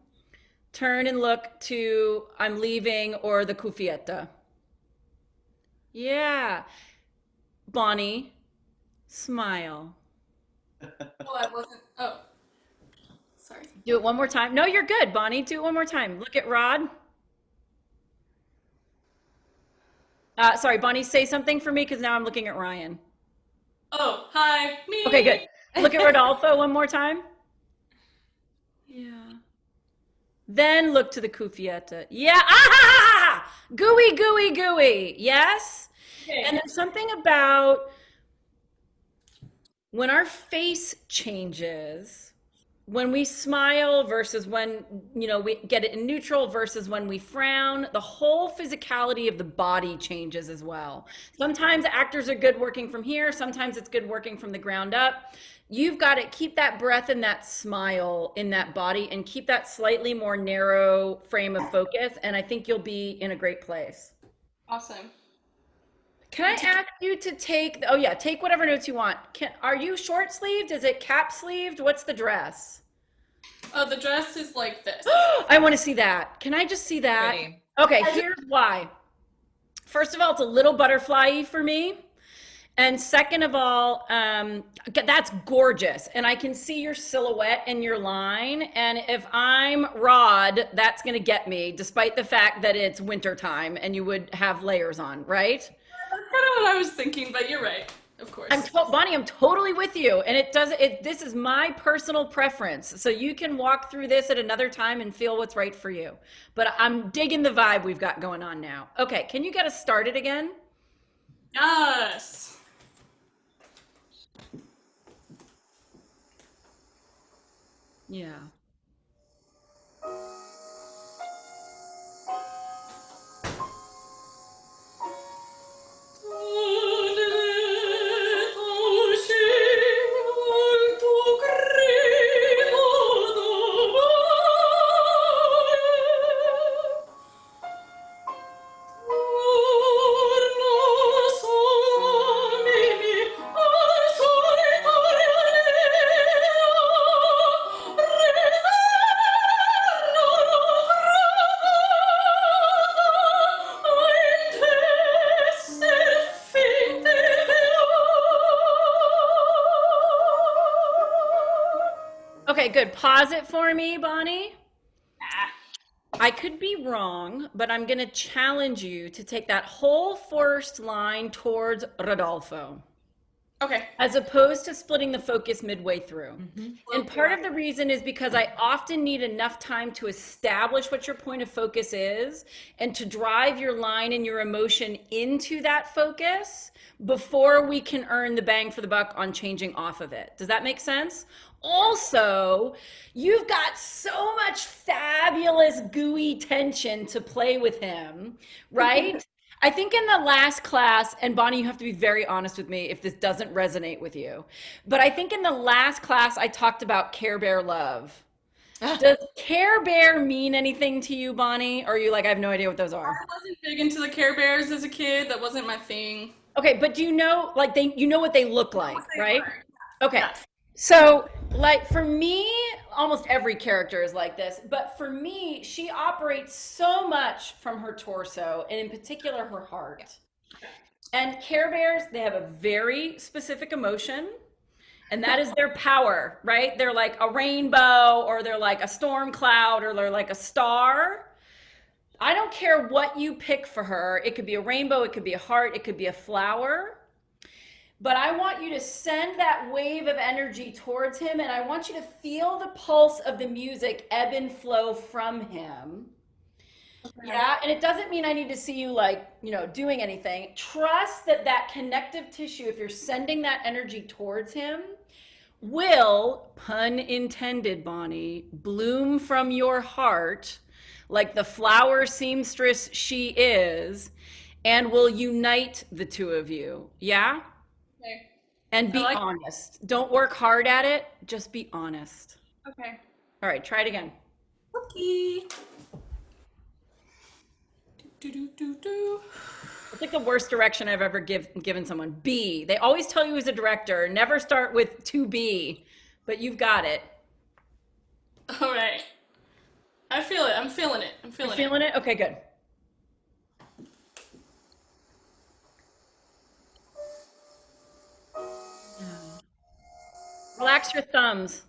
C: Turn and look to I'm leaving or the cuffietta. Yeah. Bonnie, smile.
E: Oh, I wasn't. Oh, sorry.
C: Do it one more time. No, you're good, Bonnie. Do it one more time. Look at Rod. Sorry, Bonnie, say something for me because now I'm looking at Ryan.
E: Oh, hi, me.
C: Okay, good. Look at Rodolfo one more time. Yeah. Then look to the cuffietta. Yeah. Ah! Gooey, gooey, gooey. Yes?
E: Okay.
C: And there's something about when our face changes, when we smile versus when, we get it in neutral versus when we frown, the whole physicality of the body changes as well. Sometimes actors are good working from here. Sometimes it's good working from the ground up. You've got to keep that breath and that smile in that body and keep that slightly more narrow frame of focus. And I think you'll be in a great place.
E: Awesome.
C: Can I ask you to take, take whatever notes you want. Are you short sleeved? Is it cap sleeved? What's the dress?
E: Oh, the dress is like this.
C: I want to see that. Can I just see that?
B: Pretty.
C: Okay, here's why. First of all, it's a little butterfly-y for me. And second of all, that's gorgeous. And I can see your silhouette and your line. And if I'm Rod, that's going to get me, despite the fact that it's wintertime and you would have layers on, right?
E: That's kind of what I was thinking, but you're right, of course.
C: Bonnie, I'm totally with you. And this is my personal preference. So you can walk through this at another time and feel what's right for you. But I'm digging the vibe we've got going on now. Okay, can you get us started again?
E: Yes.
C: Yeah. Okay, good. Pause it for me, Bonnie. I could be wrong, but I'm going to challenge you to take that whole first line towards Rodolfo.
E: Okay.
C: As opposed to splitting the focus midway through. Mm-hmm. And part of the reason is because I often need enough time to establish what your point of focus is and to drive your line and your emotion into that focus before we can earn the bang for the buck on changing off of it. Does that make sense? Also, you've got so much fabulous gooey tension to play with him, right? I think in the last class, and Bonnie, you have to be very honest with me if this doesn't resonate with you, but I think in the last class I talked about Care Bear love. Does Care Bear mean anything to you, Bonnie? Or are you like, I have no idea what those are?
E: I wasn't big into the Care Bears as a kid. That wasn't my thing.
C: Okay, but do you know, like, you know what they look like, right? Okay.
E: Yeah.
C: So, like, for me, almost every character is like this, but for me, she operates so much from her torso, and in particular, her heart. And Care Bears, they have a very specific emotion, and that is their power, right? They're like a rainbow, or they're like a storm cloud, or they're like a star. I don't care what you pick for her. It could be a rainbow, it could be a heart, it could be a flower. But I want you to send that wave of energy towards him, and I want you to feel the pulse of the music ebb and flow from him. Okay. Yeah, and it doesn't mean I need to see you like, doing anything. Trust that that connective tissue, if you're sending that energy towards him, will, pun intended, Bonnie, bloom from your heart like the flower seamstress she is, and will unite the two of you. Yeah?
E: Okay.
C: And be honest. Don't work hard at it. Just be honest.
E: Okay.
C: All right, try it again.
E: Okay.
C: It's like the worst direction I've ever given someone. B. They always tell you as a director, never start with to be, but you've got it.
E: All right. I feel it. I'm feeling it.
C: You're feeling it? Okay, good. Relax your thumbs.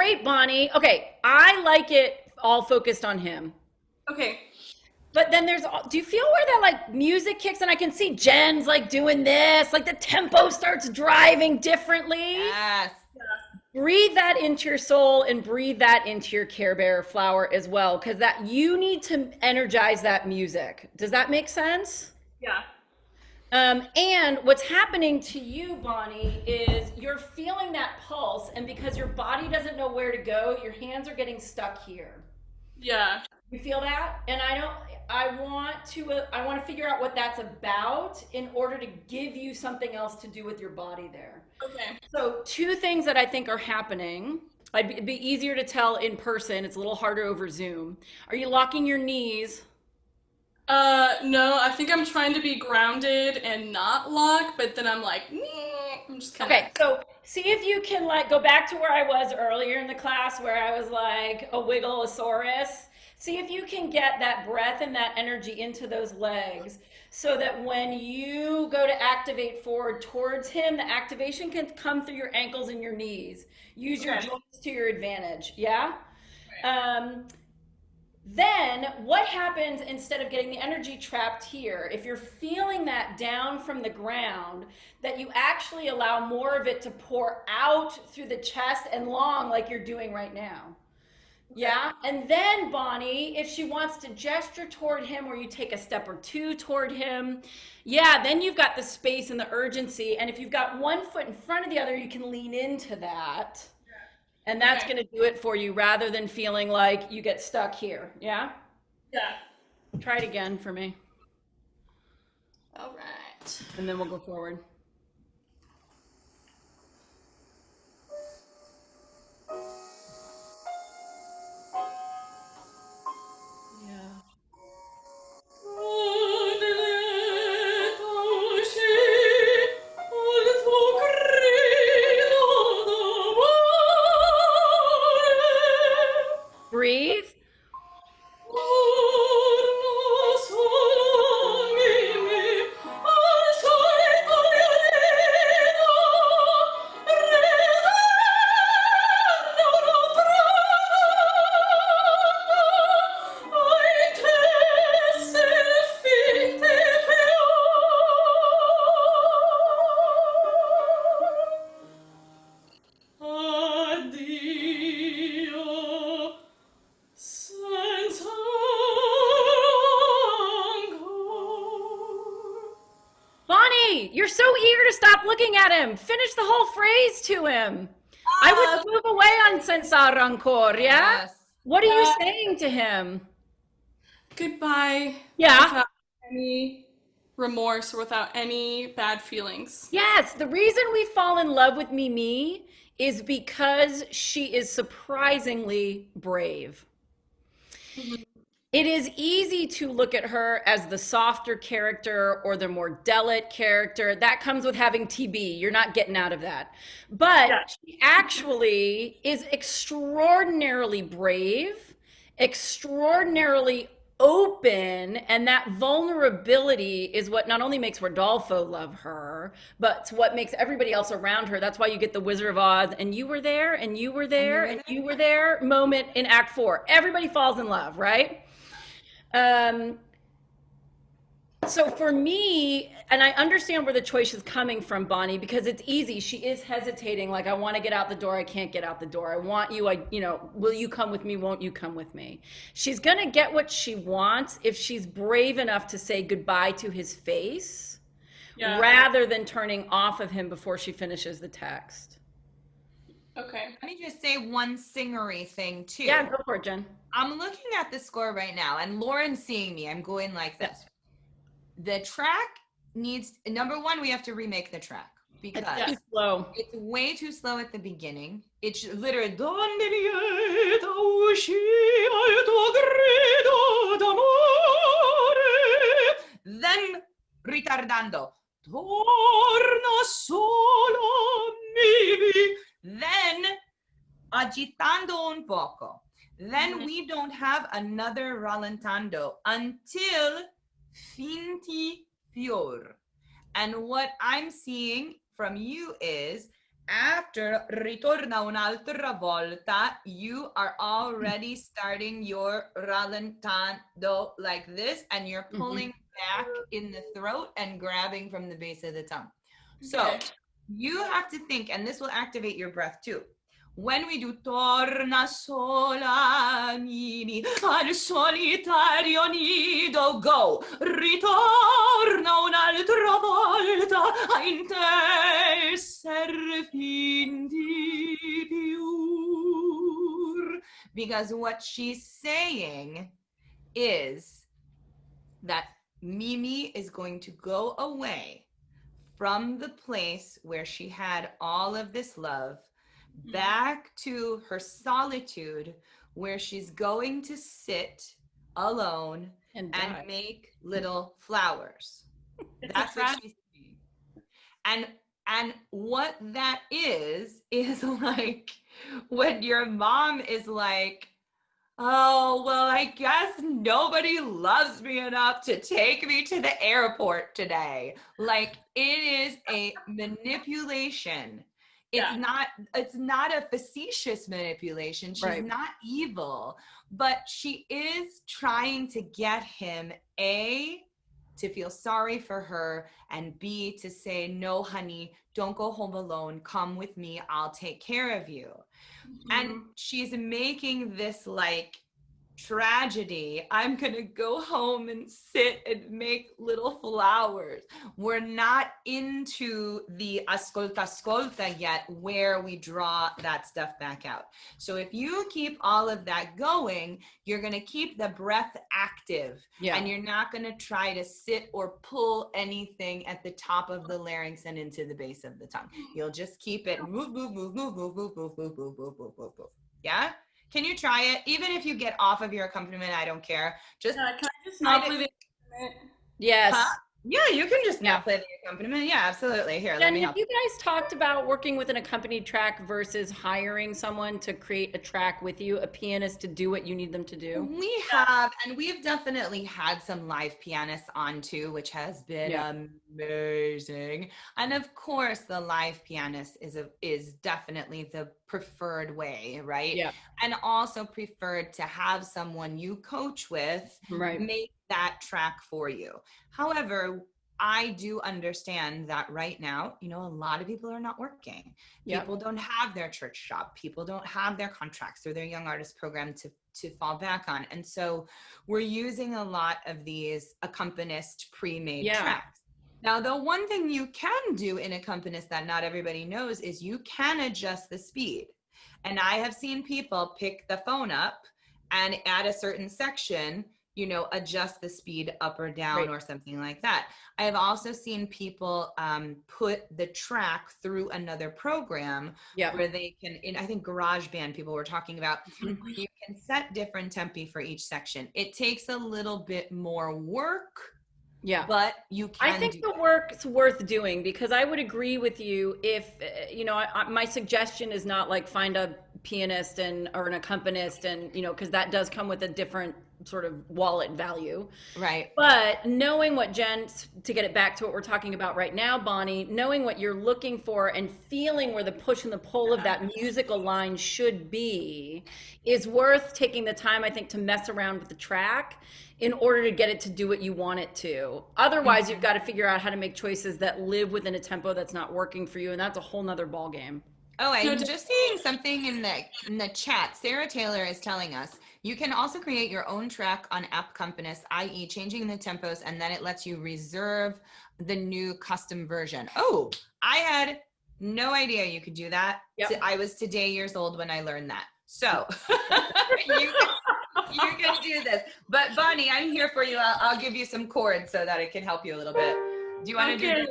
C: great, Bonnie. Okay, I like it all focused on him.
E: Okay.
C: But then do you feel where that like music kicks in? I can see Jen's like doing this, like the tempo starts driving differently.
B: Yes.
C: Breathe that into your soul and breathe that into your Care Bear flower as well, because that you need to energize that music. Does that make sense?
E: Yeah.
C: And what's happening to you, Bonnie, is you're feeling that pulse, and because your body doesn't know where to go, your hands are getting stuck here.
E: Yeah.
C: You feel that? And I want to figure out what that's about in order to give you something else to do with your body there.
E: Okay.
C: So 2 things that I think are happening. It'd be easier to tell in person. It's a little harder over Zoom. Are you locking your knees?
E: No, I think I'm trying to be grounded and not lock, but then I'm like, I'm just kind of.
C: Okay, so see if you can like go back to where I was earlier in the class where I was like a wiggleosaurus. See if you can get that breath and that energy into those legs so that when you go to activate forward towards him, the activation can come through your ankles and your knees. Use your joints to your advantage, yeah? Then what happens instead of getting the energy trapped here, if you're feeling that down from the ground, that you actually allow more of it to pour out through the chest and long like you're doing right now. Yeah, and then Bonnie, if she wants to gesture toward him or you take a step or 2 toward him, yeah, then you've got the space and the urgency. And if you've got one foot in front of the other, you can lean into that. And that's going to do it for you rather than feeling like you get stuck here. Yeah?
E: Yeah.
C: Try it again for me.
E: All right.
C: And then we'll go forward. Breathe. You're so eager to stop looking at him. Finish the whole phrase to him. I would move away on senza rancor, yeah? Yes. What are you saying to him?
E: Goodbye.
C: Yeah.
E: Without any remorse or without any bad feelings.
C: Yes, the reason we fall in love with Mimi is because she is surprisingly brave. Mm-hmm. It is easy to look at her as the softer character or the more delicate character. That comes with having TB. You're not getting out of that. But she actually is extraordinarily brave, extraordinarily open, and that vulnerability is what not only makes Rodolfo love her, but it's what makes everybody else around her. That's why you get the Wizard of Oz, and you were there, and you were there, and you were there moment in Act 4. Everybody falls in love, right? So for me, and I understand where the choice is coming from, Bonnie, because it's easy. She is hesitating, like, I want to get out the door. I can't get out the door. I want you, will you come with me? Won't you come with me? She's going to get what she wants if she's brave enough to say goodbye to his face, rather than turning off of him before she finishes the text.
B: Okay. Let me just say one singery thing too.
C: Yeah, go for it, Jen.
B: I'm looking at the score right now, and Lauren's seeing me. I'm going like this. The track needs, number one, we have to remake the track because
C: it's too slow.
B: It's way too slow at the beginning. It's literally then ritardando. Torna solo mi. Then agitando un poco. Then we don't have another rallentando until finti fior. And what I'm seeing from you is after ritorna un'altra volta, you are already starting your rallentando like this, and you're pulling back in the throat and grabbing from the base of the tongue. So you have to think, and this will activate your breath too. When we do torna sola mini al solitario nido, go. Ritorna un'altra volta in te serafin di piur. Because what she's saying is that Mimi is going to go away from the place where she had all of this love, back to her solitude, where she's going to sit alone and make little flowers. That's what she's saying. And what that is like when your mom is like, oh, well, I guess nobody loves me enough to take me to the airport today. Like, it is a manipulation. It's not a facetious manipulation. She's not evil, but she is trying to get him, A, to feel sorry for her, and B, to say, no, honey, don't go home alone. Come with me. I'll take care of you. And she's making this like tragedy. I'm gonna go home and sit and make little flowers. We're not into the ascolta yet, where we draw that stuff back out. So if you keep all of that going, you're gonna keep the breath active, and you're not gonna try to sit or pull anything at the top of the larynx and into the base of the tongue. You'll just keep it move. Yeah? Can you try it? Even if you get off of your accompaniment, I don't care. Just
C: can I just not play the accompaniment? Yes.
B: Huh? Yeah, you can just not play the accompaniment. Yeah, absolutely. Here, let me help.
C: You guys talked about working with an accompanied track versus hiring someone to create a track with you, a pianist to do what you need them to do?
B: We have, and we've definitely had some live pianists on too, which has been amazing. And of course, the live pianist is definitely the preferred way, right? Yeah. And also preferred to have someone you coach with make that track for you. However, I do understand that right now, a lot of people are not working. People don't have their church shop. People don't have their contracts or their young artist program to fall back on. And so we're using a lot of these accompanist pre-made tracks. Now, the one thing you can do in accompanist that not everybody knows is you can adjust the speed. And I have seen people pick the phone up and at a certain section, adjust the speed up or down or something like that. I have also seen people put the track through another program where they can, I think GarageBand people were talking about, where you can set different tempi for each section. It takes a little bit more work. Yeah, but you can.
C: I think the work's worth doing, because I would agree with you if, my suggestion is not like find a pianist or an accompanist and, because that does come with a different sort of wallet value. Right. But knowing what to get it back to what we're talking about right now, Bonnie, knowing what you're looking for and feeling where the push and the pull of that musical line should be is worth taking the time, I think, to mess around with the track in order to get it to do what you want it to. Otherwise, you've got to figure out how to make choices that live within a tempo that's not working for you, and that's a whole nother ball game.
B: Oh, I'm just seeing something in the chat. Sarah Taylor is telling us, you can also create your own track on Accompanist, i.e. changing the tempos, and then it lets you reserve the new custom version. Oh, I had no idea you could do that. Yep. I was today years old when I learned that. So you can do this. But Bonnie, I'm here for you. I'll give you some chords so that it can help you a little bit. Do you want to do this?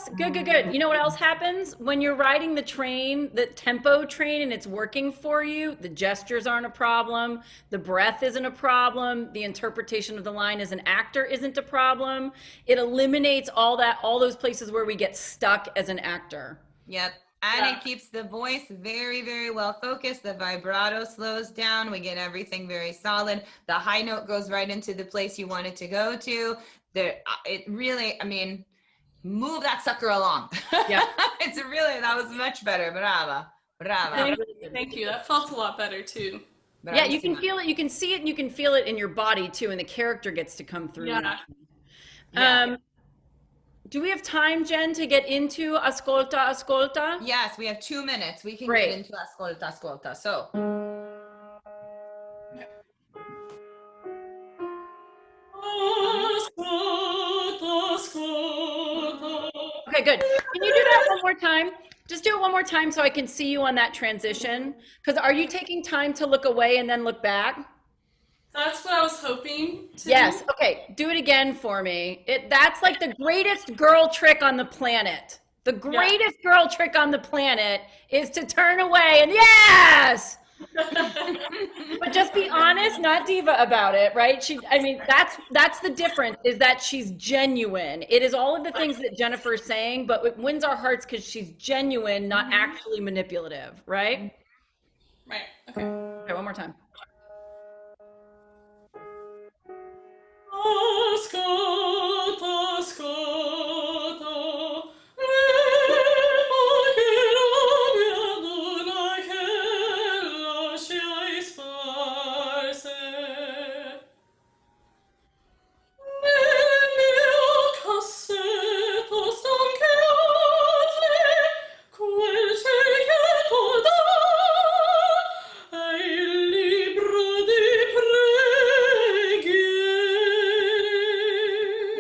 C: Yes, good, good, good. You know what else happens? When you're riding the train, the tempo train, and it's working for you, the gestures aren't a problem, the breath isn't a problem, the interpretation of the line as an actor isn't a problem. It eliminates all those places where we get stuck as an actor.
B: Yep. And it keeps the voice very, very well focused. The vibrato slows down. We get everything very solid. The high note goes right into the place you want it to go to. It really, I mean, move that sucker along.
C: Yeah.
B: That was much better. Brava. Brava.
E: Thank you. That felt a lot better too.
C: Yeah, you can feel it, you can see it, and you can feel it in your body too, and the character gets to come through.
B: Yeah.
C: Do we have time, Jen, to get into ascolta, ascolta?
B: Yes, we have 2 minutes. We can
C: Great.
B: get into ascolta, ascolta. So.
C: Okay, good. Can you do that one more time? Just do it one more time so I can see you on that transition. Because are you taking time to look away and then look back?
E: That's what I was hoping to
C: Yes.
E: do.
C: Okay, do it again for me. That's like the greatest girl trick on the planet. The greatest girl trick on the planet is to turn away and yes! But just be honest, not diva about it, right? That's the difference, is that she's genuine. It is all of the things that Jennifer is saying, but it wins our hearts because she's genuine, not actually manipulative, right?
E: Right. Okay.
C: Okay, one more time.
E: Ascolta, ascolta,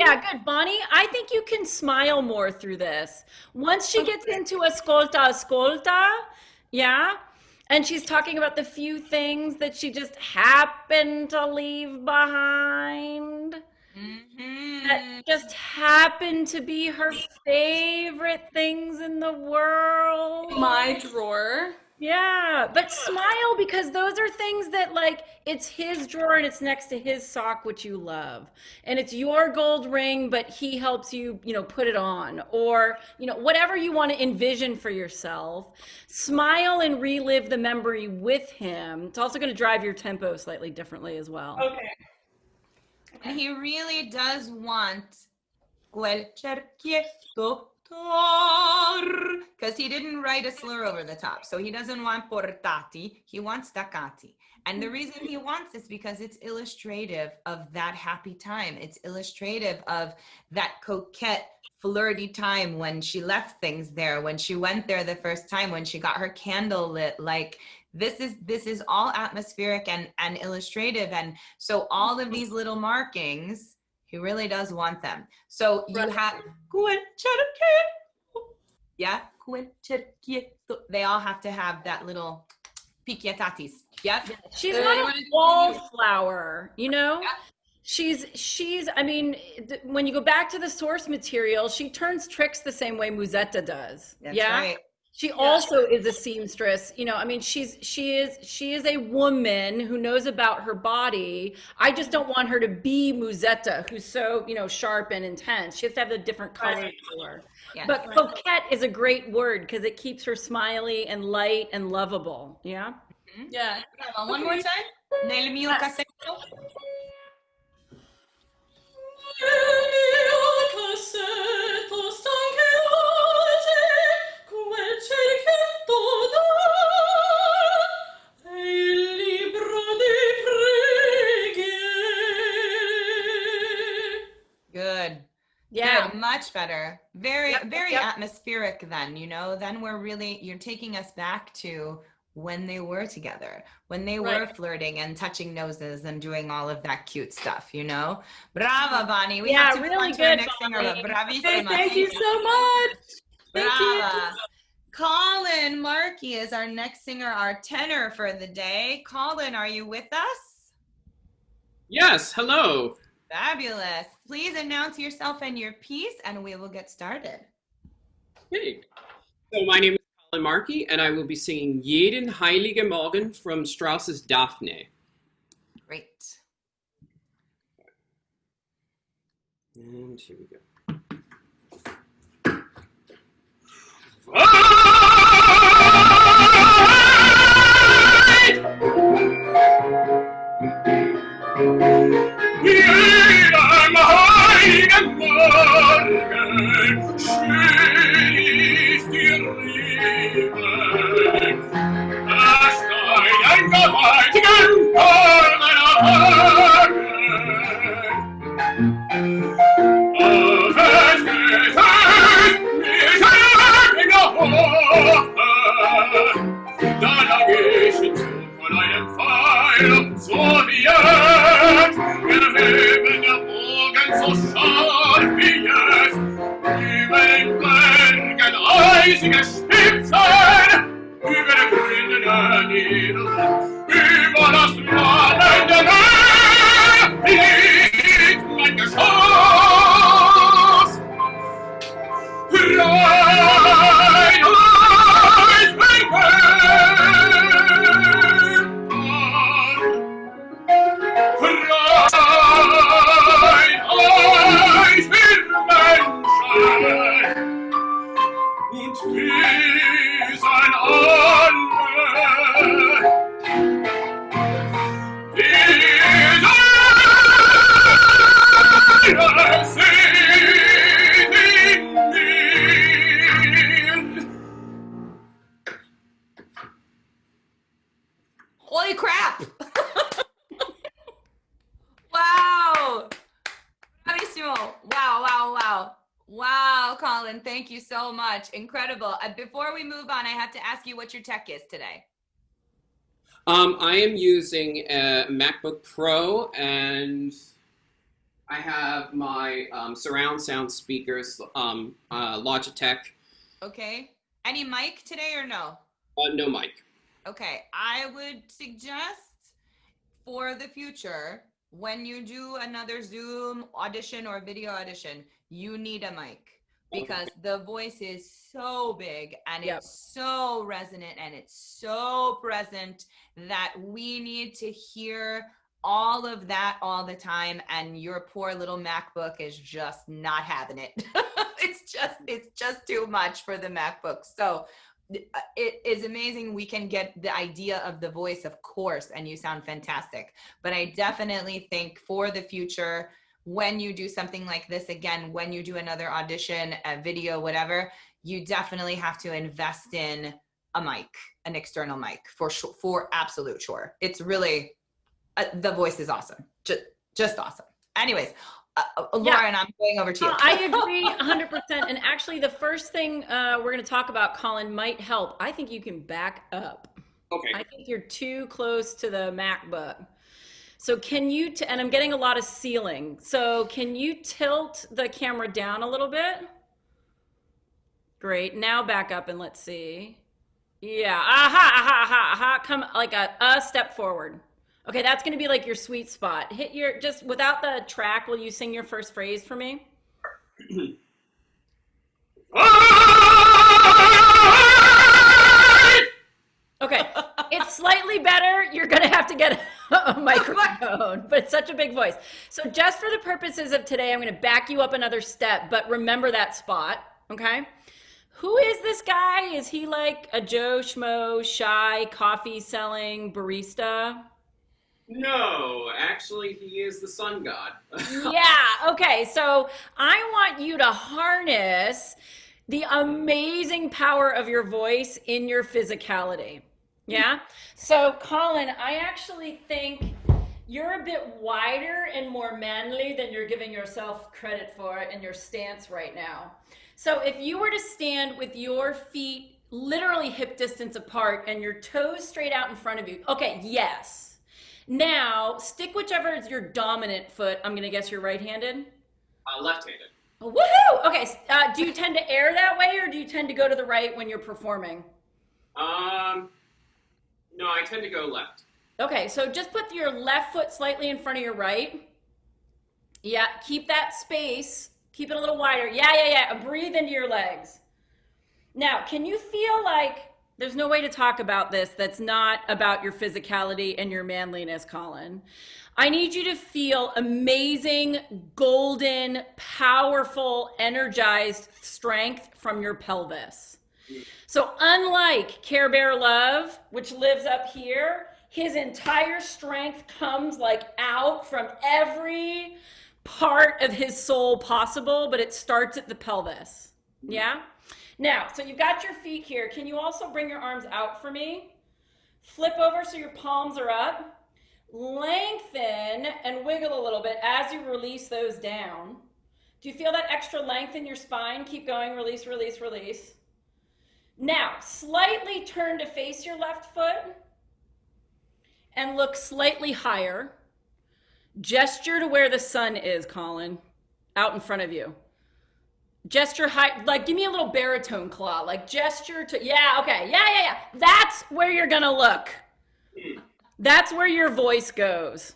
C: Yeah, good, Bonnie. I think you can smile more through this. Once she gets into ascolta, ascolta, yeah, and she's talking about the few things that she just happened to leave behind, that just happened to be her favorite things in the world.
E: My drawer.
C: Yeah, but smile, because those are things that, like, it's his drawer and it's next to his sock, which you love. And it's your gold ring, but he helps you, put it on. Or, whatever you want to envision for yourself. Smile and relive the memory with him. It's also going to drive your tempo slightly differently as well.
E: Okay.
B: And he really does want quel cerchietto, because he didn't write a slur over the top. So he doesn't want portati, he wants staccati. And the reason he wants this because it's illustrative of that happy time. It's illustrative of that coquette, flirty time when she left things there, when she went there the first time, when she got her candle lit. Like, this is all atmospheric and illustrative. And so all of these little markings, he really does want them. So you have, yeah, they all have to have that little picchiatatis. Yep.
C: She's not a wallflower, Yeah. When you go back to the source material, she turns tricks the same way Musetta does.
B: That's right.
C: She also is a seamstress. She is a woman who knows about her body. I just don't want her to be Musetta, who's so, sharp and intense. She has to have a different color to her.
B: Yes.
C: But coquette is a great word because it keeps her smiley and light and lovable. Yeah.
E: Yeah.
B: One more time. Nel mio cassetto. Good.
C: Yeah.
B: Good. Much better. Very atmospheric then, then you're taking us back to when they were together, when they were flirting and touching noses and doing all of that cute stuff, Brava, Bonnie. We have to
C: really
B: good, our
C: good,
B: next singer.
C: Bonnie.
B: Bravissima.
E: Thank you so much.
B: Brava. Colin Markey is our next singer, our tenor for the day. Colin, are you with us?
G: Yes, hello.
B: Fabulous. Please announce yourself and your piece, and we will get started.
G: Hey. So my name is Colin Markey, and I will be singing Jeden Heilige Morgen from Strauss's Daphne.
B: Great.
G: And here we go. Jeden heiligen Morgen schön ist die Rebe, da steigt ein gewaltigen goldener Wagen. Auf es gefällt mich in der Hofe, da lag ich hinzu von einem Pfeil, so wie jetzt, erheben der Bogen so scharf wie jetzt, über den Bergen eisige Spitzen, über der grünen Niederung, über das flammende Meer, liegt mein Geschoss. Rein euch Freut euch, ihr Menschen, und wiesen alle, die Seele seht in mir.
B: Holy crap! Wow! Bravissimo! Wow, wow, wow. Wow, Colin, thank you so much. Incredible. Before we move on, I have to ask you what your tech is today.
G: I am using a MacBook Pro, and I have my surround sound speakers, Logitech.
B: Okay. Any mic today or no?
G: No mic.
B: Okay. I would suggest for the future, when you do another Zoom audition or video audition, you need a mic because the voice is so big and it's so resonant and it's so present that we need to hear all of that all the time, and your poor little MacBook is just not having it. It's just too much for the MacBook. So it is amazing. We can get the idea of the voice, of course, and you sound fantastic. But I definitely think for the future, when you do something like this again, when you do another audition, a video, whatever, you definitely have to invest in a mic, an external mic, for absolute sure. It's really, the voice is awesome, just awesome. Anyways, Loren, I'm going over to you.
C: I agree 100%. And actually, the first thing we're going to talk about, Colin, might help. I think you can back up.
G: Okay.
C: I think you're too close to the MacBook. So can you, and I'm getting a lot of ceiling. So can you tilt the camera down a little bit? Great. Now back up and let's see. Yeah. Aha. Come like a step forward. Okay, that's going to be like your sweet spot. Hit your, just without the track, will you sing your first phrase for me? Okay, it's slightly better. You're going to have to get a microphone, but it's such a big voice. So just for the purposes of today, I'm going to back you up another step, but remember that spot, okay? Who is this guy? Is he like a Joe Schmo, shy, coffee selling barista?
G: No, actually, he is the sun god.
C: Yeah, okay, so I want you to harness the amazing power of your voice in your physicality. Yeah? So, Colin, I actually think you're a bit wider and more manly than you're giving yourself credit for in your stance right now. So if you were to stand with your feet literally hip distance apart and your toes straight out in front of you. Okay, yes. Now, stick whichever is your dominant foot. I'm going to guess you're right-handed?
G: Left-handed.
C: Woohoo! Okay, do you tend to err that way, or do you tend to go to the right when you're performing?
G: No, I tend to go left.
C: Okay, so just put your left foot slightly in front of your right. Yeah, keep that space. Keep it a little wider. Yeah. Breathe into your legs. Now, can you feel like there's no way to talk about this that's not about your physicality and your manliness, Colin? I need you to feel amazing, golden, powerful, energized strength from your pelvis. So unlike Care Bear Love, which lives up here, his entire strength comes like out from every part of his soul possible, but it starts at the pelvis. Yeah? Now, so you've got your feet here. Can you also bring your arms out for me? Flip over so your palms are up. Lengthen and wiggle a little bit as you release those down. Do you feel that extra length in your spine? Keep going, release, release, release. Now, slightly turn to face your left foot and look slightly higher. Gesture to where the sun is, Colin, out in front of you. Gesture high, like give me a little baritone claw, like gesture to, yeah, okay, yeah. That's where you're gonna look. That's where your voice goes.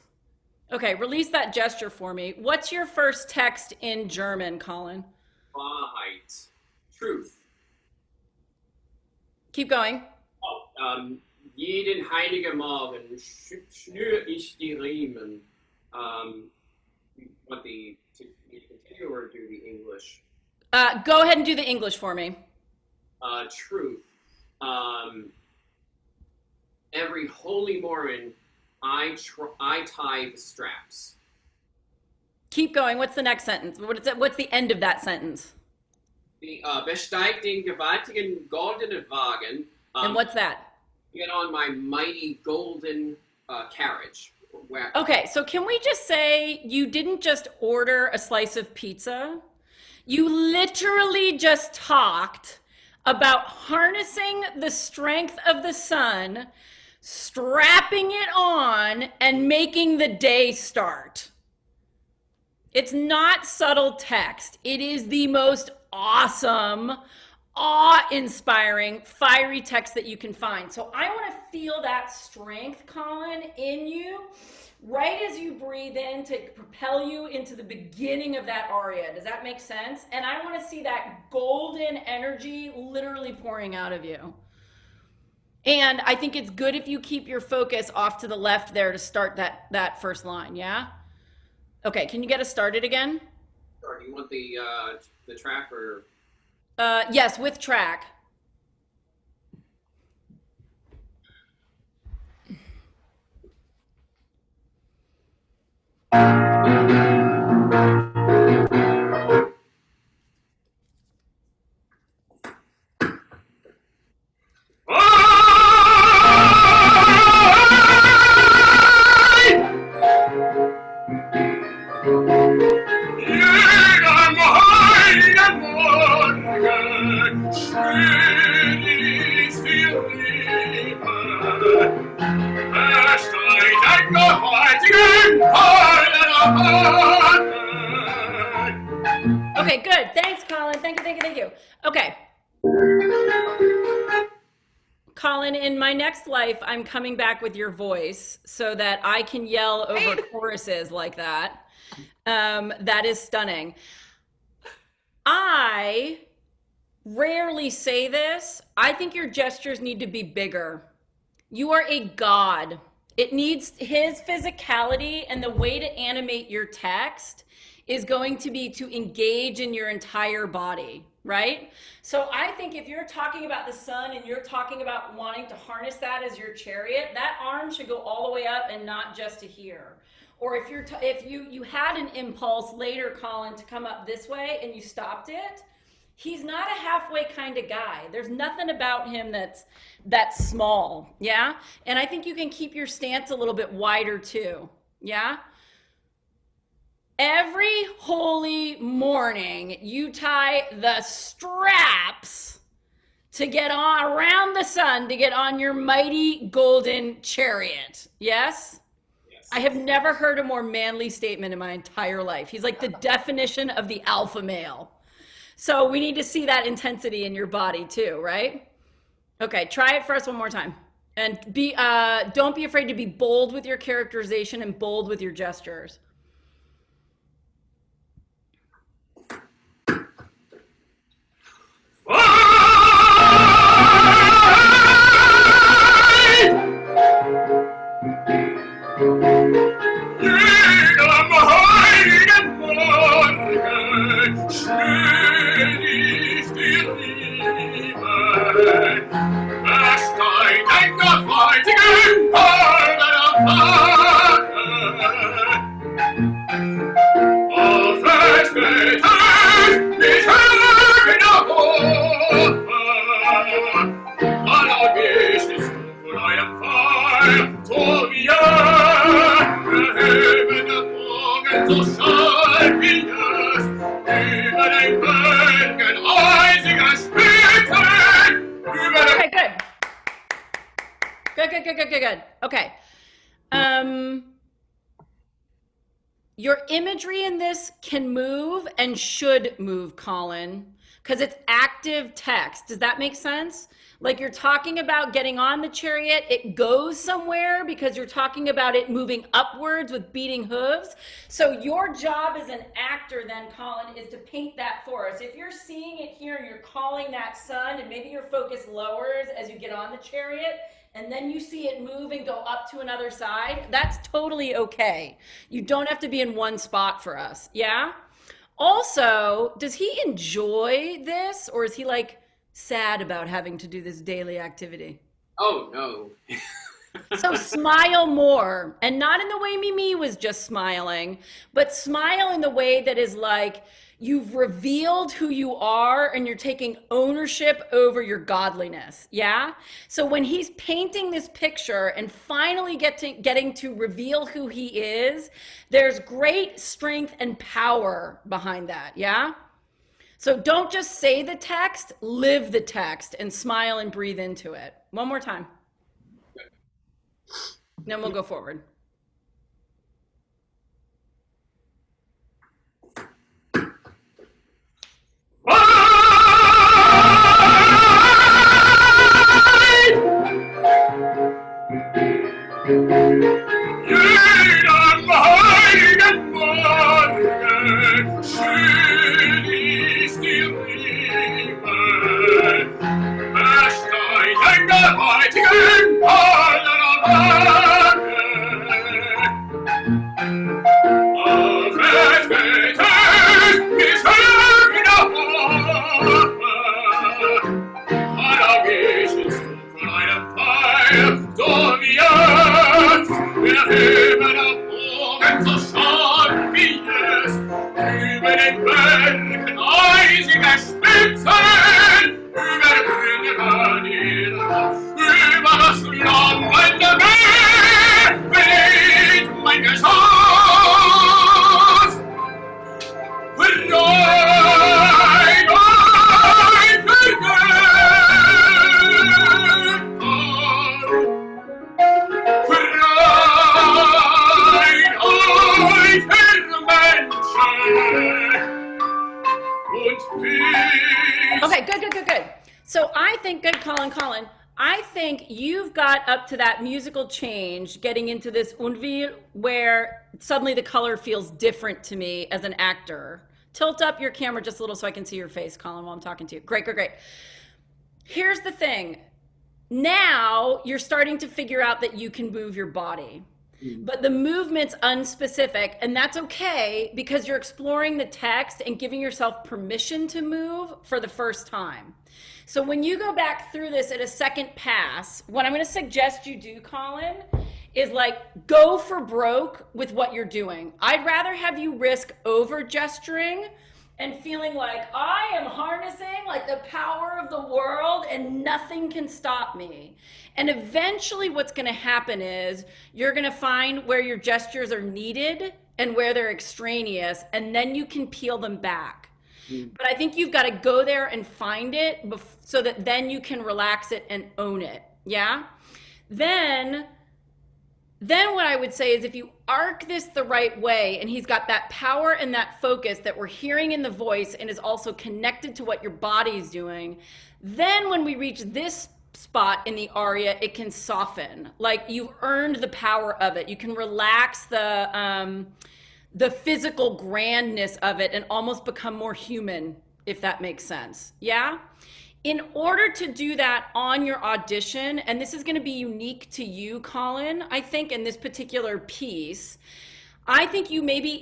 C: Okay, release that gesture for me. What's your first text in German, Colin?
G: Wahrheit. Truth.
C: Keep going.
G: Jeden heiligen Morgen schnür ich die Riemen. Want me to continue or do the English?
C: Go ahead and do the English for me.
G: Truth. Every holy morning, I tie the straps.
C: Keep going. What's the next sentence? What's the end of that sentence?
G: Besteigt den gewaltigen goldenen Wagen.
C: And what's that?
G: Get on my mighty golden carriage.
C: Okay, so can we just say you didn't just order a slice of pizza? You literally just talked about harnessing the strength of the sun, strapping it on, and making the day start. It's not subtle text. It is the most awesome, awe-inspiring, fiery text that you can find. So I want to feel that strength, Colin, in you right as you breathe in to propel you into the beginning of that aria. Does that make sense? And I want to see that golden energy literally pouring out of you. And I think it's good if you keep your focus off to the left there to start that first line, yeah? Okay, can you get us started again?
G: Sure. Do you want the track or?
C: Yes, with track. Okay, good. Thanks, Colin. Thank you. Okay. Colin, in my next life, I'm coming back with your voice so that I can yell over choruses like that. That is stunning. I rarely say this. I think your gestures need to be bigger. You are a god. It needs his physicality, and the way to animate your text is going to be to engage in your entire body, right? So I think if you're talking about the sun and you're talking about wanting to harness that as your chariot, that arm should go all the way up and not just to here. Or if you had an impulse later, Colin, to come up this way and you stopped it, he's not a halfway kind of guy. There's nothing about him that's small, yeah? And I think you can keep your stance a little bit wider too, yeah? Every holy morning, you tie the straps to get on around the sun to get on your mighty golden chariot. Yes? Yes. I have never heard a more manly statement in my entire life. He's like the definition of the alpha male. So we need to see that intensity in your body too, right? Okay, try it for us one more time. And don't be afraid to be bold with your characterization and bold with your gestures. Okay, good. Good. Okay. Your imagery in this can move and should move, Colin, because it's active text. Does that make sense? Like you're talking about getting on the chariot, it goes somewhere because you're talking about it moving upwards with beating hooves. So your job as an actor then, Colin, is to paint that for us. If you're seeing it here and you're calling that sun and maybe your focus lowers as you get on the chariot, and then you see it move and go up to another side, that's totally okay. You don't have to be in one spot for us, yeah? Also, does he enjoy this, or is he like sad about having to do this daily activity?
G: Oh, no.
C: So smile more, and not in the way Mimi was just smiling, but smile in the way that is like, you've revealed who you are and you're taking ownership over your godliness, yeah? So when he's painting this picture and finally getting to reveal who he is, there's great strength and power behind that, yeah? So don't just say the text, live the text and smile and breathe into it. One more time. Then we'll go forward. Okay, good. So I think, good, Colin, I think you've got up to that musical change, getting into this unville where suddenly the color feels different to me as an actor. Tilt up your camera just a little so I can see your face, Colin, while I'm talking to you. Great. Here's the thing. Now you're starting to figure out that you can move your body. But the movement's unspecific, and that's okay because you're exploring the text and giving yourself permission to move for the first time. So when you go back through this at a second pass, what I'm going to suggest you do, Colin, is like go for broke with what you're doing. I'd rather have you risk over gesturing and feeling like I am harnessing like the power of the world and nothing can stop me. And eventually what's going to happen is you're going to find where your gestures are needed and where they're extraneous, and then you can peel them back. But I think you've got to go there and find it so that then you can relax it and own it. Yeah? Then what I would say is if you arc this the right way and he's got that power and that focus that we're hearing in the voice and is also connected to what your body's doing, then when we reach this spot in the aria, it can soften. Like you've earned the power of it. You can relax the physical grandness of it and almost become more human, if that makes sense. Yeah? In order to do that on your audition, and this is going to be unique to you, Colin, I think, in this particular piece, I think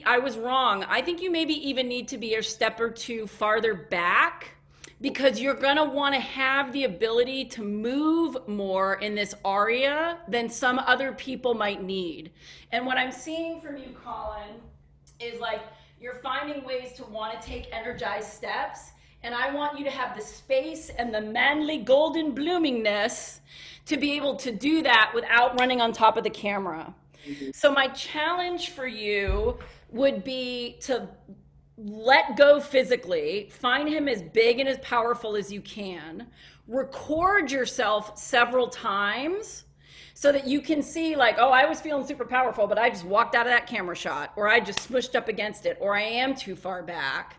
C: I was wrong. I think you maybe even need to be a step or two farther back because you're going to want to have the ability to move more in this aria than some other people might need. And what I'm seeing from you, Colin, is like you're finding ways to want to take energized steps. And I want you to have the space and the manly golden bloomingness to be able to do that without running on top of the camera. So my challenge for you would be to let go physically, find him as big and as powerful as you can, record yourself several times so that you can see like, oh, I was feeling super powerful, but I just walked out of that camera shot, or I just smushed up against it, or I am too far back.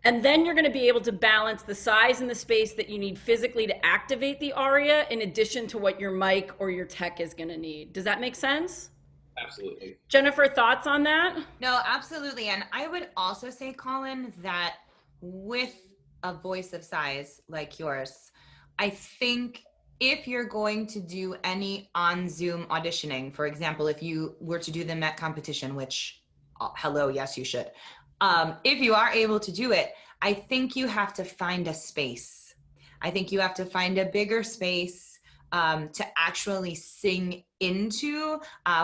C: And then you're going to be able to balance the size and the space that you need physically to activate the aria in addition to what your mic or your tech is going to need. Does that make sense?
G: Absolutely.
C: Jennifer, thoughts on that?
B: No, absolutely. And I would also say, Colin, that with a voice of size like yours, I think if you're going to do any on Zoom auditioning, for example, if you were to do the Met competition, which, hello, yes, you should. If you are able to do it, I think you have to find a space. I think you have to find a bigger space to actually sing into.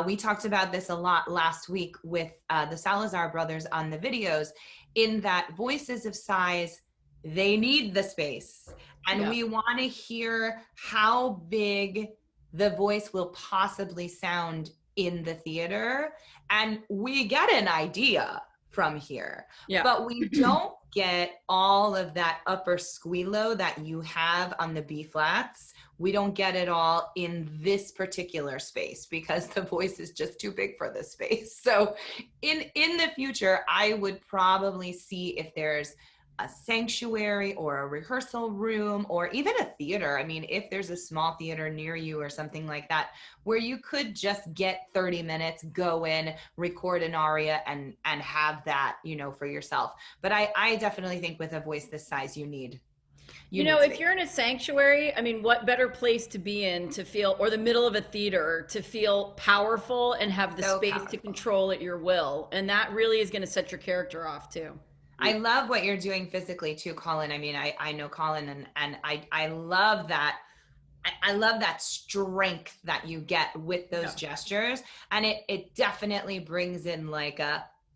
B: We talked about this a lot last week with the Salazar brothers on the videos, in that voices of size, they need the space. And we want to hear how big the voice will possibly sound in the theater. And we get an idea from here, but we don't get all of that upper squealo that you have on the B flats. We don't get it all in this particular space because the voice is just too big for this space. So in the future, I would probably see if there's a sanctuary or a rehearsal room or even a theater. I mean, if there's a small theater near you or something like that, where you could just get 30 minutes, go in, record an aria and have that, you know, for yourself. But I definitely think with a voice this size, you need
C: if you're in a sanctuary, I mean, what better place to be in to feel, or the middle of a theater, to feel powerful and have the space to control at your will. And that really is going to set your character off too.
B: I love what you're doing physically too, Colin. I mean, I know Colin and I love that. I love that strength that you get with those gestures. And it definitely brings in like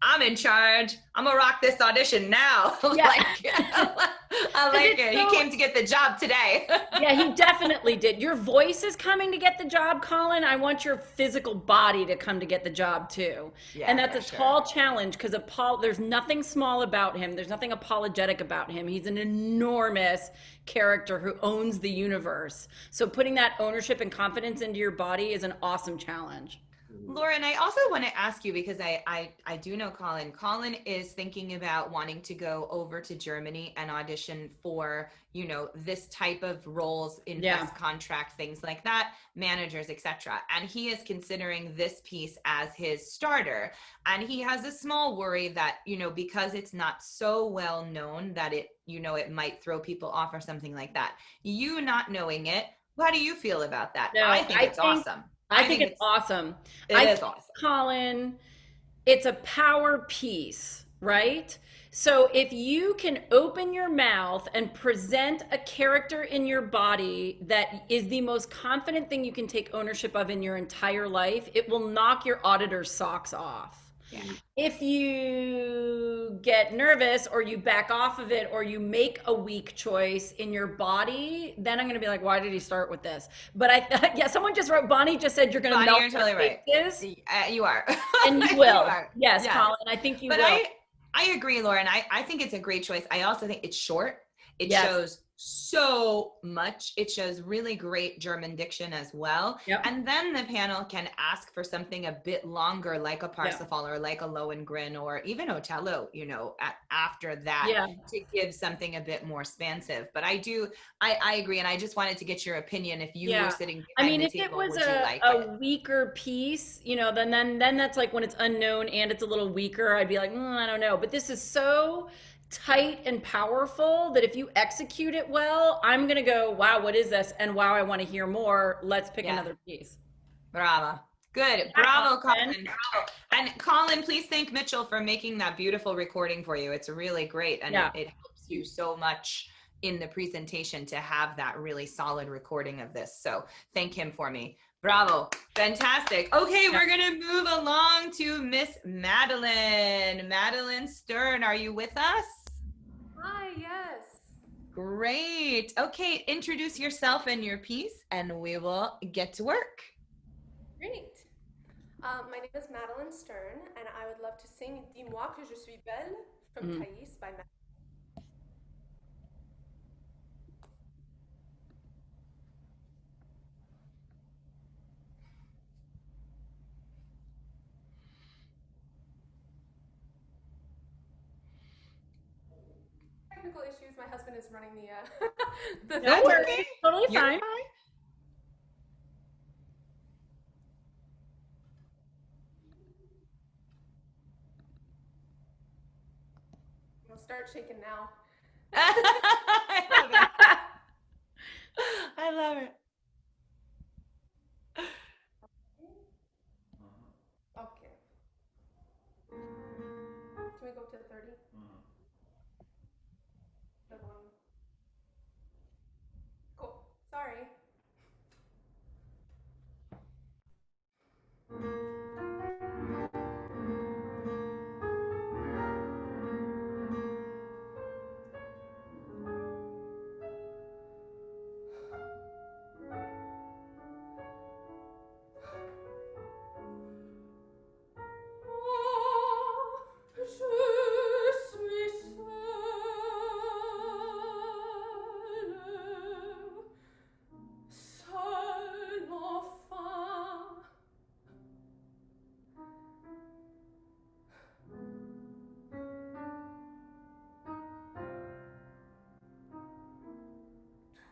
B: I'm in charge. I'm gonna rock this audition now. I like it. He came to get the job today.
C: Yeah, he definitely did. Your voice is coming to get the job, Colin. I want your physical body to come to get the job too. Yeah, and that's a tall challenge because there's nothing small about him. There's nothing apologetic about him. He's an enormous character who owns the universe. So putting that ownership and confidence into your body is an awesome challenge.
B: Loren, I also want to ask you, because I do know Colin. Colin is thinking about wanting to go over to Germany and audition for, you know, this type of roles in best contract, things like that, managers, etc. And he is considering this piece as his starter. And he has a small worry that, you know, because it's not so well known that it, you know, it might throw people off or something like that. You not knowing it, how do you feel about that?
C: No,
B: I think it's awesome.
C: I think it's awesome.
B: It is awesome.
C: Colin, it's a power piece, right? So if you can open your mouth and present a character in your body that is the most confident thing you can take ownership of in your entire life, it will knock your auditor's socks off. Yeah. If you get nervous or you back off of it or you make a weak choice in your body, then I'm going to be like, why did he start with this? But someone just wrote, Bonnie just said you're going to melt.
B: You're totally right. You are.
C: And you will. Yes, Colin, I think you will.
B: But I agree, Loren. I think it's a great choice. I also think it's short. It shows so much. It shows really great German diction as well. Yep. And then the panel can ask for something a bit longer, like a Parsifal or like a Lohengrin or even Otello, you know, after that to give something a bit more expansive. But I agree. And I just wanted to get your opinion if you were sitting behind the table.
C: If it was a weaker piece, you know, then that's like when it's unknown and it's a little weaker, I'd be like, I don't know. But this is so tight and powerful that if you execute it well, I'm gonna go, wow, what is this? And wow, I want to hear more. Let's pick another piece.
B: Bravo. Good. Bravo, Colin. Bravo. And Colin, please thank Mitchell for making that beautiful recording for you. It's really great. And it helps you so much in the presentation to have that really solid recording of this. So thank him for me. Bravo. Fantastic. Okay, we're going to move along to Miss Madeleine Stern. Are you with us?
H: Hi, yes.
B: Great. Okay, introduce yourself and your piece, and we will get to work.
H: Great. My name is Madeleine Stern, and I would love to sing Dis-moi que je suis belle from Thais by Madeleine. Technical issues. My husband is running the
C: No worries. Totally fine.
H: I'll start shaking now.
B: I love it. I love it.
H: Okay. Can we go to 30? The one. Cool. Sorry.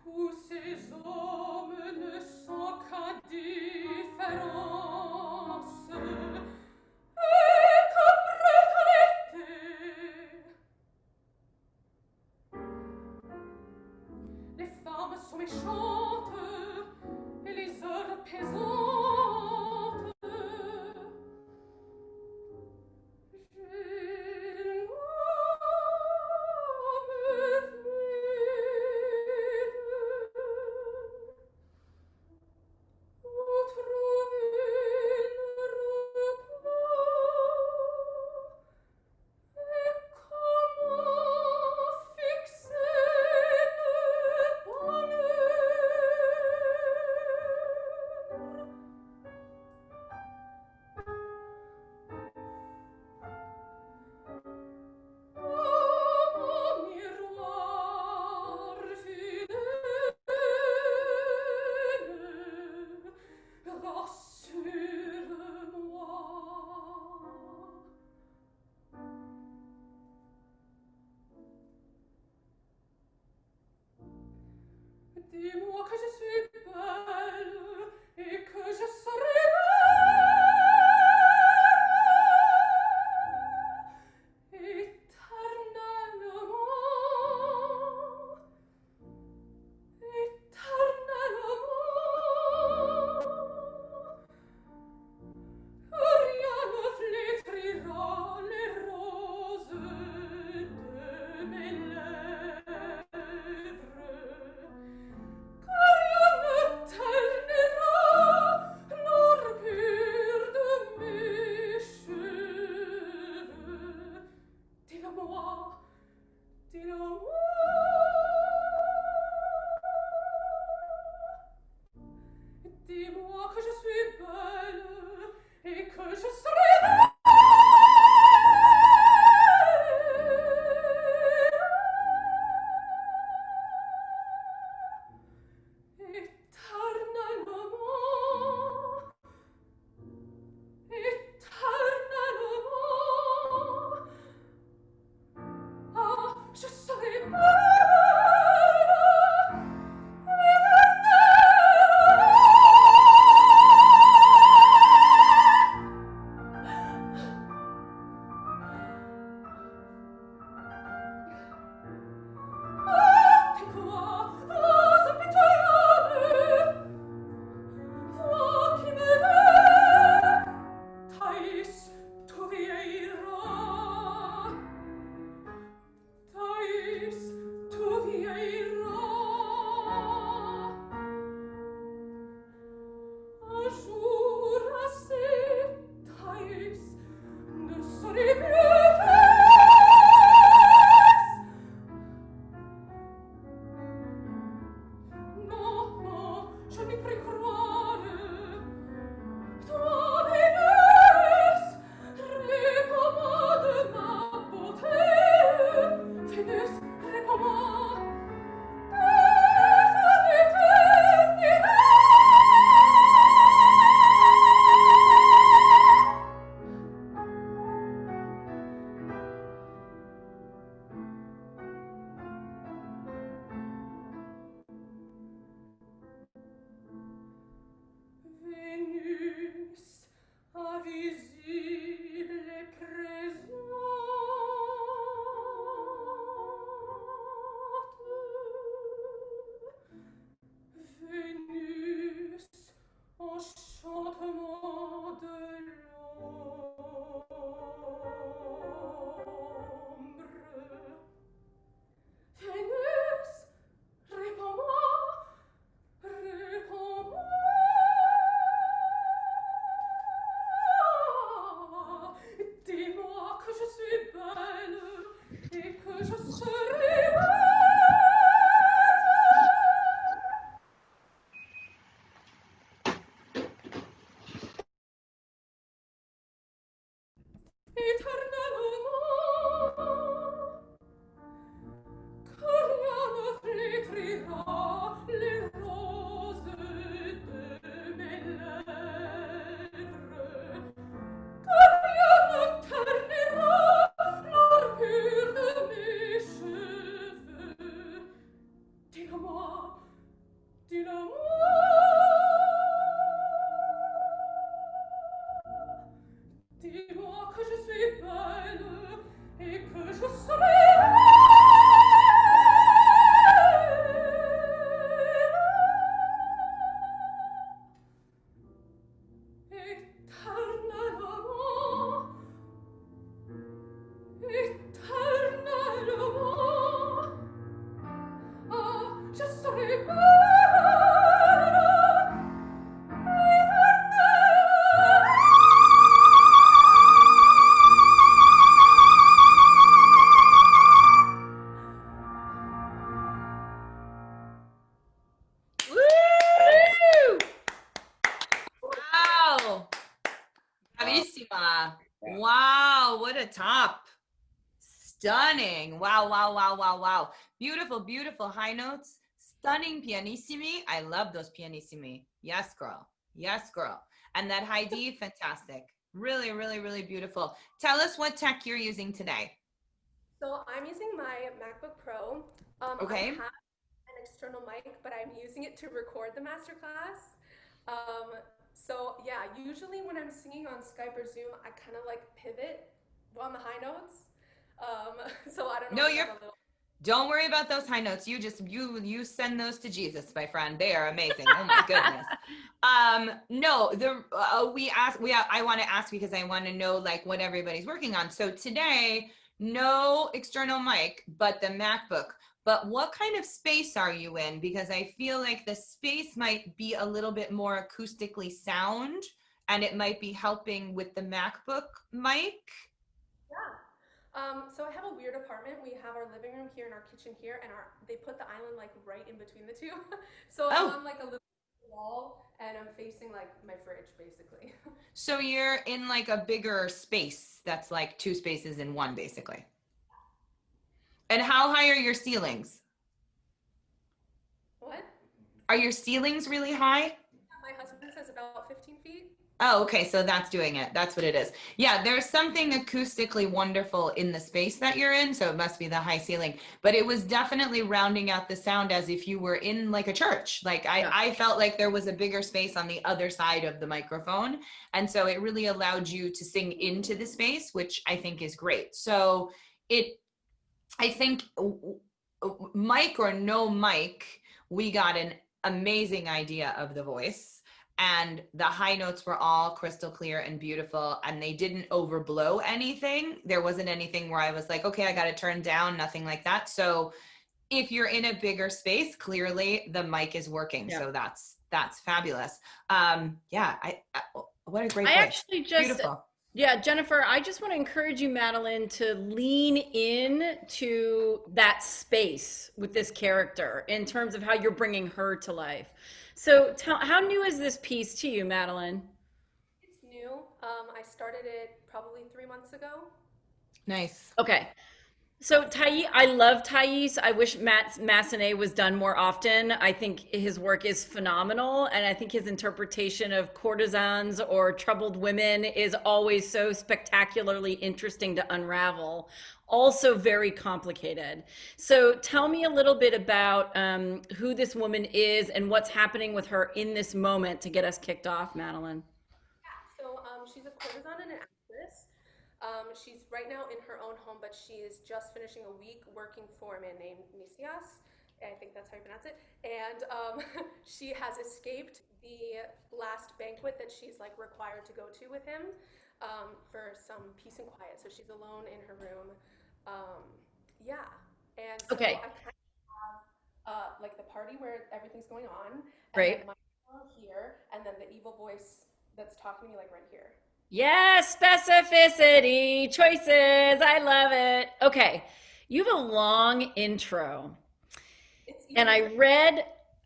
H: Tous ces hommes ne sont qu'à différence et qu'après les femmes sont méchantes et les heures pesantes. Dis-moi que je suis belle et que je serai belle éternellement, éternellement. Rien ne flétrira les roses de mes lèvres. Rien ne ternira l'ordure de mes cheveux. Dis-le-moi, dis-le-moi. Dis-moi que je suis belle et que je serai belle. Éternellement, éternellement. Ah, je serai belle. Tais-toi, rose impitoyable, toi qui m'aimais, Thaïs, tout vieillira. Thaïs, tout vieillira. Un jour assez, Thaïs, ne serai plus Thaïs. Non, non, je n'y puis croire. Toi, vivre Éternellement, ah, je serai éternellement.
B: Woo! Wow. Bravissima.
A: Yeah.
B: Wow, what a top. Stunning. Wow, wow, wow, wow, wow. Beautiful, beautiful high notes. Stunning pianissimi. I love those pianissimi. Yes, girl. Yes, girl. And that high D, fantastic. Really, really, really beautiful. Tell us what tech you're using today.
H: So I'm using my MacBook Pro.
B: Okay.
H: I have an external mic, but I'm using it to record the masterclass. So yeah, usually when I'm singing on Skype or Zoom, I kind of like pivot on the high notes. So I don't know.
B: No, don't worry about those high notes. You send those to Jesus, my friend. They are amazing. Oh my goodness. No, I want to ask because I want to know like what everybody's working on. So today, no external mic, but the MacBook. But what kind of space are you in? Because I feel like the space might be a little bit more acoustically sound, and it might be helping with the MacBook mic.
H: Yeah. So I have a weird apartment. We have our living room here and our kitchen here, and they put the island like right in between the two. So I'm on like a little wall, and I'm facing like my fridge, basically.
B: So you're in like a bigger space that's like two spaces in one, basically. And how high are your ceilings?
H: What?
B: Are your ceilings really high?
H: My husband says about 15 feet.
B: Oh, okay. So that's doing it. That's what it is. Yeah, there's something acoustically wonderful in the space that you're in. So it must be the high ceiling. But it was definitely rounding out the sound as if you were in like a church. Like I felt like there was a bigger space on the other side of the microphone. And so it really allowed you to sing into the space, which I think is great. So I think mic or no mic, we got an amazing idea of the voice. And the high notes were all crystal clear and beautiful, and they didn't overblow anything. There wasn't anything where I was like, okay, I got to turn down, nothing like that. So if you're in a bigger space, clearly the mic is working. Yeah. So that's fabulous. What a great voice.
C: Actually just
B: beautiful.
C: Yeah, Jennifer, I just want to encourage you, Madeleine, to lean in to that space with this character in terms of how you're bringing her to life. So how new is this piece to you, Madeleine?
H: It's new. I started it probably 3 months ago.
B: Nice.
C: Okay. So I love Thais. I wish Matt Massenet was done more often. I think his work is phenomenal. And I think his interpretation of courtesans or troubled women is always so spectacularly interesting to unravel. Also very complicated. So tell me a little bit about who this woman is and what's happening with her in this moment to get us kicked off, Madeleine.
H: Yeah, so she's a courtesan and an actress. She's right now in her own home, but she is just finishing a week working for a man named Nicias. I think that's how you pronounce it. And she has escaped the last banquet that she's like required to go to with him for some peace and quiet. So she's alone in her room. And so
C: okay.
H: I kind of have like the party where everything's going on. And
C: right.
H: then my here, and then the evil voice that's talking to me like right here.
C: Yes, specificity, choices. I love it. Okay. You have a long intro. And I read,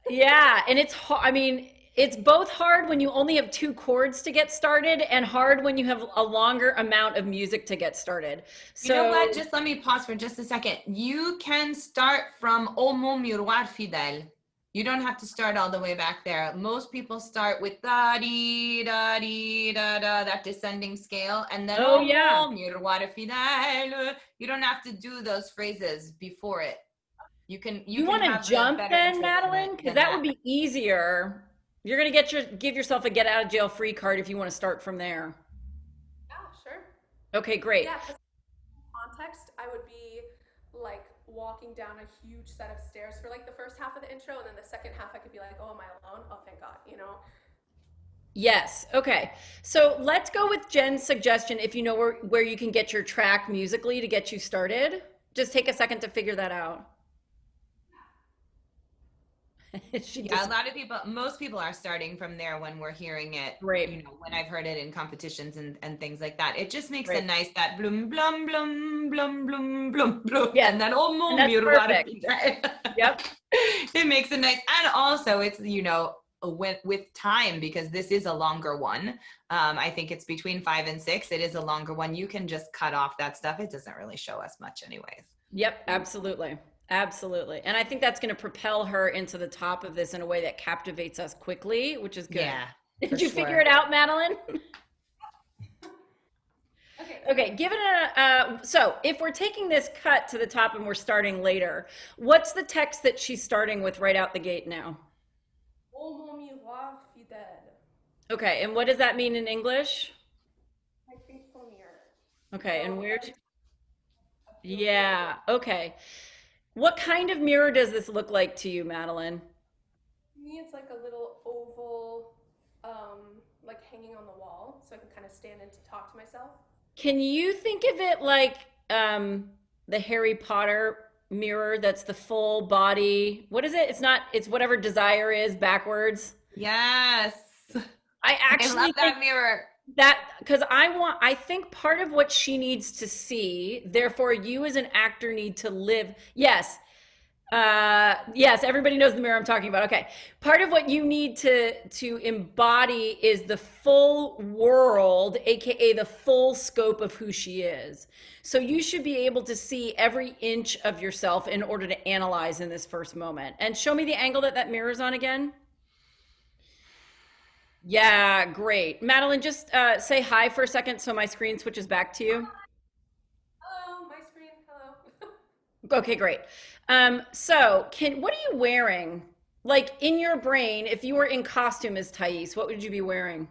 C: and it's hard. I mean, it's both hard when you only have 2 chords to get started and hard when you have a longer amount of music to get started. So,
B: you know what? Just let me pause for just a second. You can start from O mon miroir fidèle. You don't have to start all the way back there. Most people start with da-dee, da-dee, da-da, that descending scale. And then, miroir fidèle. You don't have to do those phrases before it. You
C: want to jump then, Madeleine? Because that would be easier. You're going to give yourself a get out of jail free card if you want to start from there.
H: Yeah, sure.
C: Okay, great.
H: Yeah, because in context, I would be like walking down a huge set of stairs for like the first half of the intro, and then the second half I could be like, oh, am I alone? Oh, thank God, you know?
C: Yes. Okay. So let's go with Jen's suggestion. If you know where you can get your track musically to get you started, just take a second to figure that out.
B: Yeah, a lot of people, most people are starting from there when we're hearing it,
C: Right.
B: you know, when I've heard it in competitions and things like that. It just makes a
C: Right.
B: nice, that blum, blum, blum, blum, blum, blum, blum.
C: Yeah.
B: And then, oh,
C: And that's perfect. Yep.
B: It makes a nice, and also it's, you know, with time, because this is a longer one. I think it's between 5 and 6. It is a longer one. You can just cut off that stuff. It doesn't really show us much anyways.
C: Yep, absolutely. Absolutely. And I think that's going to propel her into the top of this in a way that captivates us quickly, which is good.
B: Yeah.
C: Did you figure it out, Madeleine? Okay, give it so if we're taking this cut to the top and we're starting later, what's the text that she's starting with right out the gate now?
H: Oh mon miroir fidèle.
C: Okay, and what does that mean in English?
H: My faithful mirror.
C: Okay, and where? Yeah, okay. What kind of mirror does this look like to you, Madeleine?
H: To me, it's like a little oval, like hanging on the wall, so I can kind of stand and talk to myself.
C: Can you think of it like the Harry Potter mirror that's the full body? What is it? It's not, it's whatever desire is backwards.
B: Yes.
C: I actually
B: love that mirror.
C: That, because I think part of what she needs to see, therefore you as an actor need to live. Yes. Yes, everybody knows the mirror I'm talking about. Okay. Part of what you need to embody is the full world, AKA the full scope of who she is. So you should be able to see every inch of yourself in order to analyze in this first moment. And show me the angle that mirror's on again. Yeah, great. Madeleine, just say hi for a second so my screen switches back to you.
H: Hello, my screen, hello.
C: Okay, great. So what are you wearing? Like in your brain, if you were in costume as Thais, what would you be wearing?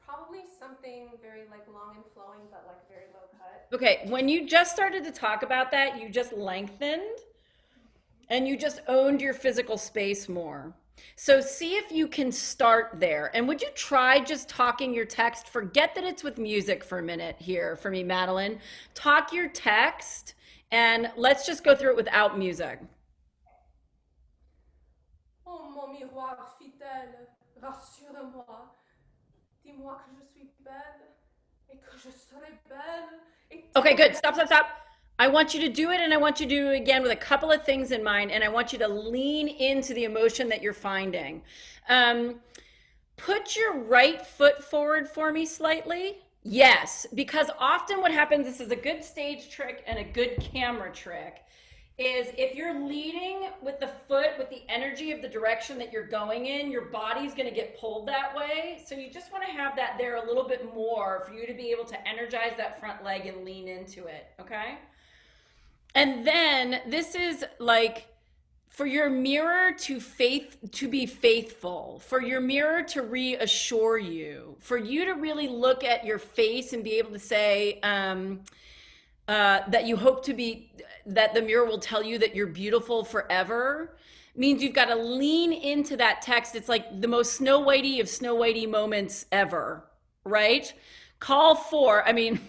H: Probably something very like long and flowing, but like very low cut.
C: Okay, when you just started to talk about that, you just lengthened and you just owned your physical space more. So see if you can start there. And would you try just talking your text? Forget that it's with music for a minute here for me, Madeleine. Talk your text and let's just go through it without music.
H: Oh mon miroir fidèle, rassure-moi. Dis-moi que je suis belle et que je serai belle.
C: Okay, good. Stop, stop, stop. I want you to do it, and I want you to do it again with a couple of things in mind, and I want you to lean into the emotion that you're finding. Put your right foot forward for me slightly. Yes, because often what happens, this is a good stage trick and a good camera trick, is if you're leading with the foot, with the energy of the direction that you're going in, your body's going to get pulled that way. So you just want to have that there a little bit more for you to be able to energize that front leg and lean into it, okay? And then this is like for your mirror to be faithful, for your mirror to reassure you, for you to really look at your face and be able to say that you hope to be, that the mirror will tell you that you're beautiful forever, means you've got to lean into that text. It's like the most Snow Whitey of Snow Whitey moments ever, right? Call for, I mean,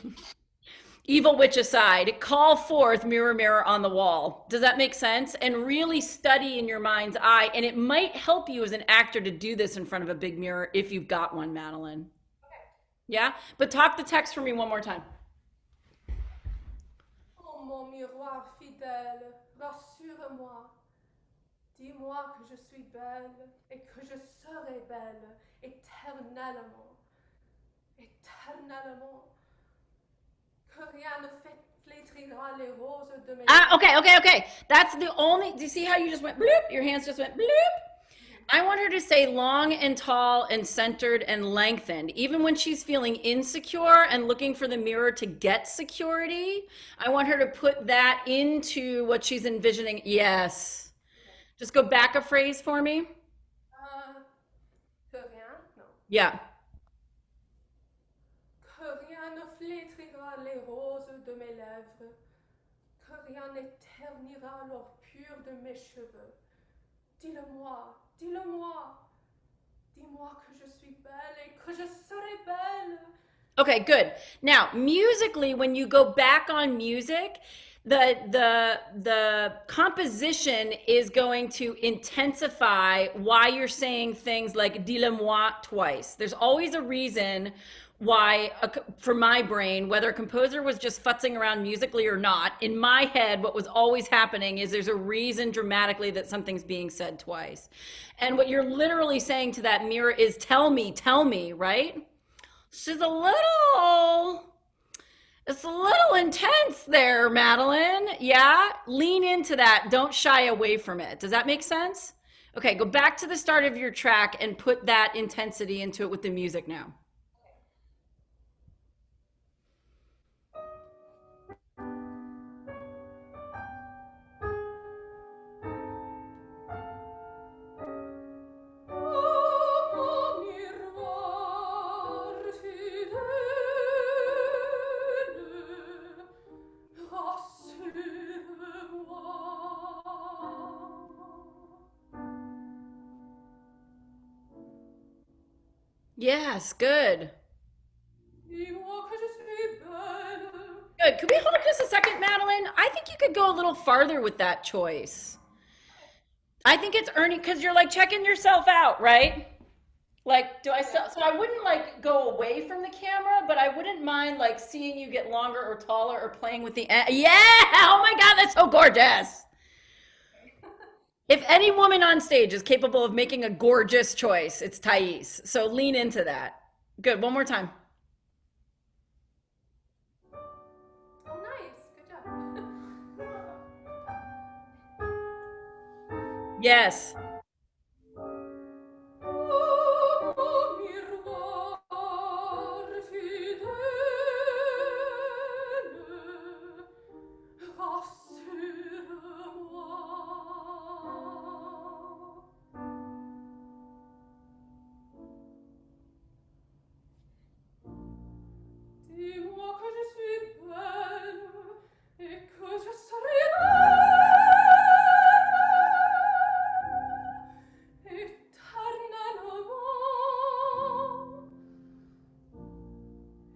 C: evil witch aside, call forth mirror, mirror on the wall. Does that make sense? And really study in your mind's eye. And it might help you as an actor to do this in front of a big mirror if you've got one, Madeleine. Okay. Yeah? But talk the text for me one more time.
H: Oh mon miroir fidèle, rassure-moi. Dis-moi que je suis belle et que je serai belle éternellement. Éternellement.
C: Okay. That's the only, do you see how you just went bloop? Your hands just went bloop. I want her to stay long and tall and centered and lengthened. Even when she's feeling insecure and looking for the mirror to get security, I want her to put that into what she's envisioning. Yes. Just go back a phrase for me.
H: Que rien? No.
C: Yeah.
H: Les roses de mes lèvres, que rien n'éternira l'or pur de mes cheveux. Dis-le-moi, dis-le-moi, Dis-moi que je suis belle et que je serai belle.
C: Okay, good. Now, musically, when you go back on music, the composition is going to intensify why you're saying things like dis-le-moi twice. There's always a reason why, for my brain, whether a composer was just futzing around musically or not, in my head, what was always happening is there's a reason dramatically that something's being said twice. And what you're literally saying to that mirror is, tell me, right? She's it's a little intense there, Madeleine. Yeah, lean into that. Don't shy away from it. Does that make sense? Okay, go back to the start of your track and put that intensity into it with the music now. Yes, good. Good. Could we hold just a second, Madeleine? I think you could go a little farther with that choice. I think it's earning, because you're like checking yourself out, right? Like, do I still, so I wouldn't like go away from the camera, but I wouldn't mind like seeing you get longer or taller or playing with the, yeah, oh my God, that's so gorgeous. If any woman on stage is capable of making a gorgeous choice, it's Thais. So lean into that. Good, one more time.
H: Oh, nice, good job.
C: Yes.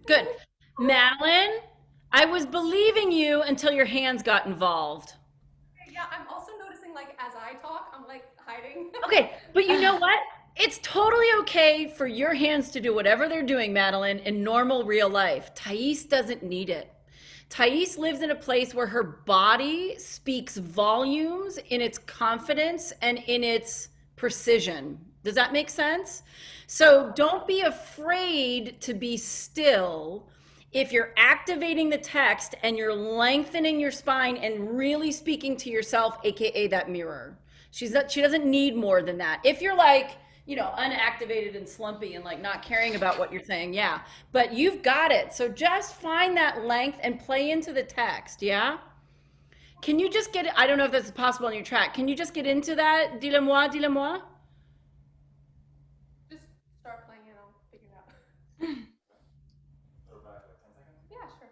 C: Good. Madeleine, I was believing you until your hands got involved.
H: Yeah, I'm also noticing, like, as I talk, I'm like hiding.
C: Okay, but you know what? It's totally okay for your hands to do whatever they're doing, Madeleine, in normal real life. Thais doesn't need it. Thais lives in a place where her body speaks volumes in its confidence and in its precision. Does that make sense? So don't be afraid to be still. If you're activating the text and you're lengthening your spine and really speaking to yourself, AKA that mirror. She doesn't need more than that. If you're like, you know, unactivated and slumpy and like not caring about what you're saying, yeah, but you've got it. So just find that length and play into the text, yeah? Can you just get, I don't know if this is possible on your track, can you just get into that, dis-le-moi, dis-le-moi?
H: Just start playing and I'll figure it out.
I: Go back like 10 seconds?
H: Yeah, sure.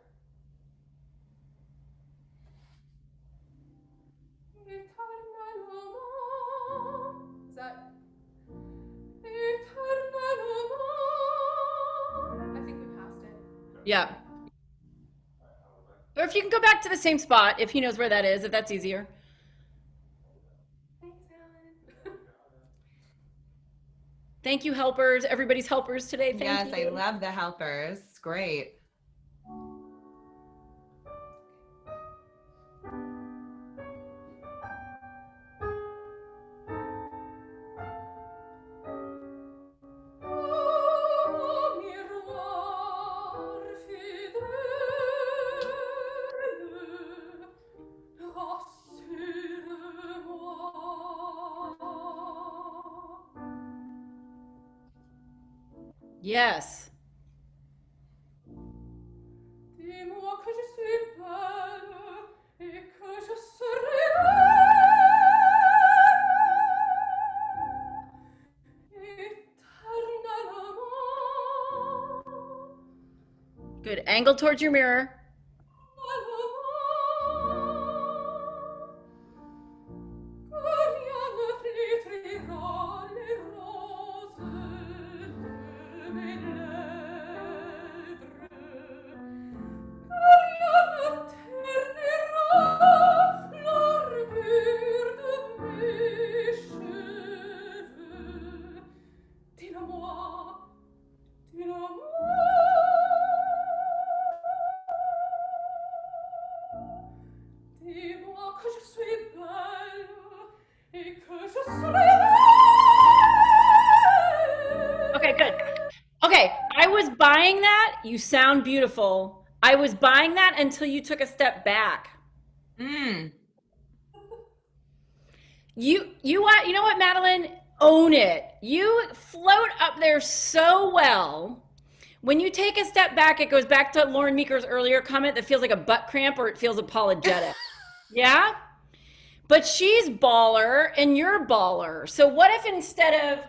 H: Is that? I think we passed it.
C: Yeah. Or if you can go back to the same spot, if he knows where that is, if that's easier.
H: Thanks, Alan.
C: Thank you, helpers. Everybody's helpers today. Thank you.
B: Yes, I love the helpers. It's great.
C: Yes.
H: Dis-moi que je suis belle et que je serai éternellement.
C: Good. Angle towards your mirror. Okay, good. Okay, I was buying that. You sound beautiful. I was buying that until you took a step back.
B: Mm.
C: You know what, Madeleine? Own it. You float up there so well. When you take a step back, it goes back to Loren Meeker's earlier comment that feels like a butt cramp or it feels apologetic. Yeah? But she's baller and you're baller. So what if instead of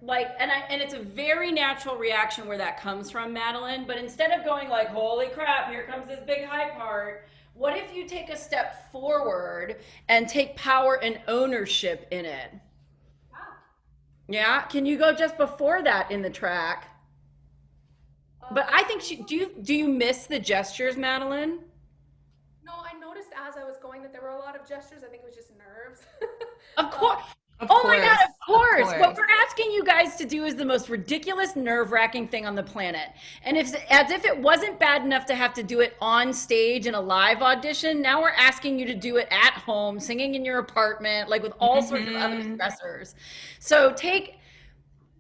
C: like, and it's a very natural reaction where that comes from, Madeleine, but instead of going like, holy crap, here comes this big high part, what if you take a step forward and take power and ownership in it? Yeah? Can you go just before that in the track? But I think do you miss the gestures, Madeleine?
H: No, I noticed as I was going that there were a lot of gestures. I think it was just nerves.
C: Of course.
B: Of
C: Oh
B: course.
C: my God, of course.
B: Of
C: What
B: course.
C: we're asking you guys to do is the most ridiculous, nerve-wracking thing on the planet. And as if it wasn't bad enough to have to do it on stage in a live audition, now we're asking you to do it at home, singing in your apartment, like with all sorts of other stressors. So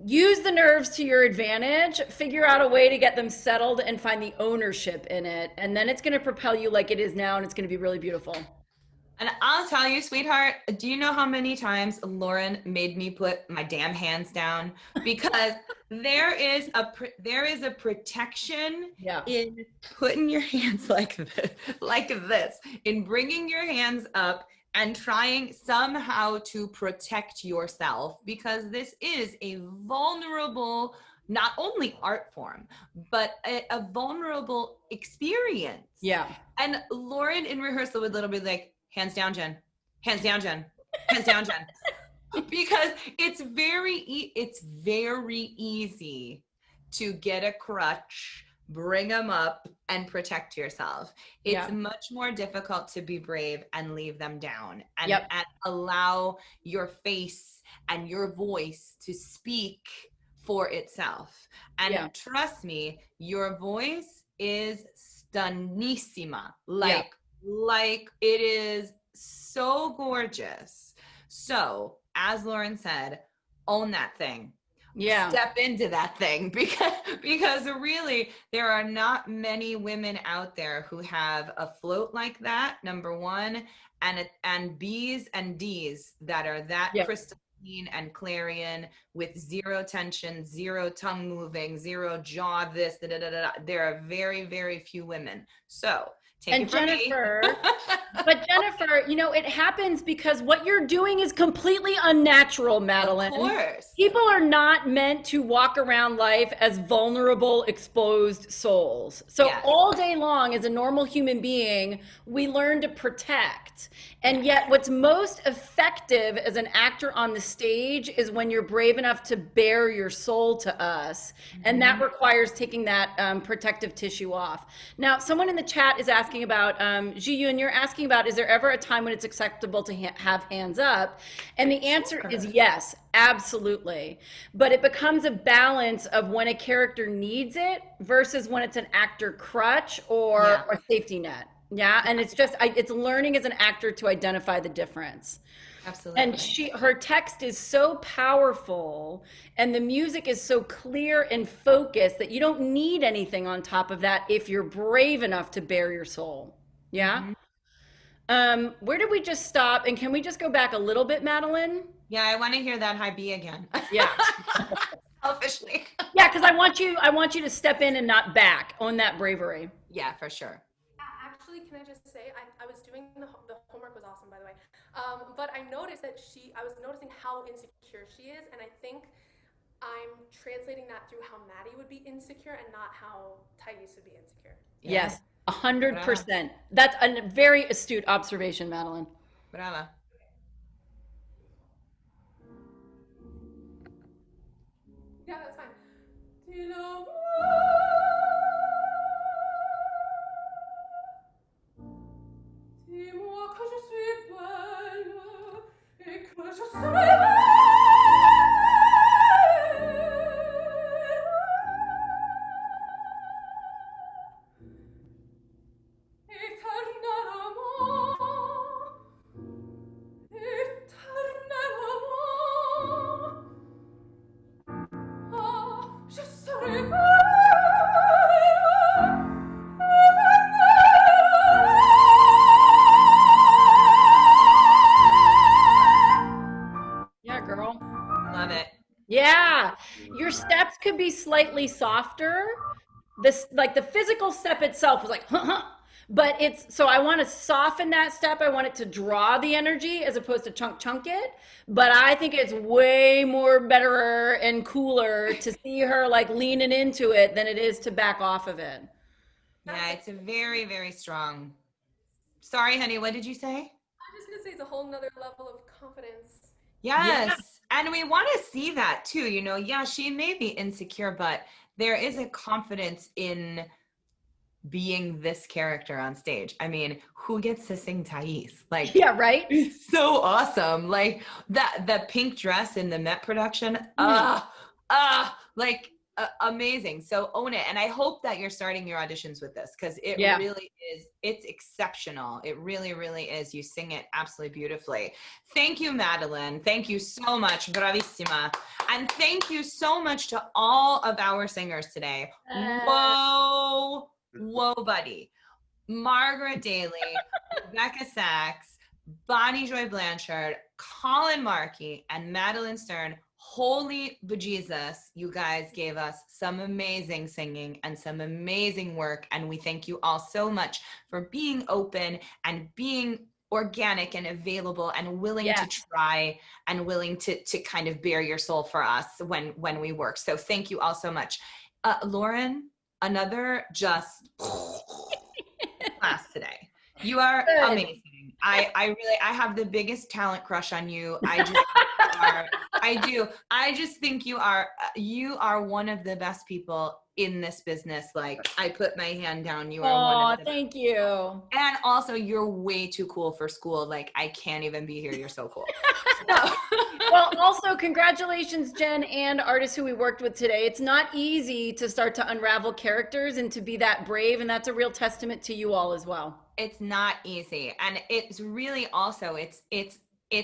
C: use the nerves to your advantage, figure out a way to get them settled and find the ownership in it. And then it's going to propel you like it is now, and it's going to be really beautiful.
B: And I'll tell you, sweetheart, do you know how many times Loren made me put my damn hands down? Because there is a protection in putting your hands like this, in bringing your hands up and trying somehow to protect yourself, because this is a vulnerable, not only art form, but a vulnerable experience.
C: Yeah.
B: And Loren in rehearsal would literally be like, hands down, Jen. Hands down, Jen. Hands down, Jen. Because it's very easy to get a crutch, bring them up, and protect yourself. It's much more difficult to be brave and leave them down and allow your face and your voice to speak for itself. And trust me, your voice is stunissima. Like it is so gorgeous. So as Loren said, own that thing. Yeah. Step into that thing, because really there are not many women out there who have a float like that, number one, and B's and D's that are that crystalline and clarion with zero tension, zero tongue moving, zero jaw this, There are very, very few women. So
C: and Jennifer, but Jennifer, you know, it happens because what you're doing is completely unnatural, Madeleine.
B: Of course.
C: People are not meant to walk around life as vulnerable, exposed souls. So all day long, as a normal human being, we learn to protect. And yet what's most effective as an actor on the stage is when you're brave enough to bare your soul to us. And that requires taking that protective tissue off. Now, someone in the chat is asking about, Ji-Yoon, you're asking about, is there ever a time when it's acceptable to have hands up? And the answer is yes, absolutely. But it becomes a balance of when a character needs it versus when it's an actor crutch or a safety net. Yeah, and it's just, it's learning as an actor to identify the difference. Absolutely. And her text is so powerful and the music is so clear and focused that you don't need anything on top of that if you're brave enough to bare your soul. Yeah. Where did we just stop? And can we just go back a little bit, Madeleine?
B: Yeah, I want to hear that high B again.
C: Yeah.
B: Selfishly.
C: Yeah, because I want you to step in and not back. Own that bravery.
B: Yeah, for sure.
H: Actually, can I just say, I was doing the homework was awesome, by the way. But I noticed that I was noticing how insecure she is, and I think I'm translating that through how Maddie would be insecure and not how Thais would be insecure.
C: Yes, 100%. That's a very astute observation, Madeleine.
B: Brava.
H: Yeah, that's fine. Dis-moi que je suis belle et que je serai belle éternellement, éternellement.
C: could be slightly softer. This, like the physical step itself was like, but so I want to soften that step. I want it to draw the energy as opposed to chunk it. But I think it's way more better and cooler to see her like leaning into it than it is to back off of it.
B: Yeah, it's a very, very strong. Sorry, honey, what did you say?
H: I'm just gonna say it's a whole nother level of confidence.
B: Yes. And we want to see that too. You know, yeah, she may be insecure, but there is a confidence in being this character on stage. I mean, who gets to sing Thais? Like,
C: yeah, right?
B: It's so awesome. Like the pink dress in the Met production. Amazing. So own it. And I hope that you're starting your auditions with this, because it really is, it's exceptional. It really, really is. You sing it absolutely beautifully. Thank you, Madeleine. Thank you so much. Bravissima. And thank you so much to all of our singers today. Whoa, buddy. Margaret Daly, Rebecca Sachs, Bonnie Joy Blanchard, Colin Markey, and Madeleine Stern. Holy bejesus, you guys gave us some amazing singing and some amazing work. And we thank you all so much for being open and being organic and available and willing to try and willing to kind of bare your soul for us when we work. So thank you all so much. Loren, another just class today. You are amazing. I have the biggest talent crush on you. I just think you are one of the best people in this business. Like, I put my hand down. You are one of the
C: thank you.
B: And also, you're way too cool for school. Like, I can't even be here. You're so cool.
C: Well, also congratulations, Jen, and artists who we worked with today. It's not easy to start to unravel characters and to be that brave, and that's a real testament to you all as well.
B: It's not easy. And it's really also, it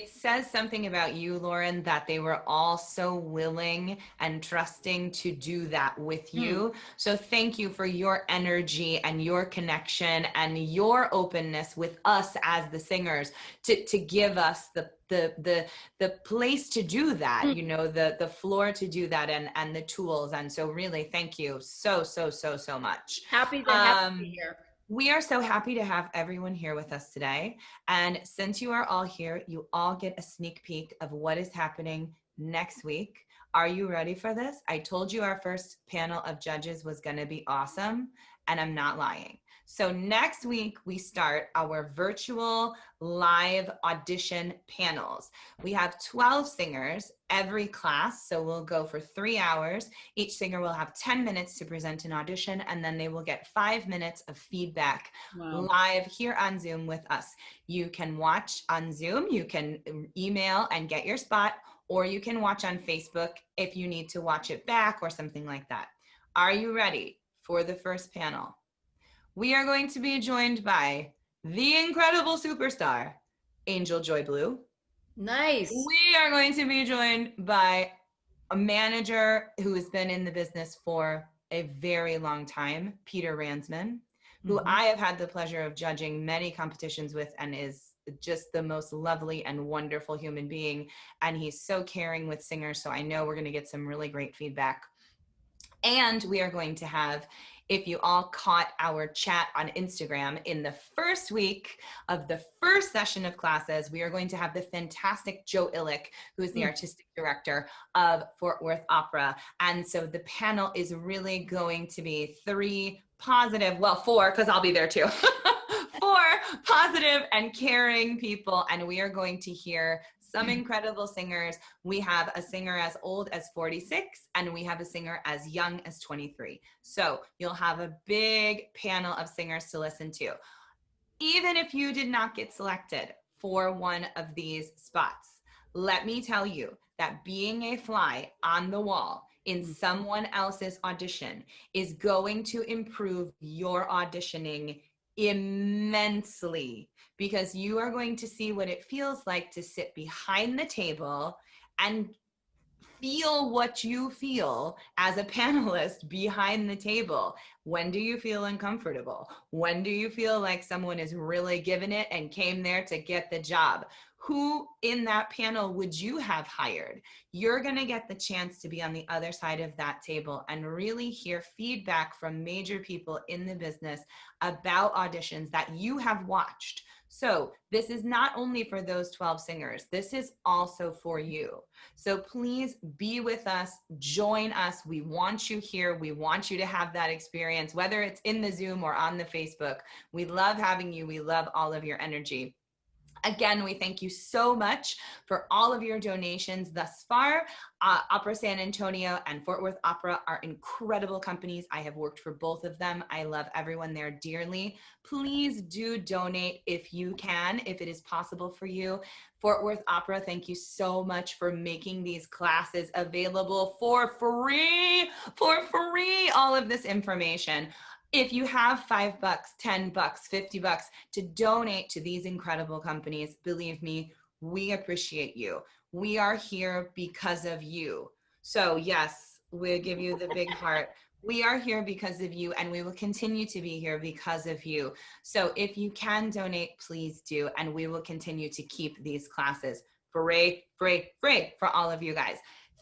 B: says something about you, Loren, that they were all so willing and trusting to do that with you. So thank you for your energy and your connection and your openness with us as the singers to give us the place to do that, you know, the floor to do that and the tools. And so really, thank you so much.
C: Happy to be here.
B: We are so happy to have everyone here with us today. And since you are all here, you all get a sneak peek of what is happening next week. Are you ready for this? I told you our first panel of judges was going to be awesome, and I'm not lying. So next week, we start our virtual live audition panels. We have 12 singers every class, so we'll go for 3 hours. Each singer will have 10 minutes to present an audition, and then they will get 5 minutes of feedback live here on Zoom with us. You can watch on Zoom, you can email and get your spot, or you can watch on Facebook if you need to watch it back or something like that. Are you ready for the first panel? We are going to be joined by the incredible superstar, Angel Joy Blue.
C: Nice.
B: We are going to be joined by a manager who has been in the business for a very long time, Peter Ransman, who I have had the pleasure of judging many competitions with and is just the most lovely and wonderful human being. And he's so caring with singers, so I know we're going to get some really great feedback. And we are going to have, if you all caught our chat on Instagram, in the first week of the first session of classes, we are going to have the fantastic Joe Illick, who is the artistic director of Fort Worth Opera. And so the panel is really going to be 4, because I'll be there too. 4 positive and caring people. And we are going to hear some incredible singers. We have a singer as old as 46, and we have a singer as young as 23. So you'll have a big panel of singers to listen to. Even if you did not get selected for one of these spots, let me tell you that being a fly on the wall in someone else's audition is going to improve your auditioning immensely, because you are going to see what it feels like to sit behind the table and feel what you feel as a panelist behind the table. When do you feel uncomfortable? When do you feel like someone is really giving it and came there to get the job? who in that panel would you have hired? You're gonna get the chance to be on the other side of that table and really hear feedback from major people in the business about auditions that you have watched. So this is not only for those 12 singers, this is also for you. So please be with us, join us. We want you here. We want you to have that experience, whether it's in the Zoom or on the Facebook. We love having you. We love all of your energy. Again, we thank you so much for all of your donations thus far. Opera San Antonio and Fort Worth Opera are incredible companies. I have worked for both of them. I love everyone there dearly. Please do donate if you can, if it is possible for you. Fort Worth Opera, thank you so much for making these classes available for free, all of this information. If you have $5, $10, $50 to donate to these incredible companies, believe me, we appreciate you. We are here because of you. So yes, we'll give you the big heart. We are here because of you, and we will continue to be here because of you. So if you can donate, please do, and we will continue to keep these classes free for all of you guys.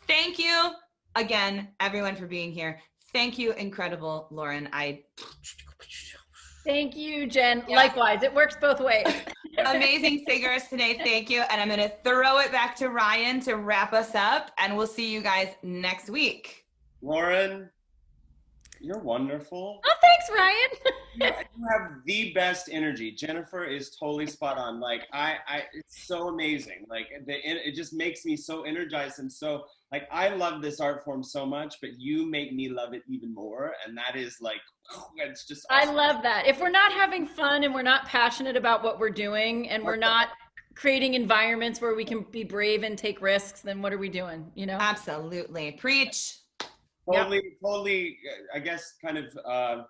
B: Thank you again, everyone, for being here. Thank you, incredible Loren.
C: Thank you, Jen. Yeah. Likewise, it works both ways.
B: Amazing singers today. Thank you. And I'm going to throw it back to Ryan to wrap us up, and we'll see you guys next week.
A: Loren, you're wonderful.
C: Oh, thanks, Ryan.
A: You have the best energy. Jennifer is totally spot on. Like it's so amazing. Like it just makes me so energized, and so like I love this art form so much, but you make me love it even more. And that is like, it's just awesome.
C: I love that. If we're not having fun and we're not passionate about what we're doing, and we're not creating environments where we can be brave and take risks, then what are we doing? You know?
B: Absolutely. Preach.
A: Totally, I guess kind of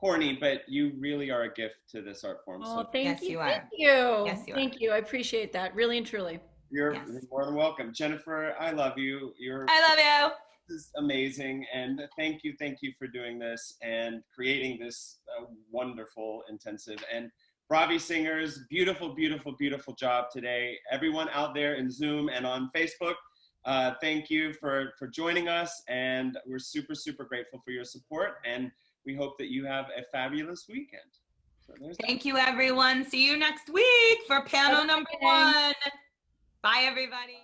A: corny, but you really are a gift to this art form.
C: Oh,
A: so
C: thank
B: you.
C: you.
B: Yes,
C: you are.
B: Thank
C: you. I appreciate that, really and truly.
A: You're more than welcome. Jennifer, I love you.
B: I love you.
A: This is amazing, and thank you for doing this and creating this wonderful intensive. And Bravi singers, beautiful job today. Everyone out there in Zoom and on Facebook, thank you for joining us, and we're super grateful for your support, and we hope that you have a fabulous weekend. So
B: thank you, everyone. See you next week for panel number 1. Bye, everybody.